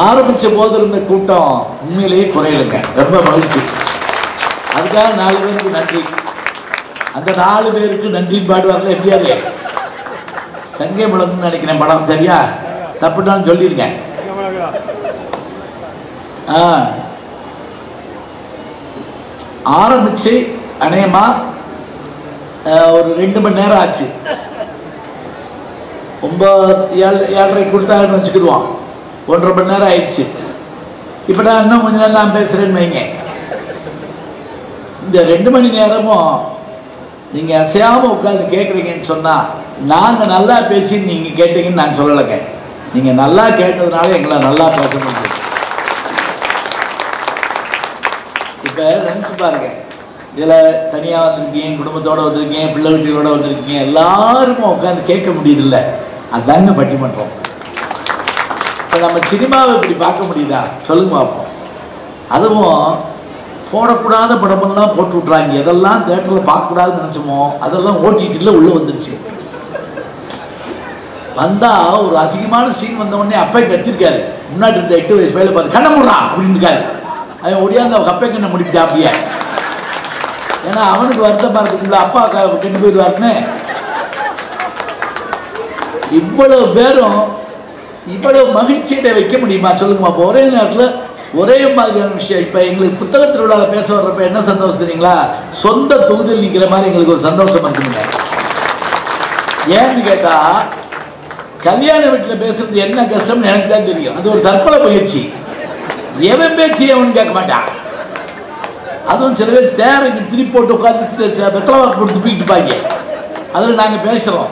[SPEAKER 1] ஆரம்பிச்ச போது இருந்த கூட்டம் உண்மையிலேயே குறையலைங்க. ரொம்ப மகிழ்ச்சி. அதுக்காக 4 பேருக்கு நன்றி. அந்த 4 பேருக்கு நன்றி பாடுவார்கள். எப்படியாரு சங்கே முழங்குன்னு நினைக்கிறேன் படம். சரியா தப்புட்டான்னு சொல்லியிருக்கேன். ஆரம்பிச்சு அநேகமா ஒரு 2 மணி நேரம் ஆச்சு. 9:30 கொடுத்தாருன்னு வச்சுக்கிடுவோம். 1.5 மணி நேரம் ஆயிடுச்சு. இப்ப நான் இன்னும் கொஞ்ச நேரம் நான் பேசுறேன்னு வைங்க. இந்த 2 மணி நேரமும் நீங்க அசையாம உட்கார்ந்து கேட்குறீங்கன்னு சொன்னா, நாங்க நல்லா பேசி நீங்க கேட்டீங்கன்னு நான் சொல்லலைங்க. நீங்க நல்லா கேட்டதுனால எங்களை நல்லா பேச முடியும். இப்ப நினைச்சு பாருங்க, இதுல தனியா வந்திருக்கீங்க, குடும்பத்தோட வந்திருக்கீங்க, பிள்ளை வீட்டுகளோட வந்திருக்கீங்க, எல்லாருக்கும் உட்காந்து கேட்க முடியுது இல்லை. அதாங்க பட்டிமன்றம். இப்ப நம்ம சினிமாவை இப்படி பார்க்க முடியுதா சொல்லுங்க பார்ப்போம். அதுவும் போடக்கூடாத படமெல்லாம் போட்டு விட்றாங்க. எதெல்லாம் தியேட்டர்ல பார்க்கக்கூடாதுன்னு நினைச்சோமோ அதெல்லாம் ஓடிடில உள்ள வந்துருச்சு. வந்தா ஒரு அசிங்கமான சீன் வந்த உடனே அப்பா கத்திருக்காரு. முன்னாடி இருந்த 8 வயசு பையில பார்த்து கண்ண மூடுறான் அப்படின்னு இருக்காரு. அவன் ஒடியாந்து கப்பை கண்ணை முடிப்பிட்டா அப்படியே. ஏன்னா அவனுக்கு வருத்தமா இருக்குங்களா, அப்பா கெட்டு போயிடுவாருன்னு. இவ்வளவு பேரும் இவ்வளவு மகிழ்ச்சியை வைக்க முடியுமா சொல்லுங்கம்மா? இப்போ ஒரே நேரத்தில் ஒரே மாதிரியான விஷயம். இப்போ எங்களுக்கு புத்தக திருவிழாவில் பேச வர்றப்ப என்ன சந்தோஷம் தெரியுங்களா? சொந்த தொகுதியில் நிற்கிற மாதிரி எங்களுக்கு ஒரு சந்தோஷம் இருக்குங்க. ஏன்னு கேட்டா, கல்யாண வீட்டில் பேசுறது என்ன கஷ்டம்னு எனக்கு தான் தெரியும். அது ஒரு தற்கொலை முயற்சி. எவன் பேச்சு அவனு கேட்க மாட்டான். அதுவும் சில பேர் தேரைக்கு திருப்பி போட்டு உட்காந்து வெத்தலை கொடுத்து போயிட்டு இருப்பாங்க. அதில் நாங்கள் பேசுகிறோம்.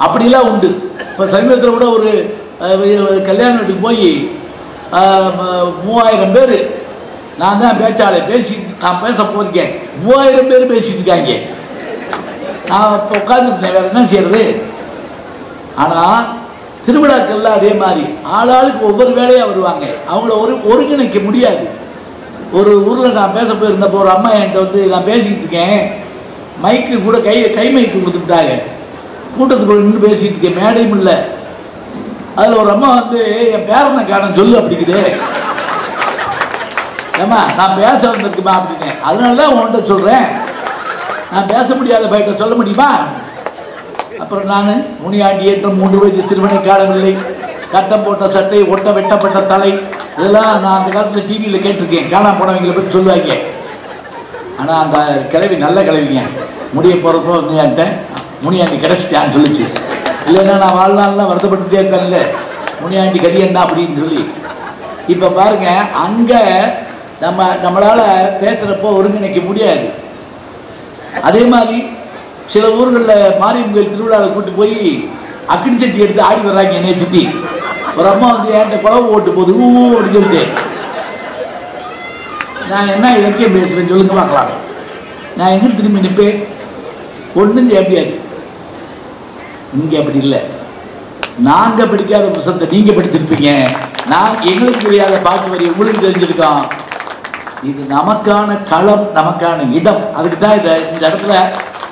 [SPEAKER 1] அப்படிலாம் உண்டு. இப்போ சமீபத்தில் கூட ஒரு கல்யாண வீட்டுக்கு போய் 3000 பேர் நான் தான் பேச்சாளர் நான் பேச போயிருக்கேன். 3000 பேர் பேசிட்டு இருக்காங்க. நான் இப்போ உட்காந்துருந்தேன், வேற என்ன செய்யறது? ஆனால் திருவிழாக்கள்லாம் அதே மாதிரி ஆளாளுக்கு ஒவ்வொரு வேலையாக வருவாங்க. அவங்கள ஒருங்கிணைக்க முடியாது. ஒரு ஊரில் நான் பேச போயிருந்தப்போ ஒரு அம்மா என்கிட்ட வந்து நான் பேசிக்கிட்டு இருக்கேன், மைக்கு கூட கை மைக்கு கொடுத்துட்டாங்க. கூட்டத்துக்குள்ள நின்று பேசிட்டு இருக்கேன், மேடையும் இல்லை. அதில் ஒரு அம்மா வந்து என் பேரனை காரணம் சொல்லு அப்படிங்குது. ஏம்மா நான் பேச வந்திருக்குமா அப்படின்னு. அதனால தான் உன்கிட்ட சொல்கிறேன், நான் பேச முடியாத பயிட்ட சொல்ல முடியுமா? அப்புறம் நான் முனியாண்டி ஏற்றம் 3 வயது சிறுவனை காலவில்லை, கட்டம் போட்ட சட்டை, வெட்டப்பட்ட தலை, இதெல்லாம் நான் அந்த காலத்தில் டிவியில் கேட்டிருக்கேன். காணாம போனவங்களை பற்றி சொல்லுவாங்க. ஆனால் அந்த கிழவி நல்ல கிழவிங்க. முடிய போகிறப்போ வந்து முனியாண்டி கிடச்சிட்டான்னு சொல்லிச்சு. இல்லைன்னா நான் வாழ்நாள்லாம் வருத்தப்பட்டுட்டே இருக்காங்க, முனியாண்டி கரியண்டா அப்படின்னு சொல்லி. இப்போ பாருங்க, அங்கே நம்மளால் பேசுகிறப்போ ஒருங்கிணைக்க முடியாது. அதே மாதிரி சில ஊர்களில் மாரியம்மன் கோயில் திருவிழாவில் கூட்டு போய் அக்கினி சட்டி எடுத்து ஆடி வர்றாங்க. என்னைய சுற்றி ஒரு அம்மா வந்து என்கிட்ட குழவு ஓட்டு போகுது அப்படின்னு சொல்லிட்டு, நான் என்ன இலக்கியம் பேசுகிறேன் சொல்லுங்க பார்க்கலாம். நான் எங்கே திரும்பி நிற்பேன்? ஒன்றும் செய்ய முடியாது. இங்கே அப்படி இல்லை. நாங்கள் படிக்காத புத்தகத்தை நீங்கள் படிச்சிருப்பீங்க, எங்களுக்கு தெரியாத பாட்டு வரி உங்களுக்கு தெரிஞ்சிருக்கோம். இது நமக்கான களம், நமக்கான இடம். அதுக்கு தான் இந்த இடத்துல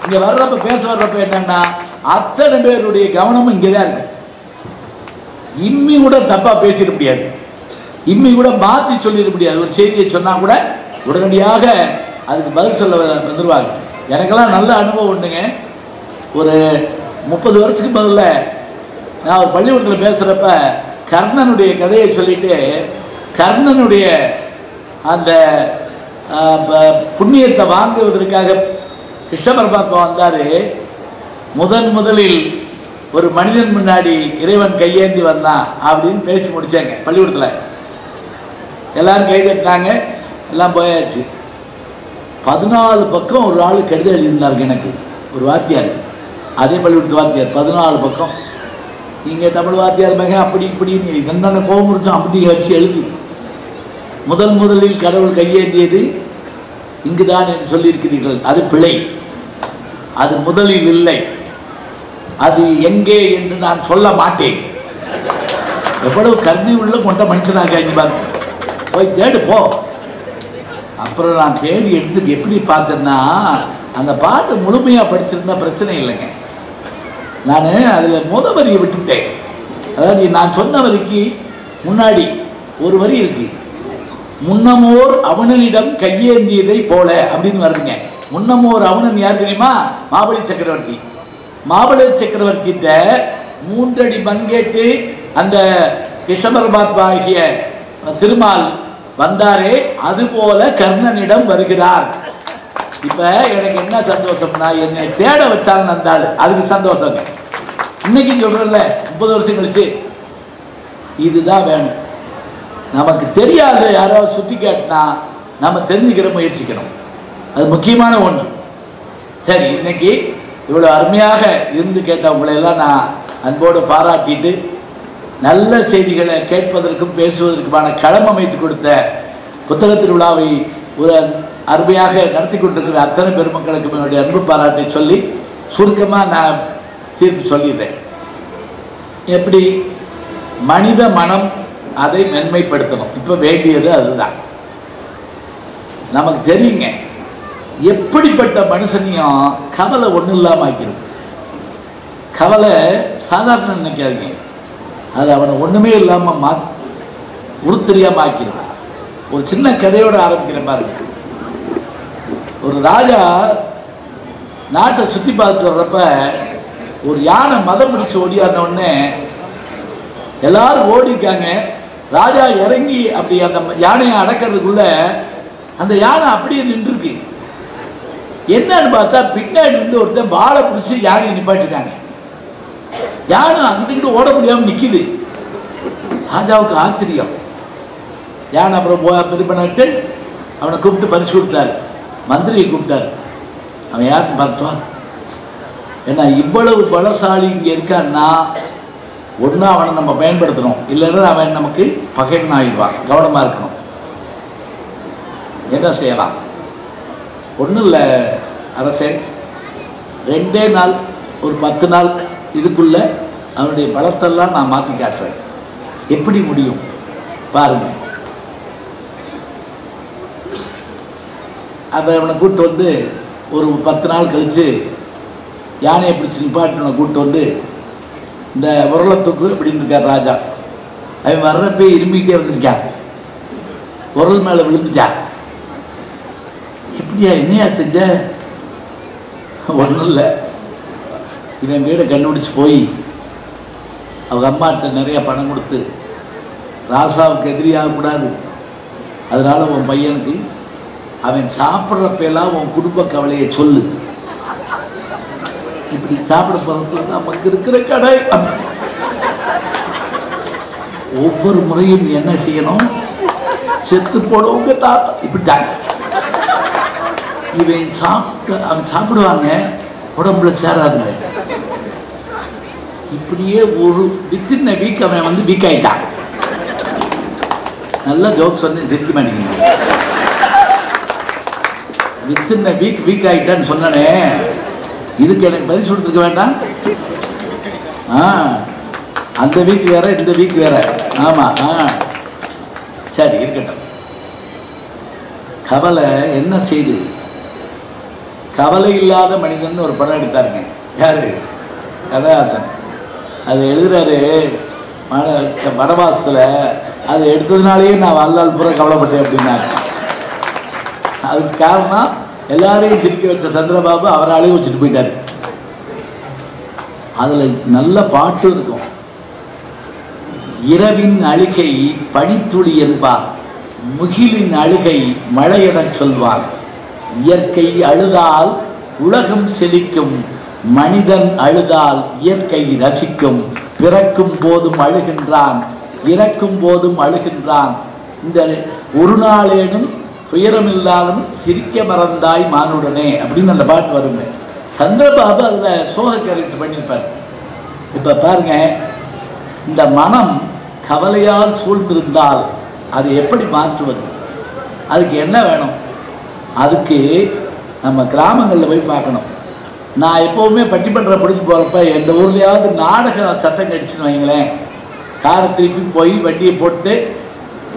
[SPEAKER 1] இங்கே வர்றப்ப பேச வர்றப்ப என்னன்னா அத்தனை பேருடைய கவனமும் இங்கே தான் இருக்கு. இம்மி கூட தப்பா பேசிட முடியாது, இம்மி கூட மாற்றி சொல்லிட முடியாது. ஒரு செய்தியை சொன்னால் கூட உடனடியாக அதுக்கு பதில் சொல்ல வந்துடுவாங்க. எனக்கெல்லாம் நல்ல அனுபவம் உண்டுங்க. ஒரு 30 வருஷத்துக்கு முதல்ல நான் ஒரு பள்ளிக்கூடத்தில் பேசுகிறப்ப கர்ணனுடைய கதையை சொல்லிட்டு, கர்ணனுடைய அந்த புண்ணியத்தை வாங்குவதற்காக கிருஷ்ண பரமாத்மா வந்தார். முதலில் ஒரு மனிதன் முன்னாடி இறைவன் கையேந்தி வந்தான் அப்படின்னு பேசி முடிச்சாங்க பள்ளிக்கூடத்தில். எல்லாரும் கை தட்டினாங்க, எல்லாம் போயாச்சு. 14 பக்கம் ஒரு ஆள் கடிதம் எழுதியிருந்தார்கள் எனக்கு, ஒரு வாத்தியார், அதே பள்ளிக்கூடத்து வாத்தியார். 14 பக்கம். நீங்கள் தமிழ் வாத்தியார் மகன் அப்படி இப்படின்னு என்னென்ன கோபம் இருக்கும் அப்படி வச்சு எழுதி, முதலில் கடவுள் கையேந்தியது இங்குதான் என்று சொல்லியிருக்கிறீர்கள், அது பிழை. அது முதலில் இல்லை, அது எங்கே என்று நான் சொல்ல மாட்டேன். எவ்வளவு கருணை உள்ள கொண்ட மனுஷனாக போய் தேடு போ. அப்புறம் நான் தேடி எடுத்து எப்படி பார்த்தேன்னா, அந்த பாட்டு முழுமையாக படிச்சிருந்தா பிரச்சனை இல்லைங்க. நான் அதில் வரியை விட்டுட்டேன். அதாவது நான் சொன்ன வரிக்கு முன்னாடி ஒரு வரி இருக்கு, முன்னமோர் அவனிடம் கையேந்தியதை போல அப்படின்னு வருதுங்க. முன்னமோர் அவனன் யார் தெரியுமா? மாபலி சக்கரவர்த்தி. மாபலி சக்கரவர்த்திட்ட 3 அடி மண் கேட்டு அந்த கிருஷ்ணபரமாத்மா ஆகிய திருமால் வந்தாரே, அதுபோல கர்ணனிடம் வருகிறார். இப்ப எனக்கு என்ன சந்தோஷம்னா, என்னை தேட வச்சாங்க அந்த அதுக்கு சந்தோஷங்க. இன்னைக்கு சொல்றேன்ல, 30 வருஷம் கழிச்சு இதுதான் வேணும். நமக்கு தெரியாத யாராவது சுட்டி காட்டினா நம்ம தெரிஞ்சுக்கிற முயற்சிக்கணும், அது முக்கியமான ஒன்று. சரி, இன்னைக்கு இவ்வளோ அருமையாக இருந்து கேட்டவங்களையெல்லாம் நான் அன்போடு பாராட்டிட்டு, நல்ல செய்திகளை கேட்பதற்கும் பேசுவதற்குமான களம் அமைத்து கொடுத்த புத்தக திருவிழாவை ஒரு அருமையாக நடத்தி கொண்டிருக்கிற அத்தனை பெருமக்களுக்கும் என்னுடைய அன்பு பாராட்டை சொல்லி சுருக்கமாக நான் தீர்ப்பு சொல்லிடுறேன். எப்படி மனித மனம் அதை மென்மைப்படுத்தணும். இப்போ வேண்டியது அதுதான். நமக்கு தெரியுங்க, எப்படிப்பட்ட மனுஷனையும் கவலை ஒன்றும் இல்லாமல் ஆக்கிடும். கவலை சாதாரண நினைக்காதீங்க, அது அவனை ஒன்றுமே இல்லாமல் உருத்தெரியாமல் ஆக்கிடும். ஒரு சின்ன கதையோடு ஆரம்பிக்கிற பாருங்க. ஒரு ராஜா நாட்டை சுற்றி பார்த்துட்டு வர்றப்ப ஒரு யானை மதம் பிடிச்சு ஓடியாந்த உடனே எல்லாரும் ஓடிருக்காங்க. ராஜா இறங்கி அப்படி அந்த யானையை அடக்கிறதுக்குள்ள அந்த யானை அப்படியே நின்றுருக்கு. என்னன்னு பார்த்தா பின்னாடி இருந்து ஒருத்தன் வாழை பிடிச்சி யானையை நிப்பாட்டிருக்காங்க. யானை அங்கிட்டு ஓட முடியாமல் நிற்கிது. ராஜாவுக்கு ஆச்சரியம். யானை அப்புறம் இது பண்ணிட்டு அவனை கூப்பிட்டு பரிசு கொடுத்தாரு, மந்திரியை கூப்பிட்டாரு. அவன் யாருன்னு பார்த்தான். ஏன்னா இவ்வளவு பலசாலி இங்கே இருக்கான்னா ஒன்றா அவனை நம்ம பயன்படுத்தணும், இல்லைன்னா அவன் நமக்கு பகைவன் ஆகிடுவான். கவனமாக இருக்கணும். என்ன செய்யலாம்? ஒன்றும் இல்லை அரசே, 2 நாள் ஒரு 10 நாள் இதுக்குள்ள அவனுடைய பலத்தெல்லாம் நான் மாற்றி காட்டுறேன். எப்படி முடியும் பாருங்க. அதை அவனை கூப்பிட்டு வந்து ஒரு 10 நாள் கழித்து யானையை பிடிச்சி நிப்பாட்டின கூப்பிட்டு வந்து இந்த உரளத்துக்கு அப்படின்னு இருக்கார் ராஜா. அவன் வர்றப்ப இருமிக்கிட்டே வந்திருக்கான். உரல் மேலே விழுந்துட்டான். எப்படியா என்னையா செஞ்ச? ஒன்றும் இல்லை, இவன் வீடை கண்டுபிடிச்சி போய் அவங்க அம்மாட்ட நிறைய பணம் கொடுத்து ராசாவுக்கு எதிரியாகக்கூடாது, அதனால உன் பையனுக்கு அவன் சாப்பிட்றப்பெல்லாம் உன் குடும்ப கவலையை சொல்லு. இப்படி சாப்பிட போறது நமக்கு இருக்கிற கடை. ஒவ்வொரு முறையும் என்ன செய்யணும்? செத்து போடுவங்க தாத்தா இப்படித்தாங்க. இவன் அவன் சாப்பிடுவாங்க, உடம்புல சேராதுங்க. இப்படியே ஒரு வித்தின் வீக் அவன் வந்து வீக் ஆயிட்டான். நல்லா ஜோக் சொன்ன சிரிக்க மாட்டேங்குது. வித்தின் வீக் ஆயிட்டான்னு சொன்னனே, இதுக்கு எனக்கு பதில் சொல்லிருக்க வேண்டாம்? அந்த வீக் வேற இந்த வீக் வேற. ஆமா, சரி இருக்கட்டும். கவலை என்ன செய்து? கவலை இல்லாத மனிதன் ஒரு படம் எடுத்தாருங்க. யாரு? கதாசன். அது எழுதுறாரு வடவாசத்துல. அது எடுத்ததுனாலேயே நான் வாழ்நாள் பூரா கவலைப்பட்டேன் அப்படின்னாரு. அதுக்கு காரணம் எல்லாரையும் சிரிக்க வச்ச சந்திரபாபு அவரை அழுக வச்சுட்டு போயிட்டாரு. அதுல நல்ல பாட்டு இருக்கும். இரவின் அழுகை பனித்துளி என்பார், முகிலின் அழுகை மழை எனச் சொல்வார். இயற்கை அழுதால் உலகம் செழிக்கும், மனிதன் அழுதால் இயற்கை ரசிக்கும். பிறக்கும் போதும் அழுகின்றான், இறக்கும் போதும் அழுகின்றான். இந்த ஒரு நாளேனும் துயரமில்லாலும் சிரிக்க மறந்தாய் மானுடனே அப்படின்னு அந்த பாட்டு வருங்க. சந்திரபாபு அதுல சோக கேரக்டர் பண்ணியிருப்பார். இப்ப பாருங்க, இந்த மனம் கவலையால் சூழ்ந்திருந்தால் அதை எப்படி மாற்றுவது? அதுக்கு என்ன வேணும்? அதுக்கு நம்ம கிராமங்களில் போய் பார்க்கணும். நான் எப்போவுமே பட்டிமன்ற பிடிச்சி போகிறப்ப எந்த ஊர்லேயாவது நாடக சத்தம் கடிச்சுன்னு வைங்களேன், காரை திருப்பி போய் வண்டியை போட்டு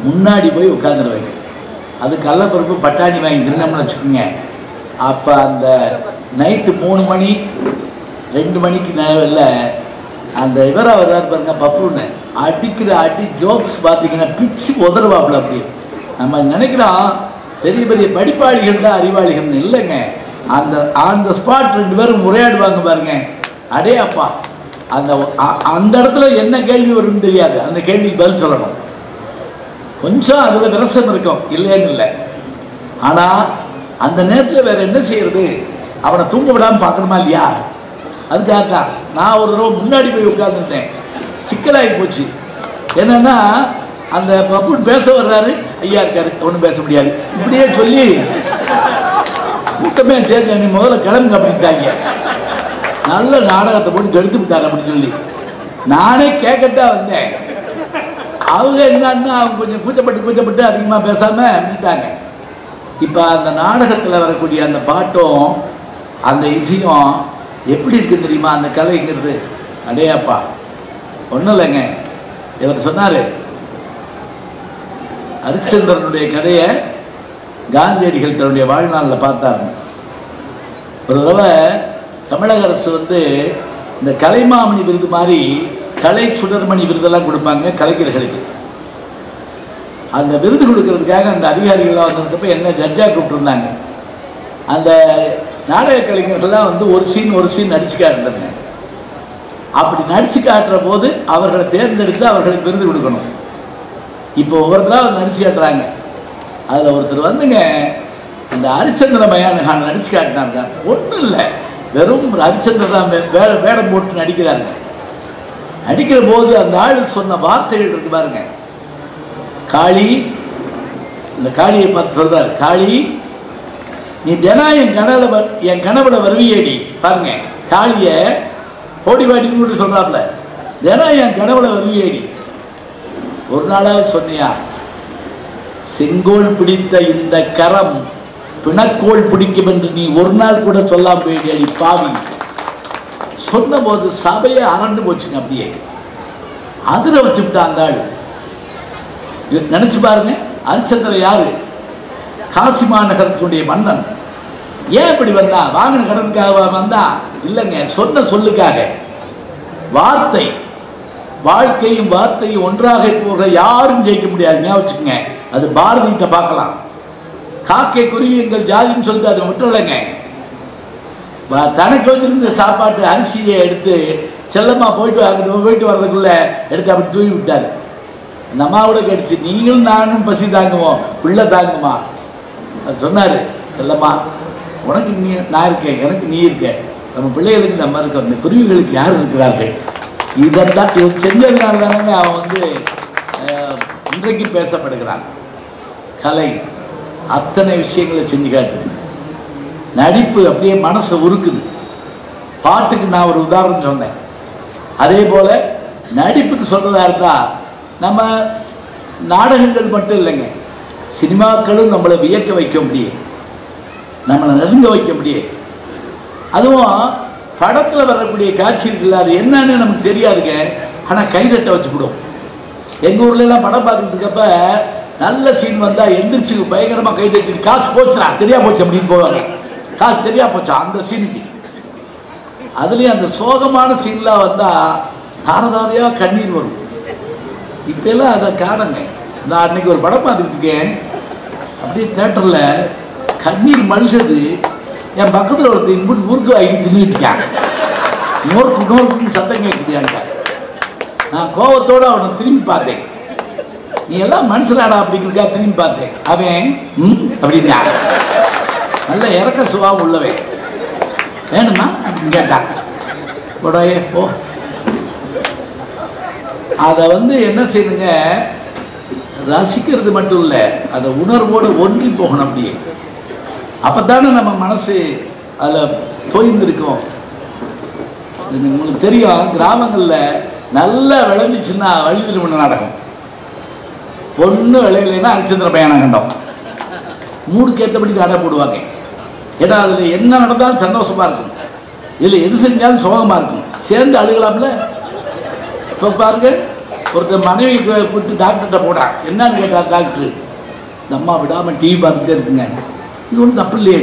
[SPEAKER 1] முன்னாடி போய் உட்காந்துருவாங்க. அது கடலப்பருப்பு பட்டாணி வாங்கி தின்னம்னு வச்சுக்கோங்க. அப்போ அந்த நைட்டு 3 மணி 2 மணிக்கு நேரில் அந்த இவரை வர்றாரு பாருங்க, பப்புன்னு அடிக்கிற அடி ஜோக்ஸ் பார்த்தீங்கன்னா பிச்சு உதறுவாப்புல. அப்படி நம்ம நினைக்கிறோம் பெரிய பெரிய படிப்பாளிகள் தான் அறிவாளிகள்னு. இல்லைங்க, அந்த அந்த ஸ்பாட் 2 பேரும் உரையாடுவாங்க பாருங்க. அடே அப்பா, அந்த இடத்துல என்ன கேள்வி வரும்னு தெரியாது, அந்த கேள்விக்கு பதில் சொல்லணும். கொஞ்சம் அதில் விரசம் இருக்கும், இல்லைன்னு இல்லை. ஆனால் அந்த நேரத்தில் வேற என்ன செய்யறது? அவனை தூங்க விடாமல் பார்க்கணுமா இல்லையா? அதுக்காக தான் நான் ஒரு தடவை முன்னாடி போய் உட்கார்ந்துருந்தேன். சிக்கலாகி போச்சு. என்னன்னா அந்த பப்பு பேச வர்றாரு, ஐயா இருக்காரு, ஒன்றும் பேச முடியாது, இப்படியே சொல்லி கூட்டமே சேர்ந்து நீ முதல்ல கிளம்புங்க அப்படின்ட்டாங்க. நல்ல நாடகத்தை போட்டு எடுத்து விட்டாங்க அப்படின்னு சொல்லி நானே கேட்கத்தான் வந்தேன். அவங்க என்னன்னா அவங்க கொஞ்சம் கூச்சப்பட்டு அதிகமாக பேசாமல் இருந்துட்டாங்க. இப்போ அந்த நாடகத்தில் வரக்கூடிய அந்த பாட்டும் அந்த இசையும் எப்படி இருக்கு தெரியுமா? அந்த கலைங்கிறது அடையாப்பா ஒன்றும் இல்லைங்க. இவர் சொன்னார், ஹரிச்சந்திரனுடைய கதையை காந்தியடிகள் தன்னுடைய வாழ்நாளில் பார்த்தாங்க. ஒரு தடவை தமிழக அரசு இந்த கலைமாமணி விருது மாதிரி கலை சுடர்மணி விருதெல்லாம் கொடுப்பாங்க கலைஞர்களுக்கு. அந்த விருது கொடுக்கறதுக்காக அந்த அதிகாரிகள்லாம் வந்திருக்கப்ப என்ன ஜட்ஜா கூப்பிட்டுருந்தாங்க. அந்த நாடக கலைஞர்கள்லாம் ஒரு சீன் நடிச்சு காட்டுறாங்க. அப்படி நடிச்சு காட்டுற போது அவர்களை தேர்ந்தெடுத்து அவர்களுக்கு விருது கொடுக்கணும். இப்போ ஒவ்வொருத்தராக நடிச்சு காட்டுறாங்க. அதில் ஒருத்தர் அந்த ஹரிச்சந்திர மயானகான் நடிச்சு காட்டினாங்க. ஒன்றும் இல்லை, வெறும் ஹரிச்சந்திர தான் வேடம் போட்டு நடிக்கிறாங்க. நடிக்கிற போது அந்த ஆள் சொன்ன வார்த்தைகள் இருக்கு பாருங்க. காளி, இந்த காளியை பார்த்து சொல்றாரு, காளி நீ தினம் என் கனவுல வருவியேடி. பாருங்க, காளிய போடிவாடின்னு சொல்றாப்ல, தினம் என் கனவுல வருவியேடி. ஒரு நாளாவது சொன்னியா? செங்கோல் பிடித்த இந்த கரம் பிணக்கோள் பிடிக்கும் என்று நீ ஒரு நாள் கூட சொல்லாம போயிடி பாவி. சொன்ன போது சபையை அரண்டு போச்சுங்க. அப்படியே அதிர வச்சுட்டா அந்த ஆளு. நினைச்சு பாருங்க, ஹரிச்சந்திரன் யாரு? காசி மாநகரத்தினுடைய மன்னன். ஏன் இப்படி வந்தா? வாங்கின கடனுக்காக வந்தா? இல்லைங்க, சொன்ன சொல்லுக்காக. வார்த்தை, வாழ்க்கையும் வார்த்தையும் ஒன்றாக போக யாரும் ஜெயிக்க முடியாது. ஞாபகம், அது பாரதிட்ட பார்க்கலாம். காக்கை குருவி எங்கள் ஜாதின்னு சொல்லிட்டு அதை விட்டுறலைங்க. தனக்கு வச்சிருந்த சாப்பாட்டு அரிசியை எடுத்து செல்லம்மா போயிட்டு வர்றதுக்குள்ள எடுத்து அப்படி தூவி விட்டாரு. அந்த அம்மாவோட கடிச்சு, நீங்களும் நானும் பசி தாங்குவோம், பிள்ளை தாங்குமா. அது சொன்னாரு, செல்லம்மா உனக்கு நீ நான் இருக்கேன், எனக்கு நீ இருக்க, நம்ம பிள்ளைகளுக்கு நம்ம இருக்கோம், இந்த குருவிகளுக்கு யார் இருக்கிறார்கள். இதெல்லாம் இது செஞ்சதுனால தானே அவன் இன்றைக்கு பேசப்படுகிறான். கலை அத்தனை விஷயங்களை செஞ்சு காட்டுது. நடிப்பு அப்படியே மனசை உருக்குது. பாட்டுக்கு நான் ஒரு உதாரணம் சொன்னேன். அதே போல நடிப்புக்கு சொல்றதா இருந்தா நம்ம நாடகங்கள் மட்டும் இல்லைங்க, சினிமாக்களும் நம்மளை வியக்க வைக்க முடியும், நம்மளை நெருங்க வைக்க முடியும். அதுவும் படத்துல வரக்கூடிய காட்சி இருக்குல்ல, அது என்னன்னு நமக்கு தெரியாதுங்க, ஆனா கைதட்ட வச்சுக்கிடும். எங்க ஊர்ல எல்லாம் படம் பார்த்துட்டு இருக்கப்ப நல்ல சீன் வந்தா எந்திரிச்சு பயங்கரமா கைதட்டி, காசு போச்சுடா, சரியா போச்சு அப்படின்னு போவாங்க. காசு சரியா போச்சா அந்த சீனுக்கு. அதுலயும் அந்த சோகமான சீன்லாம் வந்தா தாரதாரையா கண்ணீர் வரும். இப்பெல்லாம் அதை காணுங்க. நான் அன்னைக்கு ஒரு படம் பார்த்துக்கிட்டு இருக்கேன், அப்படியே தியேட்டர்ல கண்ணீர் மல்குது. என் பக்கத்தில் ஒருத்தர் இன்புட் முறுக்கு வாங்கி தின்னுட்டு இருக்காங்க. நோருக்குன்னு சத்தம் கேட்குது. நான் கோபத்தோடு அவனை திரும்பி பார்த்தேன். நீ எல்லாம் மனுஷனாடா அப்படிங்கிறக்கா திரும்பி பார்த்தேன். அவன் அப்படின்னா நல்ல இறக்க சுபாவம் உள்ளவன். வேணுமா அப்படின்னு கேட்டான். உடைய போ. அதை என்ன செய்யணுங்க, ரசிக்கிறது மட்டும் இல்லை, அதை உணர்வோடு ஒன்றி போகணும். அப்படியே அப்பதானே நம்ம மனசு அதில் தோய்ந்திருக்கும். உங்களுக்கு தெரியும், கிராமங்களில் நல்லா விளைஞ்சிச்சுன்னா வழி திருமண நாடகம், ஒன்றும் விளையலைன்னா ஹரிச்சந்திர பயணம் கண்டோம், மூடுக்கு ஏற்றபடி நாடகம் போடுவாங்க. ஏன்னா அதில் என்ன நடந்தாலும் சந்தோஷமா இருக்கும், இதில் எது செஞ்சாலும் சோகமாக இருக்கும், சேர்ந்து அழுகலாம்ல. இப்போ பாருங்க, ஒருத்தர் மனைவி கூப்பிட்டு டாக்டர்கிட்ட போடான். என்னன்னு கேட்டார் டாக்டர், இந்த அம்மா விடாமல் டிவி பார்த்துக்கிட்டே இருக்குங்க. இது ஒன்றும் தப்பு இல்லையே,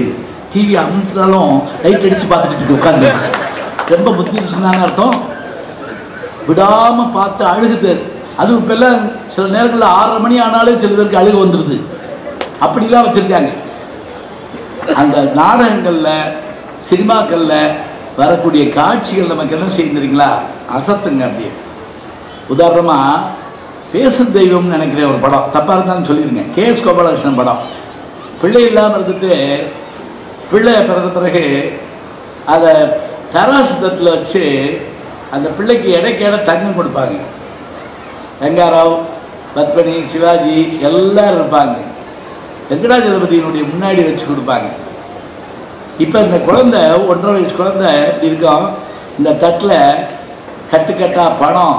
[SPEAKER 1] டிவி அமுத்தினாலும் லைட் அடித்து பார்த்துக்கிட்டு இருக்கு உட்காந்து, ரொம்ப புத்திருச்சுன்னு அர்த்தம். விடாமல் பார்த்து அழுகுது. அது இப்பெல்லாம் சில நேரங்களில் 6:30 மணி ஆனாலும் சில பேருக்கு அழுகு வந்துடுது. அப்படிலாம் வச்சுருக்காங்க. அந்த நாடகங்களில் சினிமாக்களில் வரக்கூடிய காட்சிகள் நமக்கு என்ன செய்யுறீங்களா, அசத்துங்க. அப்படியே உதாரணமாக பேசும் தெய்வம்னு நினைக்கிறேன் ஒரு படம், தப்பாக இருந்தாலும் சொல்லிடுங்க, KS கோபாலகிருஷ்ணன் படம். பிள்ளை இல்லாமல் இருந்துட்டு பிள்ளை பிறந்த பிறகு அதை தராசு தட்டில் வச்சு அந்த பிள்ளைக்கு இடைக்கேட தங்கம் கொடுப்பாங்க. வெங்காராவ், பத்மினி, சிவாஜி எல்லாரும் இருப்பாங்க. வெங்கடாஜலபதியினுடைய முன்னாடி வச்சு கொடுப்பாங்க. இப்போ இந்த குழந்தை 1.5 வயசு குழந்தை இப்படி இருக்கும், இந்த தட்டில் கட்டுக்கட்டா பணம்,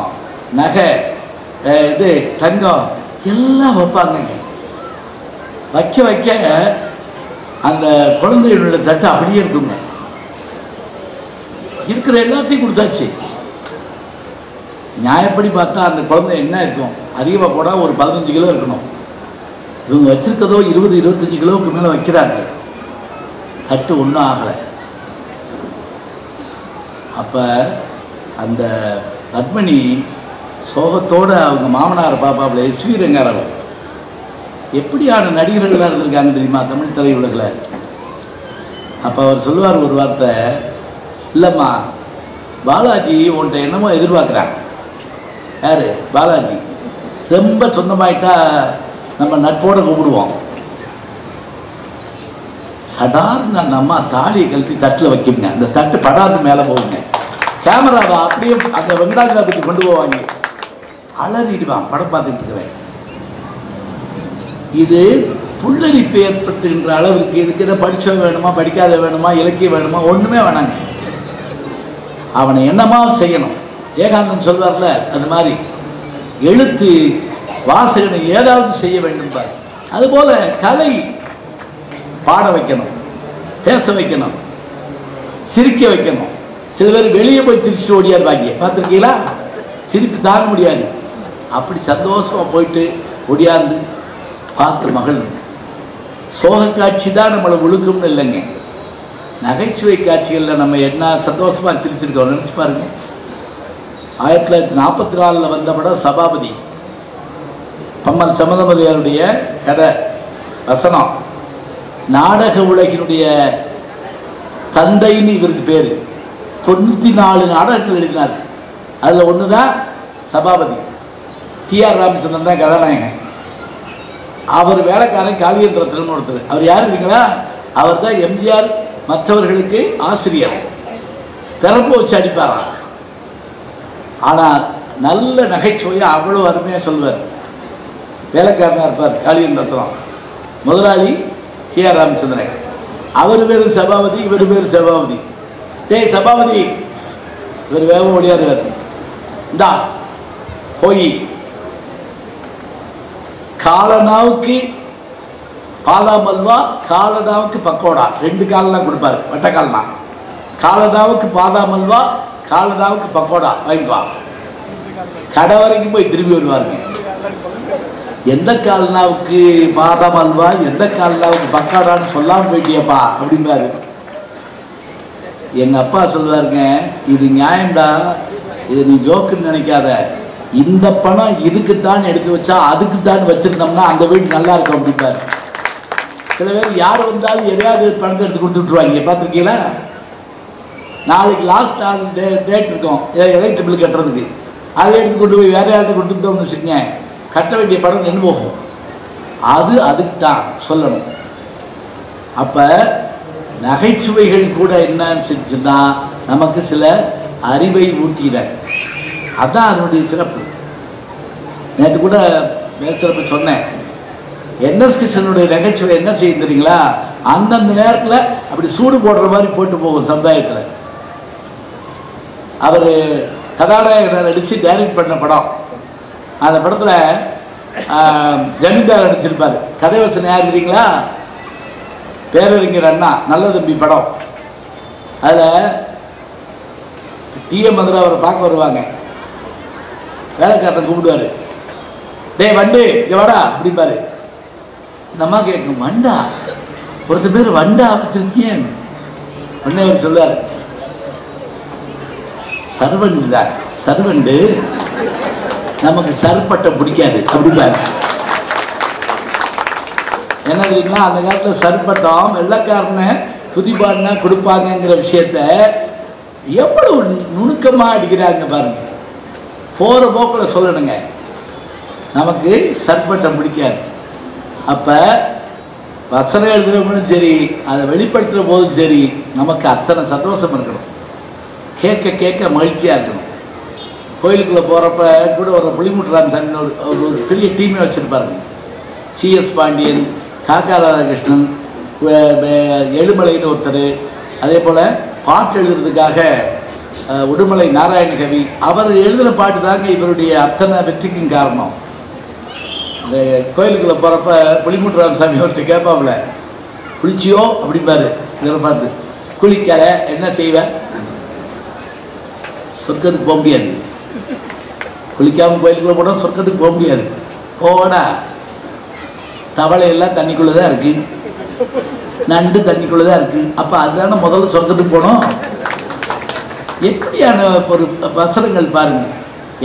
[SPEAKER 1] நகை, இது தங்கம் எல்லாம் வைப்பாங்க. வைக்க வைக்க அந்த குழந்தையுடைய தட்டு அப்படியே இருக்குங்க. இருக்கிற எல்லாத்தையும் கொடுத்தாச்சு. நியாயப்படி பார்த்தா அந்த குழந்தை என்ன இருக்கும், அதிகமாக போனால் ஒரு 15 கிலோ இருக்கணும். இவங்க வச்சிருக்கதோ 20-25 கிலோவுக்கு மேலே வைக்கிறாங்க. தட்டு ஒன்றும் ஆகலை. அப்போ அந்த பத்மினி சோகத்தோடு அவங்க மாமனார் பாப்பாவில் SV ரங்கராவ் எப்படியான நடிகர்களாக இருந்திருக்காங்க தெரியுமா தமிழ் திரையுலகில். அப்போ அவர் சொல்லுவார் ஒரு வார்த்தை, இல்லைம்மா பாலாஜி உன்ட்ட என்னமோ எதிர்பார்க்குறாங்க. யார்? பாலாஜி. ரொம்ப சொந்தமாயிட்டா நம்ம நட்போட கூப்பிடுவோம். சடார்னு அந்த அம்மா தாலியை கழட்டி தட்டில் வைக்குங்க. அந்த தட்டு படாது மேலே போகுங்க. கேமராவை அப்படியே அந்த வெங்கடாஜலபதி கொண்டு போவாங்க. அலறிடுவான் படம் பார்த்துட்டு இருக்கிறேன். இது புல்லரிப்பு ஏற்படுத்துகின்ற அளவுக்கு இதுக்கு எதை படிச்ச வேணுமா, படிக்காத வேணுமா, இலக்கியம் வேணுமா, ஒன்றுமே வேணாங்க. அவனை என்னமா செய்யணும். ஏகாந்தன் சொல்வார்ல, அது மாதிரி எழுத்து வாசகனை ஏதாவது செய்ய வேண்டும் பார். அதுபோல கலை பாட வைக்கணும், பேச வைக்கணும், சிரிக்க வைக்கணும். சில பேர் வெளியே போய் சிரிச்சுட்டு ஓடியாருவாங்க, பார்த்துருக்கீங்களா? சிரிப்பு தாங்க முடியாது. அப்படி சந்தோஷமா போயிட்டு ஒடியாந்து பார்த்து மகள். சோக காட்சி தான் நம்மளை ஒழுக்கம்னு இல்லைங்க, நகைச்சுவை காட்சிகளில் நம்ம என்ன சந்தோஷமா சிரிச்சிருக்கோம் நினைச்சு பாருங்க. 1944 வந்த படம் சபாபதி, பம்மல் சம்பந்தமதியாருடைய கதை வசனம். நாடக உலகினுடைய தந்தைன்னு இவருக்கு பேரு. 94 நாடகங்கள் எழுதினார். அதில் ஒன்று தான் சபாபதி. டிஆர் ராமச்சந்திரன் தான் கதாநாயகன். அவர் வேலைக்காரன் காளியந்திரத்தின் ஒருத்தர். அவர் யார் இருக்கீங்களா? அவர் தான் எம்ஜிஆர் மற்றவர்களுக்கு ஆசிரியர். பிறப்பு வச்சு அடிப்பாராம். ஆனால் நல்ல நகைச்சுவையை அவ்வளோ அருமையாக சொல்லுவார். வேலைக்காரனாக இருப்பார் காளியந்திரத்திரம். முதலாளி டிஆர் ராமச்சந்திரன். அவர் பேர் சபாபதி, இவர் பேர் சபாபதி. டேய் சபாபதி, இவர் வேகம் ஓடியாருவார். இந்தா போய் காலனாவுக்கு பாதாம் அல்வா, காலனாவுக்கு பக்கோடா, 2 காலனா கொடுப்பாரு, வட்டக்காலனா. காலனாவுக்கு பாதாம் அல்வா, காலனாவுக்கு பக்கோடா வாங்கிக்குவா. கடை வரைக்கும் போய் திரும்பி வருவாருங்க. எந்த காலனாவுக்கு பாதாம் அல்வா, எந்த காலனாவுக்கு பக்கோடான்னு சொல்லாம போயிட்டியப்பா அப்படிம்பாரு. எங்க அப்பா சொல்லுவாருங்க, இது நியாயம்டா, இது நீ ஜோக்குன்னு நினைக்காத, இந்த பணம் இதுக்குத்தான் எடுத்து வச்சா அதுக்குத்தான் வச்சிருந்தோம்னா அந்த வீடு நல்லா இருக்கும் அப்படிப்பாரு. சில பேர் யார் வந்தாலும் எதையாவது பணத்தை எடுத்து கொடுத்துட்ருவாங்க, பார்த்துருக்கீங்களா? நாளைக்கு லாஸ்ட் டேட் இருக்கும் எலக்ட்ரிக் பில் கட்டுறதுக்கு, அதை எடுத்து கொண்டு போய் வேற யார்கிட்ட கொடுத்துட்டோம்னு வச்சுக்கோங்க, கட்ட வேண்டிய பணம் நின்று போகும். அது அதுக்கு தான் சொல்லணும். அப்போ நகைச்சுவைகள் கூட என்னன்னு செஞ்சுன்னா நமக்கு சில அறிவை ஊட்டிட, அதான் அதனுடைய சிறப்பு. நேற்று கூட பேசுகிறப்ப சொன்னேன், என்எஸ் கிருஷ்ணனுடைய நகைச்சுவை என்ன செய்யும் தெரியுங்களா? அந்தந்த நேரத்தில் அப்படி சூடு போடுற மாதிரி போட்டு போகும் சமுதாயத்தில். அவர் கதாநாயகர் நடித்து டைரக்ட் பண்ண படம், அந்த படத்தில் ஜமீன்தார் நடிச்சிருப்பார். கதை வசனம் யார் தெரியுங்களா? பேரறிஞர் அண்ணா, நல்ல தம்பி படம். அதில் டிஎம் மதுரை அவரை பார்க்க வருவாங்க. வேலைக்காரன் கூப்பிடுவார், டேய் வண்டு இங்கே வாடா அப்படிப்பாரு. இந்த அம்மா கேட்கும், வண்டா? ஒருத்தர் பேர் வண்டா வச்சிருக்கேன். உடனே அவர் சொல்லுவார், சர்வண்டு தான், சர்வண்டு நமக்கு சர்பட்டம் பிடிக்காது அப்படிப்பாரு. என்ன தெரியுங்களா? அந்த காலத்தில் சர்பட்டம் வெள்ளக்காரனை துதிபாடினா கொடுப்பாங்கிற விஷயத்த எவ்வளவு நுணுக்கமாக அடிக்கிறாங்க பாருங்க. போகிற போக்கில் சொல்லணுங்க, நமக்கு சர்பட்டம் பிடிக்காது. அப்போ வசனம் எழுதுறவங்களும் சரி, அதை வெளிப்படுத்துகிற போதும் சரி, நமக்கு அத்தனை சந்தோஷம் இருக்கணும், கேட்க கேட்க மகிழ்ச்சியாக இருக்கணும். கோயிலுக்குள்ளே போகிறப்ப கூட ஒரு புலிமுட்டுராம் சாமி ஒரு பெரிய டீமே வச்சுருப்பாருங்க. சிஎஸ் பாண்டியன், காக்கா ராதாகிருஷ்ணன், எழுமலைன்னு ஒருத்தர், அதே போல் பாட்டு எழுதுறதுக்காக உடுமலை நாராயணகவி, அவர் எழுதின பாட்டு தாங்க இவருடைய அத்தனை வெற்றிக்கும் காரணம். இந்த கோயிலுக்குள்ளே போகிறப்ப புலிமுட்டுராம் சாமி அவர்கிட்ட கேட்பாப்புல, குளிச்சியோ அப்படிம்பாரு. இதில் பார்த்து, குளிக்கல என்ன செய்வேன்? சொர்க்கத்துக்கு போக முடியாது, குளிக்காமல் கோயிலுக்குள்ளே போனால் சொர்க்கத்துக்கு போக முடியாது. போடா, தவளை எல்லாம் தண்ணிக்குள்ளே தான் இருக்கு, நண்டு தண்ணிக்குள்ளே தான் இருக்கு. அப்போ அதுதானே முதல்ல சொர்க்கத்துக்கு போனோம். எப்படியான ஒரு வசனங்கள் பாருங்க.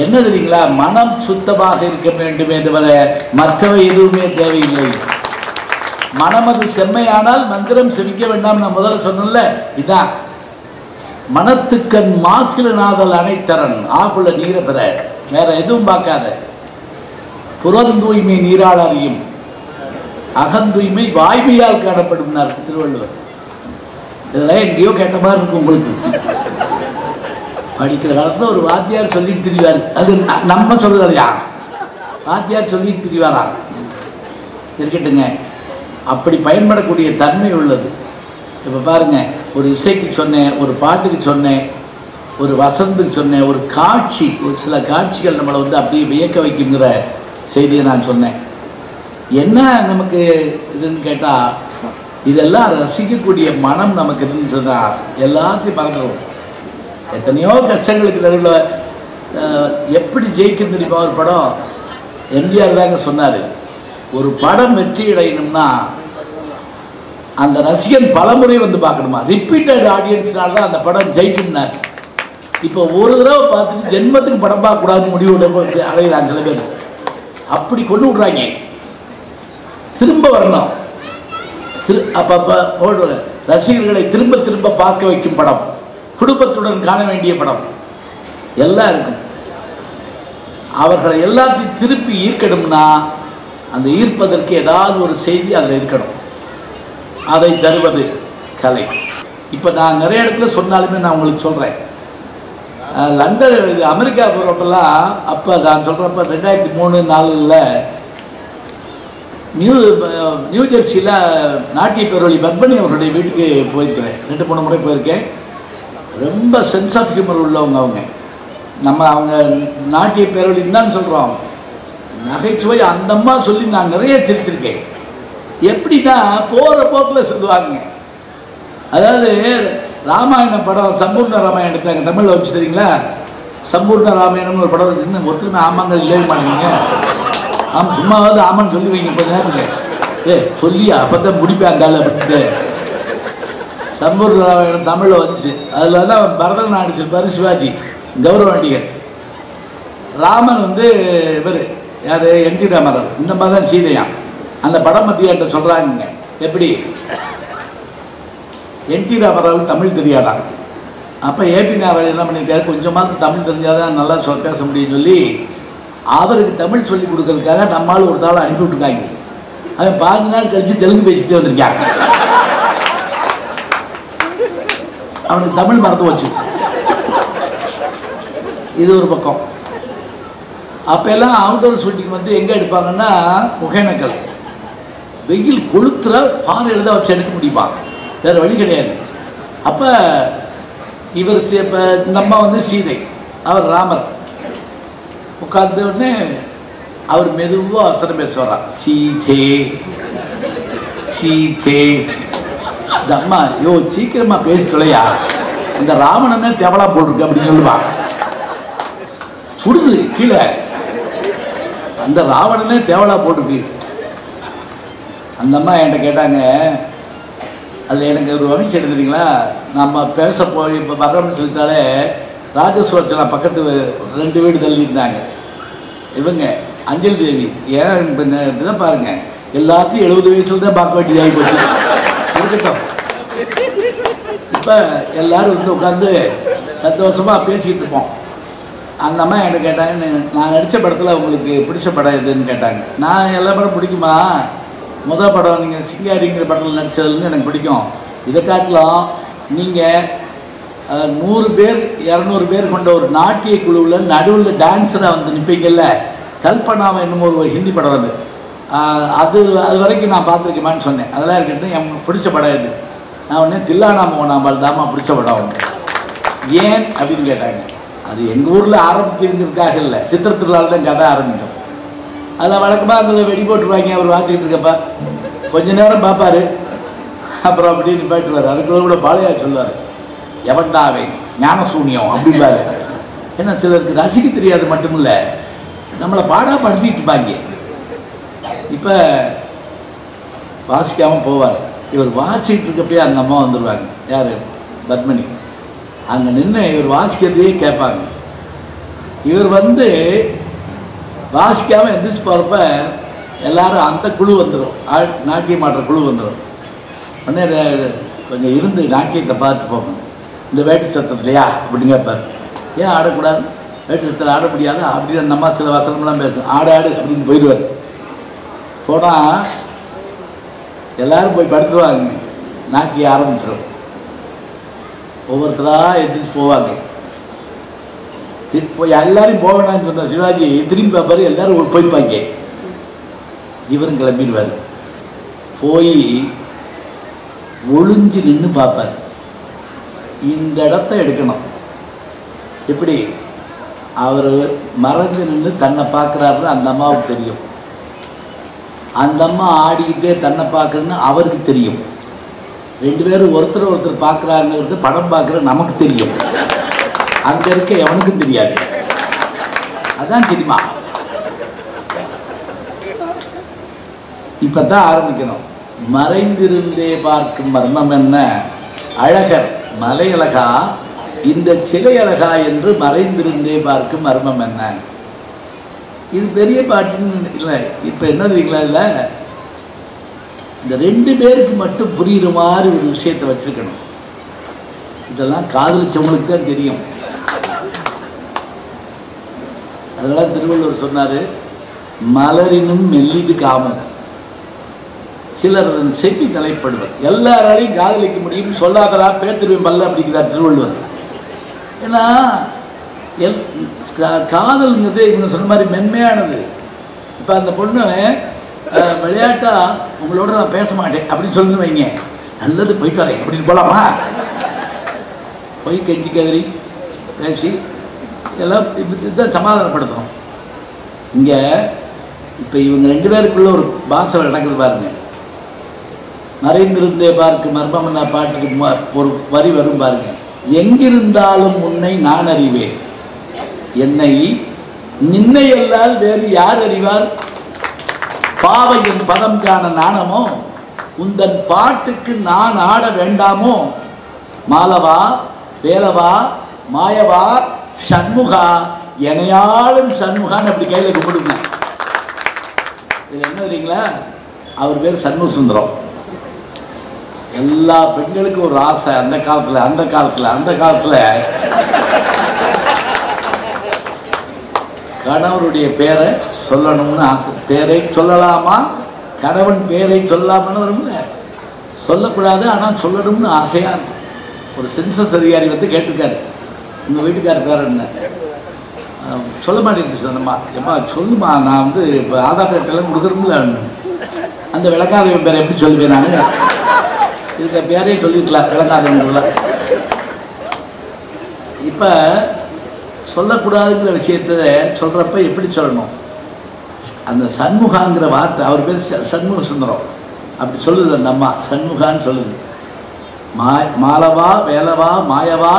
[SPEAKER 1] என்ன தெரியுங்களா? மனம் சுத்தமாக இருக்க வேண்டுமே தவிர மற்றவை எதுவுமே தேவையில்லை. மனம் அது செம்மையானால் மந்திரம் செவிக்க வேண்டாம். நான் முதல்ல சொன்னேன்ல, இதான் மனத்துக்கண் மாசிலனாதல் அனைத்தரன் ஆகுள்ள நீரை பெற, வேற எதுவும் பார்க்காத. புறந்தூய்மை நீரால் அறியும், அகந்தூய்மை வாய்மையால் காணப்படும் திருவள்ளுவர். இதெல்லாம் எங்கேயோ கேட்ட மாதிரி இருக்கும் உங்களுக்கு. படிக்கிற காலத்தில் ஒரு வாத்தியார் சொல்லிட்டு திரிவார், அது நம்ம சொல்றதையா? வாத்தியார் சொல்லிட்டு திரிவாரா? இருக்கட்டுங்க, அப்படி பயன்படக்கூடிய தன்மை உள்ளது. இப்போ பாருங்க, ஒரு இசைக்கு சொன்னேன், ஒரு பாட்டுக்கு சொன்னேன், ஒரு வசனத்துக்கு சொன்னேன், ஒரு காட்சி, ஒரு சில காட்சிகள் நம்மளை அப்படியே வியக்க வைக்குங்கிற செய்தியை நான் சொன்னேன். என்ன நமக்கு இதுன்னு கேட்டா, இதெல்லாம் ரசிக்கக்கூடிய மனம் நமக்கு இருந்துச்சுன்னா எல்லாத்தையும் மறந்துடும். எத்தனையோ கஷ்டங்களுக்கு நடுவில் எப்படி ஜெயிக்கும் தெரியுமா ஒரு படம்? எம்ஜிஆர் தாங்க சொன்னார், ஒரு படம் வெற்றி அடையணும்னா அந்த ரசிகன் பலமுறை வந்து பார்க்கணுமா, ரிப்பீட்டட் ஆடியன்ஸ்னால தான் அந்த படம் ஜெயிக்கும்னார். இப்போ ஒரு தடவை பார்த்துட்டு ஜென்மத்துக்கு படம் பார்க்கக்கூடாதுன்னு முடிவு அடையிறாங்க சில பேர். அப்படி கொண்டு விடுறாங்க. திரும்ப வரணும், அப்பப்போ ரசிகர்களை திரும்ப திரும்ப பார்க்க வைக்கும் படம், குடும்பத்துடன் காண வேண்டிய படம் எல்லாம் இருக்கும். அவர்களை எல்லாத்தையும் திருப்பி ஈர்க்கணும்னா அந்த ஈர்ப்பதற்கு ஏதாவது ஒரு செய்தி அதில் இருக்கணும். அதை தருவது கலை. இப்போ நான் நிறைய இடத்துல சொன்னாலுமே நான் உங்களுக்கு சொல்கிறேன், லண்டன் அமெரிக்கா போகிறப்பெல்லாம் அப்போ நான் சொல்கிறப்ப 2003-04 நியூ ஜெர்சியில் நாட்டிய பேரொழி பத்மனி அவர்களுடைய வீட்டுக்கு போயிருக்கிறேன். 2-3 முறை போயிருக்கேன். ரொம்ப சென்ஸ் ஆஃப் ஹியூமர் உள்ளவங்க அவங்க. அவங்க நாட்டிய பேரொழின்னு தான் சொல்கிறோம், நகைச்சுவை அந்த அம்மா சொல்லி நான் நிறைய சிரிச்சிருக்கேன். எப்படின்னா போகிற போக்கில் சொல்லுவாங்க. அதாவது ராமாயண படம் சம்பூர்ண ராமாயணம் எடுத்தாங்க, தமிழில் வச்சு தெரியுங்களா? சம்பூர்ண ராமாயணம்னு ஒரு படம் இன்னும் ஒருத்தருமே ஆமாங்க இல்லவே மாட்டேங்க. ஆமாம், சும்மாவது ஆமான்னு சொல்லி வைங்க கொஞ்ச நேரம். சொல்லியா அப்போ தான் முடிப்பேன் அந்த ஆள் அப்படின்ட்டு. சம்பூர்ண ராமாயணம் தமிழில் வந்துச்சு. அதில் தான் பரதன் நடிச்சிருப்பாரு சிவாஜி, கௌரவ நடிகர். ராமன் இவர் யார்? என்டி ராமராவ். இந்த மாதிரி தான் சீதையா. அந்த படம் மத்திய சொல்கிறாங்க. எப்படி என்டி ராமராவுக்கு தமிழ் தெரியாதா? அப்போ ஏபி நாராயணன் என்ன பண்ணியிருக்காரு, கொஞ்சமாவது தமிழ் தெரிஞ்சாதான் நல்லா பேச முடியும்னு சொல்லி அவருக்கு தமிழ் சொல்லி கொடுக்கறதுக்காக நம்மளால் ஒரு தாளை அனுப்பி விட்டுருக்காங்க. அவன் 5 நாள் கழிச்சு தெலுங்கு பேசிக்கிட்டே வந்திருக்காங்க. அவனுக்கு தமிழ் மறந்து வச்சு. இது ஒரு பக்கம். அப்போ எல்லாம் அவுட்டோர் ஷூட்டிங் எங்கே எடுப்பாங்கன்னா ஒகேனக்கல். வெயில் கொளுத்துற பாறையில் தான் வச்சு எடுக்க முடியுமா, வேறு வழி கிடையாது. அப்போ இவர் இப்போ இந்த அம்மா சீதை, அவர் ராமர். உட்கார்ந்த உடனே அவர் மெதுவாக அவசரம் பேசுவாரா, சீதே சீதே. இந்த அம்மா சீக்கிரமா பேசி சொல்லையா, இந்த ராவணனே தேவலா போட்டிருக்கு அப்படின்னு சொல்லுவாங்க. சுடுது கீழே, அந்த ராவணனே தேவலா போட்டிருக்கு. அந்த அம்மா என்கிட்ட கேட்டாங்க, அதில் எனக்கு ஒரு வமிச்சு எடுத்துறீங்களா, நம்ம பேச போய் இப்போ வர்றோம்னு சொல்லிட்டாலே ராஜசுவச்சனா பக்கத்து 2 வீடு தள்ளி இருந்தாங்க. இவங்க அஞ்சலி தேவி. ஏன் இப்போ பாருங்க, எல்லாத்தையும் 70 வயசுல தான் பார்க்க வேண்டியதாகி போச்சு. இருக்கட்டும். இப்போ எல்லாரும் உட்காந்து சந்தோஷமாக பேசிக்கிட்டு இருப்போம். அந்த அம்மா என்கிட்ட கேட்டாங்க, நான் நடித்த படத்தில் உங்களுக்கு பிடிச்ச படம் எதுன்னு கேட்டாங்க. நான் எல்லா படம் பிடிக்குமா, முதல் படம் நீங்கள் சிங்காரிங்கிற படத்தில் நடித்ததுன்னு எனக்கு பிடிக்கும். இதை காட்டிலும் நீங்கள் 100 பேர் 200 பேர் கொண்ட ஒரு நாட்டிய குழுவில் நடுவில் டான்ஸராக நிற்பீங்கல்ல, கல்பனாவை என்னமோ ஒரு ஹிந்தி படம் அது வரைக்கும் நான் பார்த்துருக்கேமான்னு சொன்னேன். அதெல்லாம் இருக்கட்டும், எனக்கு பிடிச்ச படம் இது. நான் உடனே தில்லானா மோகனாம்பாள் தாமா பிடிச்ச படம். ஏன் அப்படின்னு கேட்டாங்க. அது எங்கள் ஊரில் ஆரம்பிக்கிறதுக்காக இல்லை, சித்திர திருவிழாவில் தான் கதை ஆரம்பிக்கும். அதில் வழக்கமாக அதில் வெடி போட்டுருவாங்க. அவர் வாச்சிக்கிட்டு இருக்கப்பா கொஞ்ச நேரம் பார்ப்பார், அப்புறம் அப்படின்னு போயிட்டுருவார். அதுக்குள்ள கூட பாளையா சொல்லுவார், எவன்டாவே ஞானசூன்யம் அப்படின்பாரு. ஏன்னா சிலருக்கு ரசிக்க தெரியாது மட்டும் இல்லை, நம்மளை பாடாக படுத்திட்டு இருப்பாங்க. இப்போ வாசிக்காமல் போவார். இவர் வாசிக்கிட்டு இருக்கப்பே அந்த அம்மா வந்துடுவாங்க. யார்? பத்மனி. அங்கே நின்று இவர் வாசிக்கிறதையே கேட்பாங்க. இவர் வாசிக்காமல் எந்திரிச்சு போகிறப்ப எல்லாரும் அந்த குழு வந்துடும், நாட்டியம் ஆடுற குழு வந்துடும். உடனே கொஞ்சம் இருந்து நாட்டியத்தை பார்த்து போகணும், இந்த வேட்டு சத்தத்துலையா அப்படின்னு கேட்பார். ஏன் ஆடக்கூடாது, வேட்டு சத்தத்தில் ஆட முடியாது அப்படின்னு அந்த அம்மா சில வசனம்லாம் பேசும். ஆடு அப்படின்னு போயிடுவார். போனால் எல்லாரும் போய் படுத்துருவாங்க, நாட்டியம் ஆரம்பிச்சிடும். ஒவ்வொருத்தராக எந்திரிச்சு போவாங்க. இப்போ எல்லாரும் போவேனான்னு சொன்ன சிவாஜி திரும்பி பார்ப்பாரு, எல்லாரும் போய்ப்பாங்க. இவரும் கிளம்பிடுவார். போய் ஒளிஞ்சு நின்று பார்ப்பார். இந்த இடத்த எடுக்கணும். எப்படி அவர் மறைஞ்சு நின்று தன்னை பார்க்குறாருன்னு அந்த அம்மாவுக்கு தெரியும். அந்த அம்மா ஆடிக்கிட்டே தன்னை பார்க்குறதுன்னு அவருக்கு தெரியும். 2 பேரும் ஒருத்தர் பார்க்குறாங்கிறது படம் பார்க்குற நமக்கு தெரியும், அங்கே இருக்க எவனுக்கும் தெரியாது. அதான் சினிமா. இப்பதான் ஆரம்பிக்கணும். மறைந்திருந்தே பார்க்கும் மர்மம் என்ன, அழகர் மலையழகா இந்த சிலை அழகா என்று மறைந்திருந்தே பார்க்கும் மர்மம் என்ன. இது பெரிய பாட்டுன்னு இல்லை. இப்போ என்ன தெரியுங்களா, இல்லை இந்த 2 பேருக்கு மட்டும் புரியுற மாதிரி ஒரு விஷயத்தை வச்சிருக்கணும். இதெல்லாம் காதலிச்சவங்களுக்கு தான் தெரியும். அதெல்லாம் திருவள்ளுவர் சொன்னாரு, மலரினும் மெல்லிது காமம் சிலர் செப்பி தலைப்படுவர். எல்லாராலையும் காதலிக்க முடியும், சொல்லாதரா பேத்திருவேன் பல்ல அப்படிங்கிறார் திருவள்ளுவர். ஏன்னா காதல்ங்கிறது இவங்க சொன்ன மாதிரி மென்மையானது. இப்போ அந்த பொண்ணு விளையாட்டா உங்களோட நான் பேச மாட்டேன் அப்படின்னு சொல்லி வைங்க, நல்லது போயிட்டு வரேன் அப்படின்னு போலாமா? போய் கெஞ்சி கதறி பேசி எல்லாம் இதுதான் சமாதானப்படுத்தணும். இங்கே இப்போ இவங்க 2 பேருக்குள்ள ஒரு பாசம் நடக்குது பாருங்க. மறைந்திருந்தே பார்க்க மர்மம் என்ன பாட்டுக்கு ஒரு வரி வரும் பாருங்க. எங்கிருந்தாலும் உன்னை நான் அறிவேன், என்னை நின்னை எல்லால் வேறு யார் அறிவார், பாவையின் பதம் காண நாணமோ உந்தன் பாட்டுக்கு நான் ஆட வேண்டாமோ, மாலவா வேலவா மாயவா சண்முகா எனையாளும் சண்முகான்னு அப்படி கையில கும்பிடுங்க. இது என்ன தெரியுங்களா, அவர் பேர் சண்முக சுந்தரம். எல்லா பெண்களுக்கும் ஒரு ஆசை அந்த காலத்துல கணவருடைய பேரை சொல்லணும்னு ஆசை. பேரை சொல்லலாமா, கணவன் பேரை சொல்லலாமான்னு வரும்ல, சொல்லக்கூடாது ஆனால் சொல்லணும்னு ஆசையா இருக்கும். ஒரு சென்சஸ் அதிகாரி வந்து கேட்டிருக்காரு, உங்கள் வீட்டுக்கார பேர் என்ன, சொல்ல மாட்டேங்குது சொன்னம்மா. எப்பா சொல்லுமா, நான் வந்து இப்போ ஆதார் அட்டையெல்லாம் கொடுக்குறோம்ல, அந்த விளக்காதவன் பேரை எப்படி சொல்லுவேன் நான், இதுக்கு பேரே சொல்லிருக்கலாம் விளக்காதவங்கள. இப்போ சொல்லக்கூடாதுங்கிற விஷயத்த சொல்கிறப்ப எப்படி சொல்லணும், அந்த சண்முகாங்கிற வார்த்தை, அவர் பேர் சண்முக சுந்தரம், அப்படி சொல்லுது அந்த அம்மா, சண்முகான்னு சொல்லுது. மாலவா வேலவா மாயவா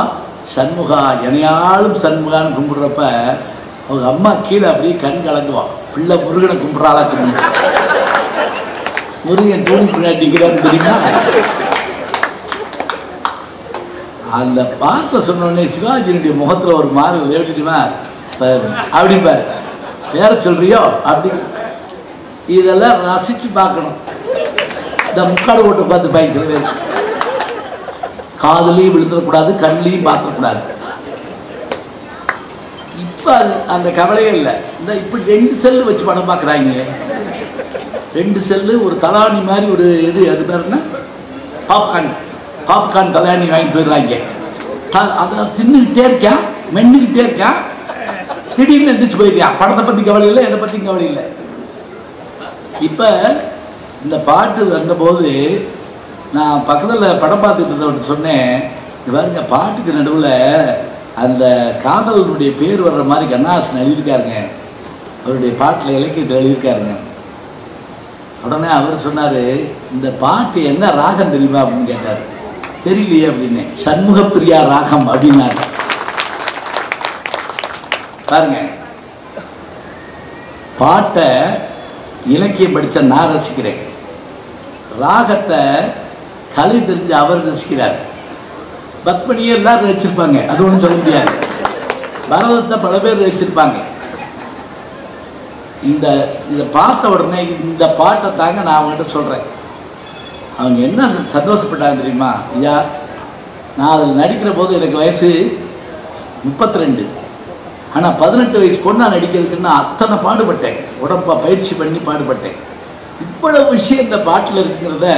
[SPEAKER 1] சண்முகா எனையாளும் சண்முகான்னு கும்பிடுறப்ப அவங்க அம்மா கீழே அப்படியே கண் கலங்குவான். பிள்ளை முருகனை கும்பிட்றாளாக்கு, முருகன் தூணி பின்னாடிக்கிறான்னு தெரியுமா. அந்த பார்த்த சொன்னோடனே சிவாஜியுடைய முகத்தில் ஒரு மாறு எப்படிமா அப்படிப்பார், வேற சொல்றியோ அப்படி. இதெல்லாம் ரசிச்சு பார்க்கணும். இந்த முக்காடு போட்டு பார்த்து பாய்க்கிறது, காதலையும் விழுந்துடக்கூடாது, கண்ணிலையும் பார்த்துடக்கூடாது. இப்போ அந்த கவலையே இல்லை. இந்த இப்படி 2 செல்லு வச்சு படம் பார்க்குறாங்க. 2 செல்லு, ஒரு தலாணி மாதிரி ஒரு இது, அது பேர் என்ன, பாப்கார்ன் தலாணி வாங்கிட்டு போயிடுறாங்க. அதை தின்னுக்கிட்டே இருக்கான், மென்னுக்கிட்டே இருக்கான், திடீர்னு எந்திரிச்சு போயிருக்கான். படத்தை பற்றி கவலை இல்லை, எதை பற்றியும் கவலை இல்லை. இப்போ இந்த பாட்டு வந்தபோது நான் பக்கத்தில் படம் பார்த்துட்டு இருந்தவர்கிட்ட சொன்னேன், இது பாருங்க பாட்டுக்கு நடுவில் அந்த காதலனுடைய பேர் வர்ற மாதிரி கண்ணாசன் எழுதியிருக்காருங்க, அவருடைய பாட்டில் இலக்கியத்தில் எழுதியிருக்காருங்க. உடனே அவர் சொன்னார், இந்த பாட்டு என்ன ராகம் தெரியுமா அப்படின்னு கேட்டார். தெரியலையே அப்படின்னு. சண்முகப்பிரியா ராகம் அப்படின்னாரு. பாருங்க, பாட்டை இலக்கியம் படித்த நான் ரசிக்கிறேன், ராகத்தை கலை தெரிஞ்ச அவர் ரசிக்கிறார். பத்மனியை எல்லாரும் ரசிச்சிருப்பாங்க, அது ஒன்றும் சொல்ல முடியாது. பரதத்தை பல பேர் ரசிச்சிருப்பாங்க. இதை பார்த்த உடனே இந்த பாட்டை தாங்க நான் அவங்ககிட்ட சொல்கிறேன். அவங்க என்ன சந்தோஷப்பட்டாங்க தெரியுமா, ஐயா நான் அதில் நடிக்கிற போது எனக்கு வயசு 32, ஆனால் 18 வயசு பொண்ணா நடிக்கிறதுக்குன்னு அத்தனை பாடுபட்டேன், உடம்பை பயிற்சி பண்ணி பாடுபட்டேன். இவ்வளவு விஷயம் இந்த பாட்டில் இருக்கிறத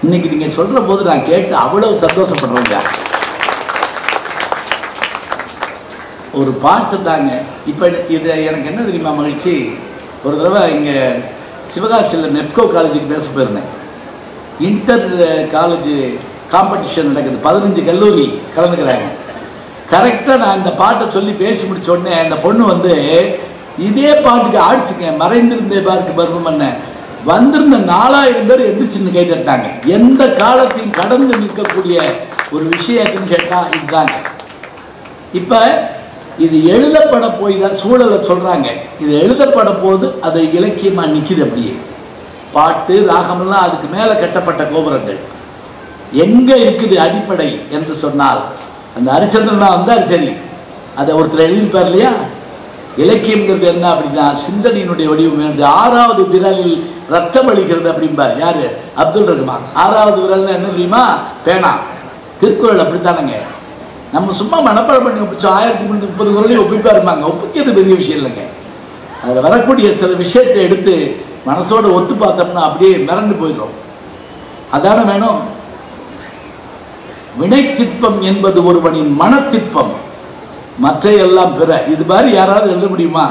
[SPEAKER 1] இன்னைக்கு நீங்கள் சொல்கிற போது நான் கேட்டு அவ்வளவு சந்தோஷப்படுறேங்க. ஒரு பாட்டு தாங்க. இப்போ இது எனக்கு என்ன தெரியுமா மகிழ்ச்சி, ஒரு தடவை இங்கே சிவகாசியில் நெப்கோ காலேஜுக்கு பேச போயிருந்தேன். இன்டர் காலேஜ் காம்படிஷன் நடக்குது, 15 கல்லூரி கலந்துக்கிறாங்க. கரெக்டாக நான் இந்த பாட்டை சொல்லி பேசி முடிச்ச உடனே அந்த பொண்ணு வந்து இதே பாட்டுக்கு ஆடிச்சுங்க, மறைந்திருந்தே பார்க்க மர்மம் என்ன, வந்திருந்த 4000 பேர் எந்திரிச்சுன்னு கை தட்டாங்க. எந்த காலத்தையும் கடந்து நிற்கக்கூடிய ஒரு விஷயத்துன்னு கேட்டா இதுதாங்க. இப்ப இது எழுதப்பட போய் தான் சூழலை சொல்றாங்க. இது எழுதப்பட போது அது இலக்கியமா நிக்குது. அப்படியே பாட்டு ராகமெல்லாம் அதுக்கு மேல கட்டப்பட்ட கோபுரங்கள் எங்க இருக்குது அடிப்படை என்று சொன்னால், அந்த ஹரிச்சந்திரனா வந்தார் சரி, அதை ஒருத்தர் எழுதிப்பார் இல்லையா. இலக்கியம்ங்கிறது என்ன அப்படின்னா சிந்தனையினுடைய வடிவம். 6வது விரலில் ரத்தம் அளிக்கிறது அப்படிம்பார் யாரு? அப்துல் ரஹ்மான். 6வது விரல் என்ன தெரியுமா? பேனா. திருக்குறள் அப்படித்தானுங்க. நம்ம சும்மா மனப்பாடம் பண்ணி ஒப்பிச்சோம். 1330 குரலையும் ஒப்பிப்பா இருப்பாங்க. ஒப்பிக்கிறது பெரிய விஷயம் இல்லைங்க. அதில் வரக்கூடிய சில விஷயத்தை எடுத்து மனசோட ஒத்து பார்த்தோம்னா அப்படியே மிரண்டு போயிடும். அதான வேணும். வினைத்திற்பம் என்பது ஒருவனின் மனத்திற்பம், மற்ற எல்லாம் பிற. இது மாதிரி யாராவது எழுத முடியுமா?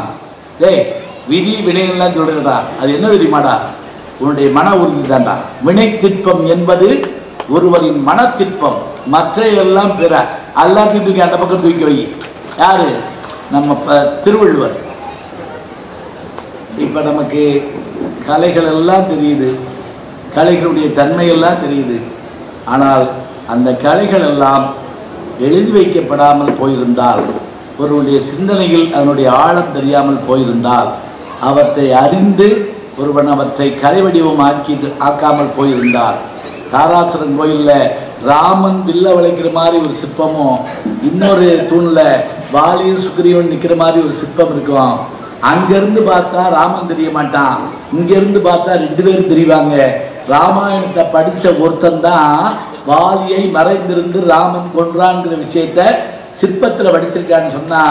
[SPEAKER 1] டேய் விதி வினையெல்லாம் சொல்றதா, அது என்ன தெரியுமாடா? உன்னுடைய மன உறுதி தான்டா. வினைத்திற்பம் என்பது ஒருவரின் மனத்திற்பம், மற்ற எல்லாம் பிற. எல்லாத்தையும் தூக்கி அந்த பக்கம் தூக்கி வை. யாரு? நம்ம திருவள்ளுவர். இப்ப நமக்கு கலைகள் எல்லாம் தெரியுது, கலைகளுடைய தன்மையெல்லாம் தெரியுது. ஆனால் அந்த கலைகள் எல்லாம் எழுதி வைக்கப்படாமல் போயிருந்தால், ஒருவருடைய சிந்தனையில் அதனுடைய ஆழம் தெரியாமல் போயிருந்தால், அவற்றை அறிந்து ஒருவன் அவற்றை கலை வடிவம் ஆக்காமல் போயிருந்தால், தாராசுரன் கோயிலில் ராமன் வில்ல வளைக்கிற மாதிரி ஒரு சிற்பமும், இன்னொரு தூணில் வாலியும் சுக்ரீவன் நிற்கிற மாதிரி ஒரு சிற்பம் இருக்கும். அங்கிருந்து பார்த்தா ராமன் தெரிய மாட்டான், இங்கிருந்து பார்த்தா 2 பேரும் தெரிவாங்க. ராமாயணத்தை படித்த ஒருத்தன் தான் வாலியை மறைந்திருந்து ராமன் கொன்றான்ங்கிற விஷயத்த சிற்பத்தில் படிச்சிருக்கான்னு சொன்னா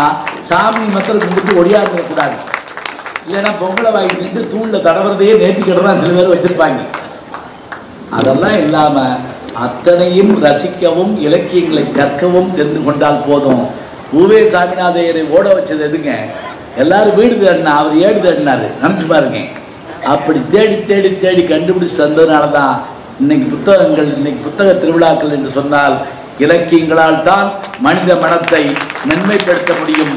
[SPEAKER 1] சாமி மக்கள் கும்பிட்டு ஒடியாந்துடக்கூடாது. இல்லைன்னா பொங்கலை வாங்கிட்டு தூணில் தடவுறதையே நேர்த்திக்கிட்டு சில பேர் வச்சிருப்பாங்க. அதெல்லாம் இல்லாம அத்தனையும் ரசிக்கவும் இலக்கியங்களை கற்கவும் தெரிந்து கொண்டால் போதும். ஊவே சாமிநாதையரை ஓட வச்சது எதுங்க? எல்லாரும் வீடு தேடினா, அவர் ஏடு தேடினாரு. நினைச்சு பாருங்க. அப்படி தேடி தேடி தேடி கண்டுபிடிச்சு தந்ததுனாலதான் இன்னைக்கு புத்தகங்கள், இன்னைக்கு புத்தக திருவிழாக்கள் என்று சொன்னால் இலக்கியங்களால் தான் மனித மனத்தை மென்மைப்படுத்த முடியும்.